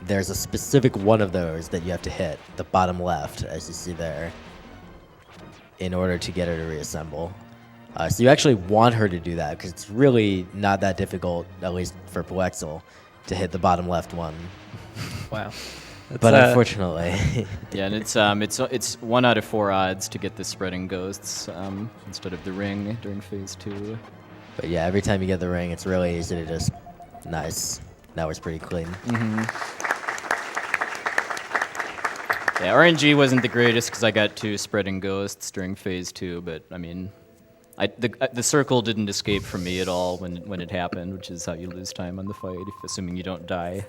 there's a specific one of those that you have to hit, the bottom left, as you see there, in order to get her to reassemble. So you actually want her to do that, because it's really not that difficult, at least for puwexil, to hit the bottom left one. Wow. But unfortunately... Yeah, and it's 1 out of 4 odds to get the spreading ghosts instead of the ring during phase 2. But yeah, every time you get the ring, it's really easy to just... Nice. That was pretty clean. Mm-hmm. Yeah, RNG wasn't the greatest because I got 2 spreading ghosts during phase 2, but I mean... the circle didn't escape from me at all when it happened, which is how you lose time on the fight, assuming you don't die.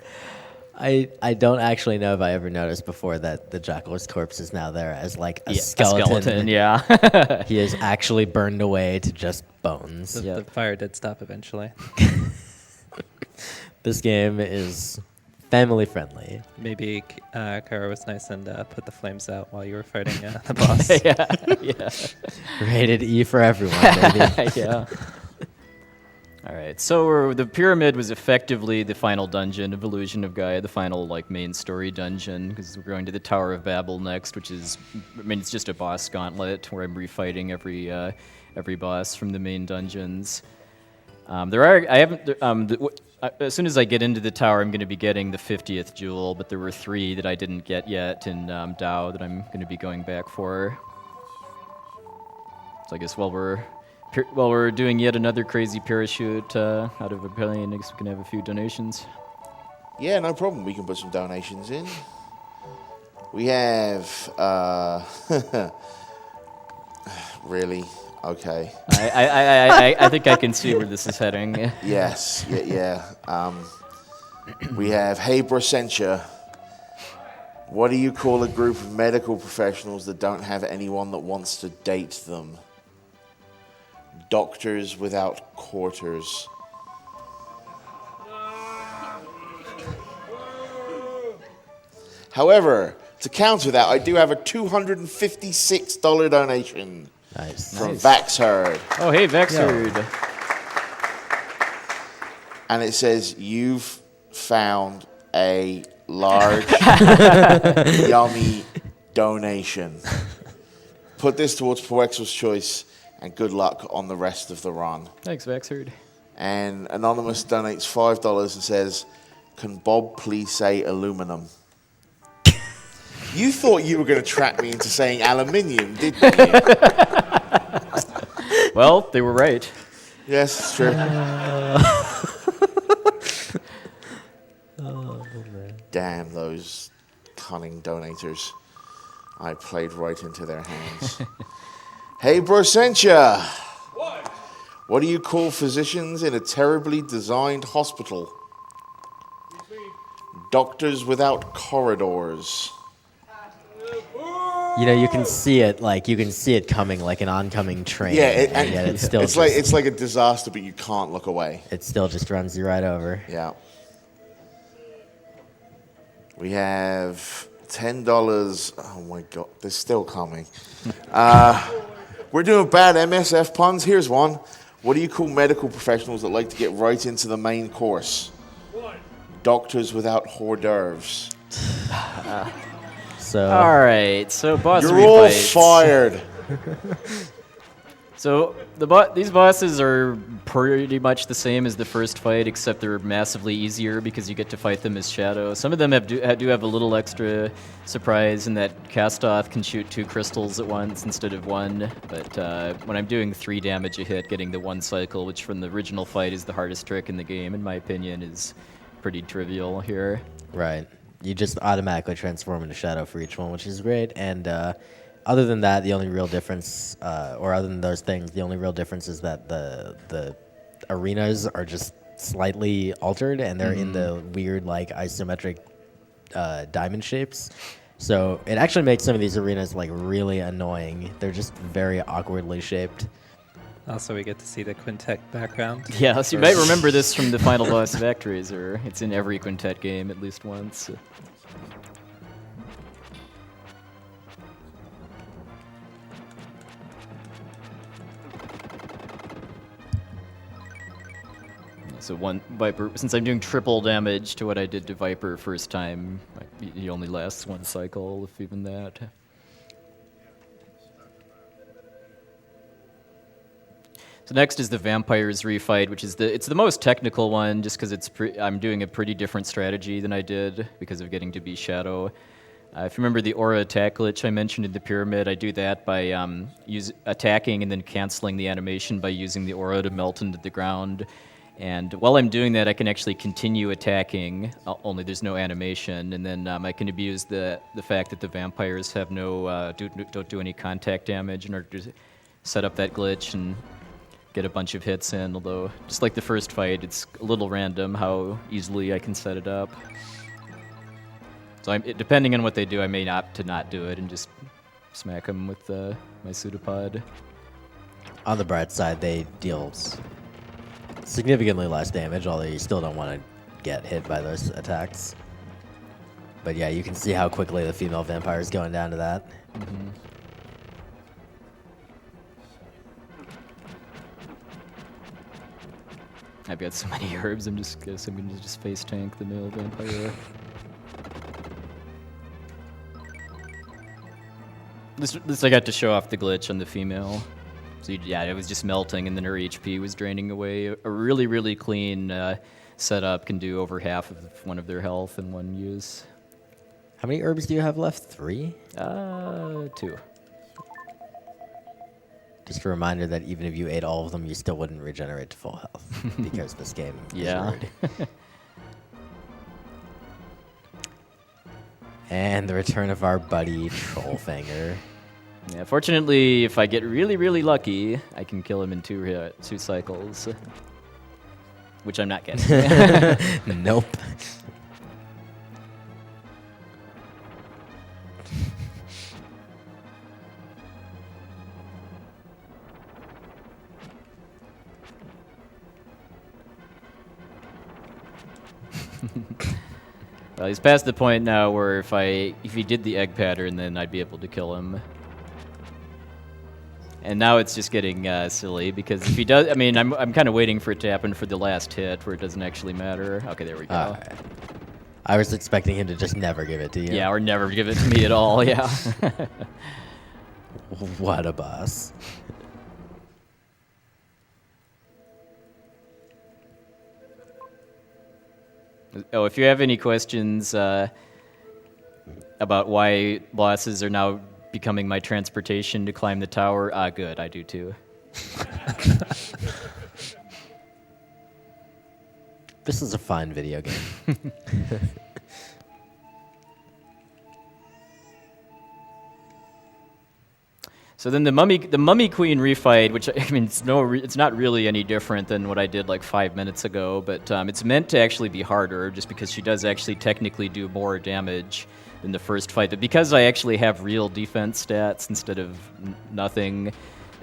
I don't actually know if I ever noticed before that the Jackal's corpse is now there as like a skeleton. A skeleton, yeah. He is actually burned away to just bones. The fire did stop eventually. This game is family friendly. Maybe Kara was nice and put the flames out while you were fighting the boss. Yeah. Rated E for everyone, baby. Yeah. All right, so the pyramid was effectively the final dungeon of Illusion of Gaia, the final main story dungeon, because we're going to the Tower of Babel next, which is, it's just a boss gauntlet where I'm refighting every boss from the main dungeons. As soon as I get into the tower, I'm going to be getting the 50th jewel, but there were 3 that I didn't get yet in DAO that I'm going to be going back for. So I guess while we're Well, we're doing yet another crazy parachute out of a plane. Next, we can have a few donations. Yeah, no problem. We can put some donations in. We have... really? Okay. I think I can see where this is heading. Yes, yeah. We have, hey, Brasentia, what do you call a group of medical professionals that don't have anyone that wants to date them? Doctors without quarters. However, to counter that, I do have a $256 donation from Vaxherd. Oh, hey, Vaxherd. And it says, you've found a large, yummy donation. Put this towards puwexil's choice, and good luck on the rest of the run. Thanks, Vaxherd. And Anonymous donates $5 and says, can Bob please say aluminum? You thought you were going to trap me into saying aluminium, didn't you? Well, they were right. Yes, it's true. Damn those cunning donators. I played right into their hands. Hey, Brasentia. What do you call physicians in a terribly designed hospital? Doctors without corridors. You know, you can see it coming like an oncoming train. Yeah, and yet it's still it's like a disaster, but you can't look away. It still just runs you right over. Yeah. We have $10. Oh my God, they're still coming. We're doing bad MSF puns. Here's one. What do you call medical professionals that like to get right into the main course? Doctors without hors d'oeuvres. So all right, so boss You're all refights. fired. So these bosses are pretty much the same as the first fight, except they're massively easier because you get to fight them as Shadow. Some of them do have a little extra surprise in that Castoth can shoot 2 crystals at once instead of 1. But when I'm doing 3 damage a hit, getting the 1 cycle, which from the original fight is the hardest trick in the game, in my opinion, is pretty trivial here. right, you just automatically transform into Shadow for each one, which is great. And other than that, the only real difference, or other than those things, the only real difference is that the arenas are just slightly altered, and they're in the weird, like, isometric diamond shapes. So it actually makes some of these arenas, like, really annoying. They're just very awkwardly shaped. Also, we get to see the quintet background. Yeah, so you might remember this from the final boss of ActRaiser. It's in every Quintet game at least once. So one Viper, since I'm doing triple damage to what I did to Viper first time, he only lasts 1 cycle, if even that. So next is the Vampires refight, which is it's the most technical one, just because I'm doing a pretty different strategy than I did because of getting to be Shadow. If you remember the aura attack glitch I mentioned in the pyramid, I do that by attacking and then canceling the animation by using the aura to melt into the ground. And while I'm doing that, I can actually continue attacking, only there's no animation, and then I can abuse the fact that the vampires have don't do any contact damage in order to set up that glitch and get a bunch of hits in, although just like the first fight, it's a little random how easily I can set it up. So depending on what they do, I may opt to not do it and just smack them with my pseudopod. On the bright side, they deal significantly less damage, although you still don't want to get hit by those attacks. But yeah, you can see how quickly the female vampire is going down to that. Mm-hmm. I've got so many herbs, I'm going to just face tank the male vampire. This I got to show off the glitch on the female. So yeah, it was just melting, and then her HP was draining away. A really, really clean setup can do over half of one of their health in one use. How many herbs do you have left? 3? 2. Just a reminder that even if you ate all of them, you still wouldn't regenerate to full health because this game Yeah. is rude. And the return of our buddy Trollfanger. Yeah, fortunately, if I get really, really lucky, I can kill him in two cycles. Which I'm not getting. Nope. Well, he's past the point now where if he did the egg pattern, then I'd be able to kill him. And now it's just getting silly because if he does, I mean, I'm kind of waiting for it to happen for the last hit where it doesn't actually matter. Okay, there we go. Alright. I was expecting him to just never give it to you. Yeah, or never give it to me at all. Yeah. What a boss. Oh, if you have any questions about why bosses are now becoming my transportation to climb the tower, good, I do too. This is a fine video game. So then the mummy queen refight, which I mean, it's not really any different than what I did like 5 minutes ago, but it's meant to actually be harder, just because she does actually technically do more damage than the first fight. But because I actually have real defense stats instead of nothing,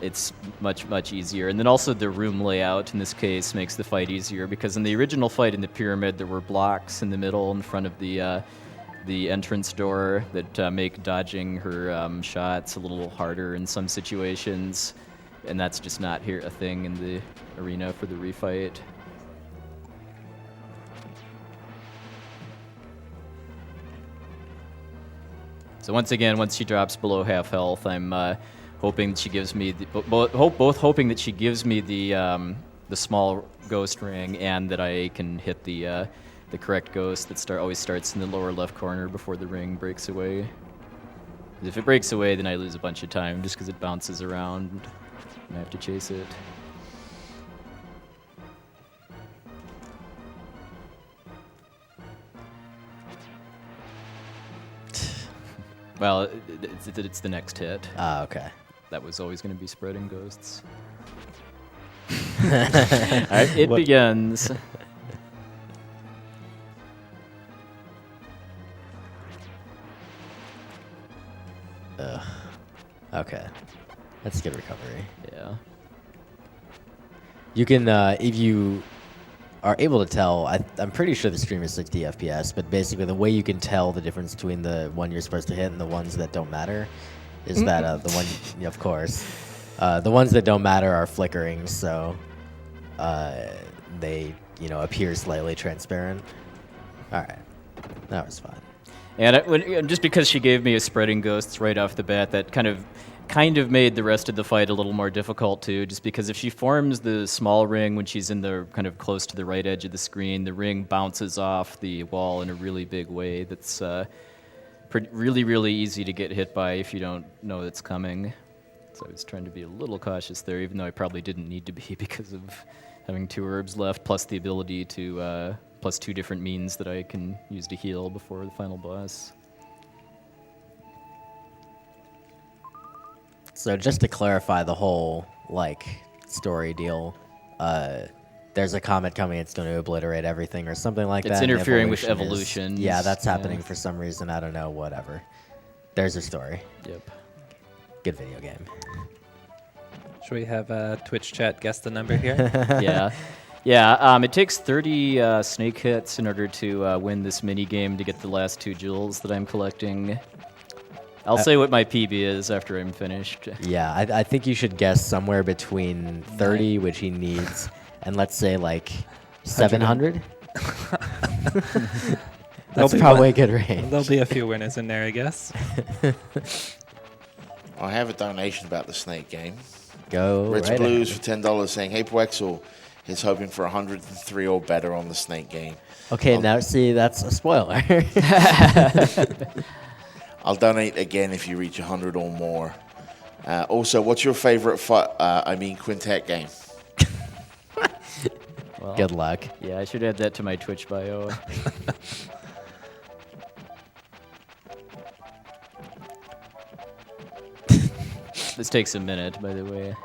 it's much easier. And then also the room layout in this case makes the fight easier, because in the original fight in the pyramid there were blocks in the middle in front of the entrance door that make dodging her shots a little harder in some situations, and that's just not here a thing in the arena for the refight. So once again, once she drops below half health, I'm hoping that she gives me both hoping that she gives me the small ghost ring, and that I can hit the correct ghost that always starts in the lower left corner before the ring breaks away. If it breaks away, then I lose a bunch of time just because it bounces around and I have to chase it. Well, it's the next hit. Ah, okay. That was always going to be spreading ghosts. All right, it begins. Okay. That's good recovery. Yeah. You can, if you are able to tell, I'm pretty sure the stream is 60 FPS, but basically the way you can tell the difference between the one you're supposed to hit and the ones that don't matter is that the one, yeah, of course, the ones that don't matter are flickering, so they, appear slightly transparent. All right. That was fun. And just because she gave me a spreading ghosts right off the bat, that kind of made the rest of the fight a little more difficult too, just because if she forms the small ring when she's in the kind of close to the right edge of the screen, the ring bounces off the wall in a really big way that's really easy to get hit by if you don't know it's coming. So I was trying to be a little cautious there, even though I probably didn't need to be because of having 2 herbs left, plus the ability to plus 2 different means that I can use to heal before the final boss. So just to clarify the whole, story deal, there's a comet coming, it's going to obliterate everything or something like that. It's interfering with evolution. Yeah, that's happening for some reason. I don't know, whatever. There's a story. Yep. Good video game. Should we have Twitch chat guess the number here? Yeah. Yeah, it takes 30 snake hits in order to win this mini game to get the last 2 jewels that I'm collecting. I'll say what my PB is after I'm finished. Yeah, I think you should guess somewhere between 30, which he needs, and let's say 700. That's probably a good range. There'll be a few winners in there, I guess. I have a donation about the snake game. Go Rich right Blues ahead. for $10 saying, "Hey puwexil, is hoping for 103 or better on the snake game." Okay, now see, that's a spoiler. I'll donate again if you reach 100 or more. Also, what's your favorite quintet game? Well, Good luck. yeah, I should add that to my Twitch bio. This takes a minute, by the way.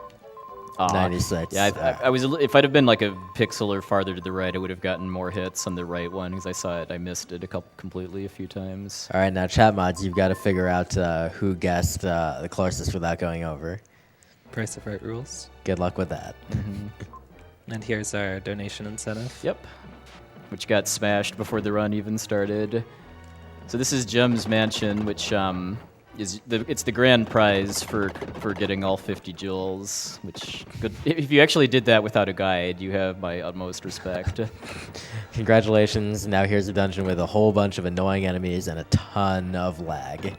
Aw, 96. Yeah, I was. If I'd have been like a pixel or farther to the right, I would have gotten more hits on the right one because I saw it. I missed it completely a few times. All right, now chat mods, you've got to figure out who guessed the closest without going over. Price of Right rules. Good luck with that. And here's our donation incentive. Yep. Which got smashed before the run even started. So this is Gem's Mansion, which it's the grand prize for getting all 50 jewels. Which if you actually did that without a guide, you have my utmost respect. Congratulations. Now here's a dungeon with a whole bunch of annoying enemies and a ton of lag.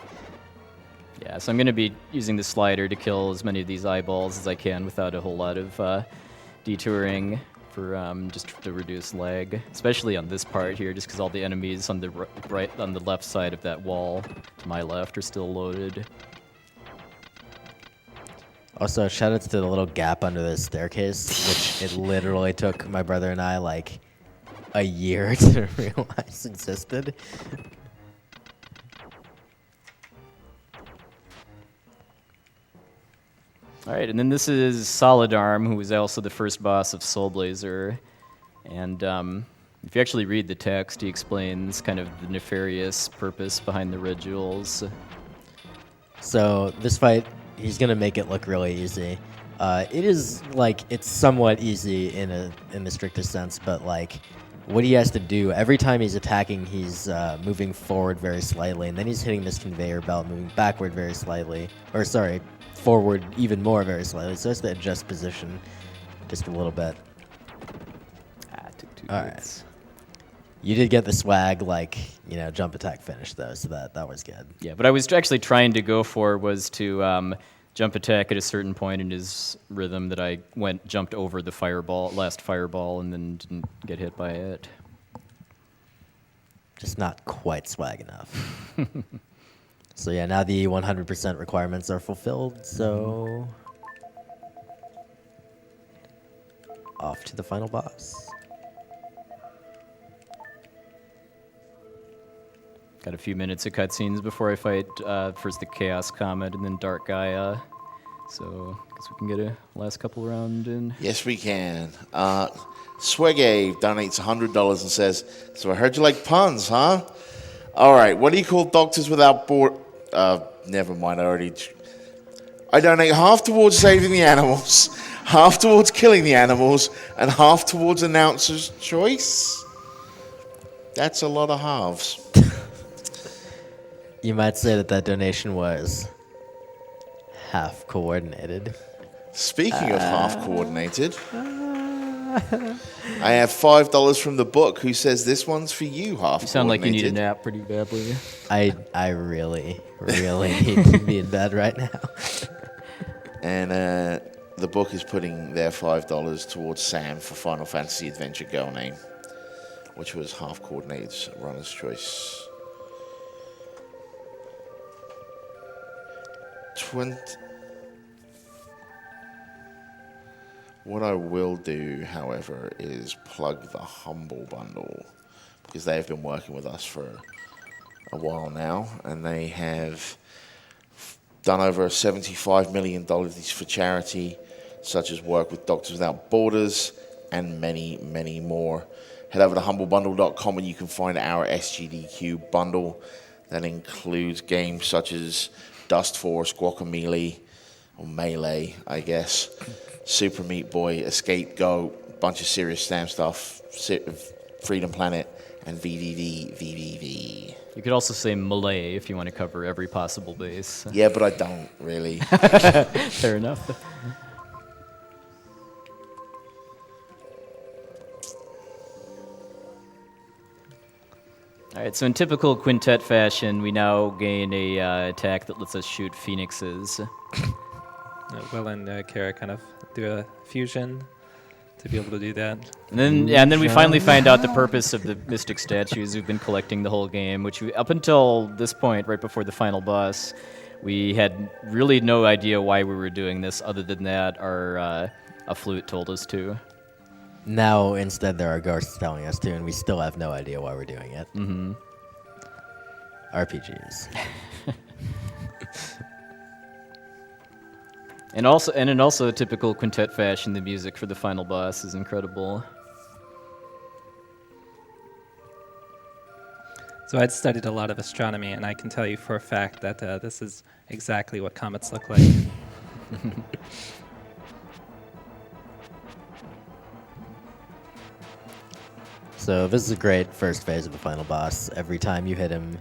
Yeah, so I'm going to be using the slider to kill as many of these eyeballs as I can without a whole lot of detouring for just to reduce lag, especially on this part here, just because all the enemies on the on the left side of that wall to my left are still loaded. Also, shout out to the little gap under the staircase, which it literally took my brother and I like a year to realize existed. All right, and then this is Solid Arm, who was also the first boss of Soul Blazer. And if you actually read the text, he explains kind of the nefarious purpose behind the red jewels. So this fight, he's gonna make it look really easy. It is like it's somewhat easy in the strictest sense, but like what he has to do every time he's attacking, he's moving forward very slightly, and then he's hitting this conveyor belt, moving backward very slightly, or sorry, forward even more very slightly. So he has to adjust position just a little bit. Took 2 All hits. You did get the swag, like, you know, jump attack finish, though, so that was good. Yeah, but I was actually trying to go for was to jump attack at a certain point in his rhythm that I jumped over the last fireball, and then didn't get hit by it. Just not quite swag enough. So yeah, now the 100% requirements are fulfilled, so off to the final boss. Got a few minutes of cutscenes before I fight first the Chaos Comet and then Dark Gaia. So I guess we can get a last couple round in. Yes, we can. Swegave donates $100 and says, "So I heard you like puns, huh? All right, what do you call doctors without board?" Never mind, I donate half towards saving the animals, half towards killing the animals, and half towards announcer's choice. That's a lot of halves. You might say that donation was half coordinated. Speaking of half coordinated, I have $5 from the book who says this one's for you, half You sound like you need a coordinated. nap pretty badly. I really need to be in bed right now. And the book is putting their $5 towards Sam for Final Fantasy Adventure Girl name, which was half coordinated's runner's choice. 20. What I will do, however, is plug the Humble Bundle, because they have been working with us for a while now, and they have done over $75 million for charity, such as work with Doctors Without Borders and many, many more. Head over to humblebundle.com and you can find our SGDQ bundle that includes games such as Dust Force, Guacamelee, or Melee, I guess, Super Meat Boy, Escape Go, bunch of Serious Sam stuff, Freedom Planet, and VDD. You could also say Malay if you want to cover every possible base. Yeah, but I don't, really. Fair enough. All right, so in typical quintet fashion, we now gain a attack that lets us shoot phoenixes. Will and Kara kind of do a fusion to be able to do that. And then we finally find out the purpose of the mystic statues we've been collecting the whole game, which up until this point, right before the final boss, We had really no idea why we were doing this, other than that a flute told us to. Now, instead, there are ghosts telling us to, and we still have no idea why we're doing it. Mm-hmm. RPGs. And in also a typical quintet fashion, the music for the final boss is incredible. So I'd studied a lot of astronomy, and I can tell you for a fact that this is exactly what comets look like. So this is a great first phase of the final boss. Every time you hit him,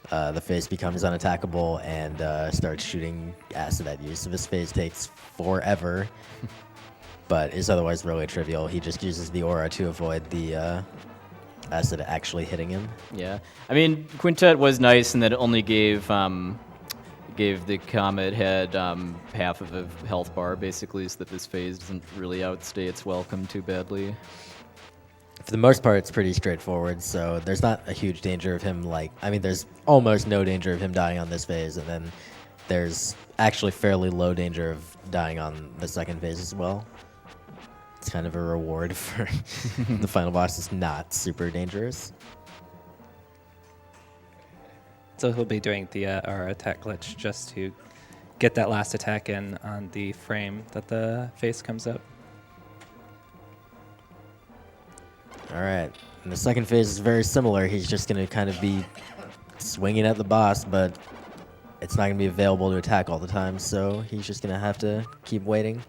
the face becomes unattackable and starts shooting acid at you. So this phase takes forever, but is otherwise really trivial. He just uses the aura to avoid the acid actually hitting him. Yeah, I mean, Quintet was nice in that it only gave the comet head half of a health bar, basically, so that this phase doesn't really outstay its welcome too badly. For the most part, it's pretty straightforward, so there's not a huge danger of him, there's almost no danger of him dying on this phase, and then there's actually fairly low danger of dying on the second phase as well. It's kind of a reward for the final boss is not super dangerous. So he'll be doing our attack glitch just to get that last attack in on the frame that the face comes up. All right. And the second phase is very similar. He's just going to kind of be swinging at the boss, but it's not going to be available to attack all the time, so he's just going to have to keep waiting.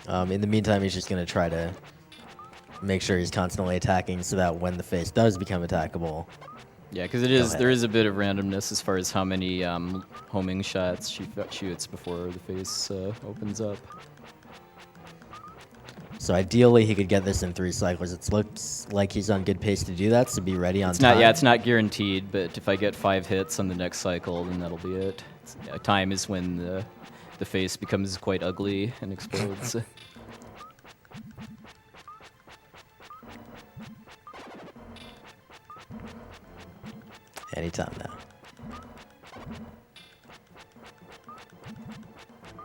In the meantime, he's just going to try to make sure he's constantly attacking so that when the face does become attackable... Yeah, because there is a bit of randomness as far as how many homing shots she shoots before the face opens up. So ideally, he could get this in 3 cycles. It looks like he's on good pace to do that, so be ready on time. It's not guaranteed, but if I get 5 hits on the next cycle, then that'll be it. Time is when the face becomes quite ugly and explodes. Anytime now.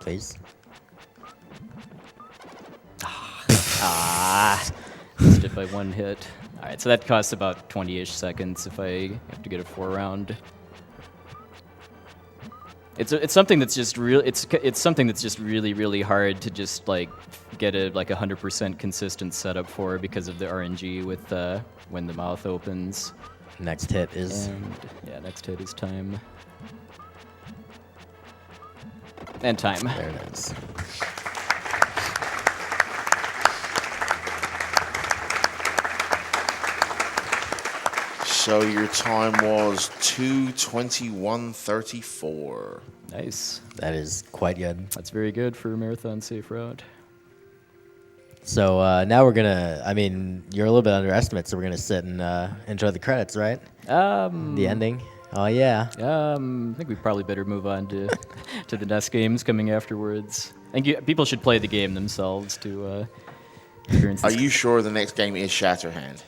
Please. Missed it by 1 hit. All right, so that costs about 20-ish seconds if I have to get a 4-round. It's something that's just it's something that's just really hard to just get a 100% consistent setup for because of the RNG with when the mouth opens. Next hit is... next hit is time. And time. There it is. So your time was 2:21:34. Nice. That is quite good. That's very good for a marathon safe route. So now we're gonna, you're a little bit underestimated, so we're gonna sit and enjoy the credits, right? The ending. Oh yeah. I think we probably better move on to to the NES games coming afterwards. I think people should play the game themselves to experience this. Are you sure the next game is Shatterhand?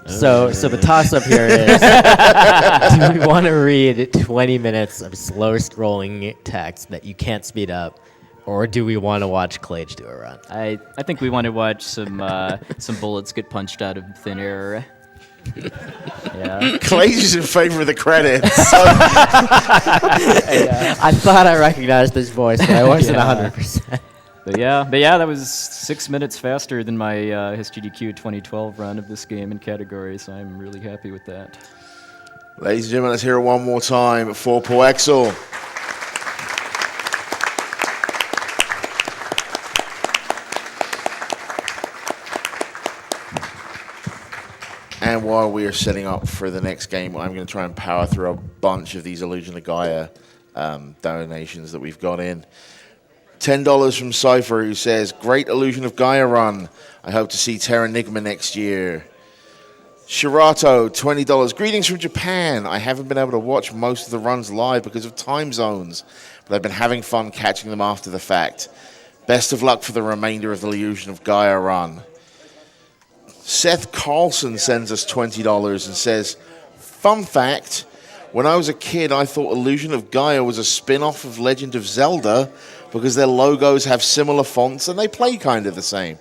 So the toss-up here is, do we want to read 20 minutes of slow-scrolling text that you can't speed up, or do we want to watch Clage do a run? I think we want to watch some bullets get punched out of thin air. Yeah. Clage is in favor of the credits. I thought I recognized this voice, but I wasn't 100%. But yeah, that was 6 minutes faster than my SGDQ 2012 run of this game in category, so I'm really happy with that. Ladies and gentlemen, let's hear it one more time for puwexil. And while we are setting up for the next game, I'm going to try and power through a bunch of these Illusion of Gaia donations that we've got in. $10 from Cypher, who says, great Illusion of Gaia run. I hope to see Terranigma next year. Shirato, $20. Greetings from Japan. I haven't been able to watch most of the runs live because of time zones, but I've been having fun catching them after the fact. Best of luck for the remainder of the Illusion of Gaia run. Seth Carlson sends us $20 and says, fun fact, When I was a kid, I thought Illusion of Gaia was a spin-off of Legend of Zelda because their logos have similar fonts and they play kind of the same.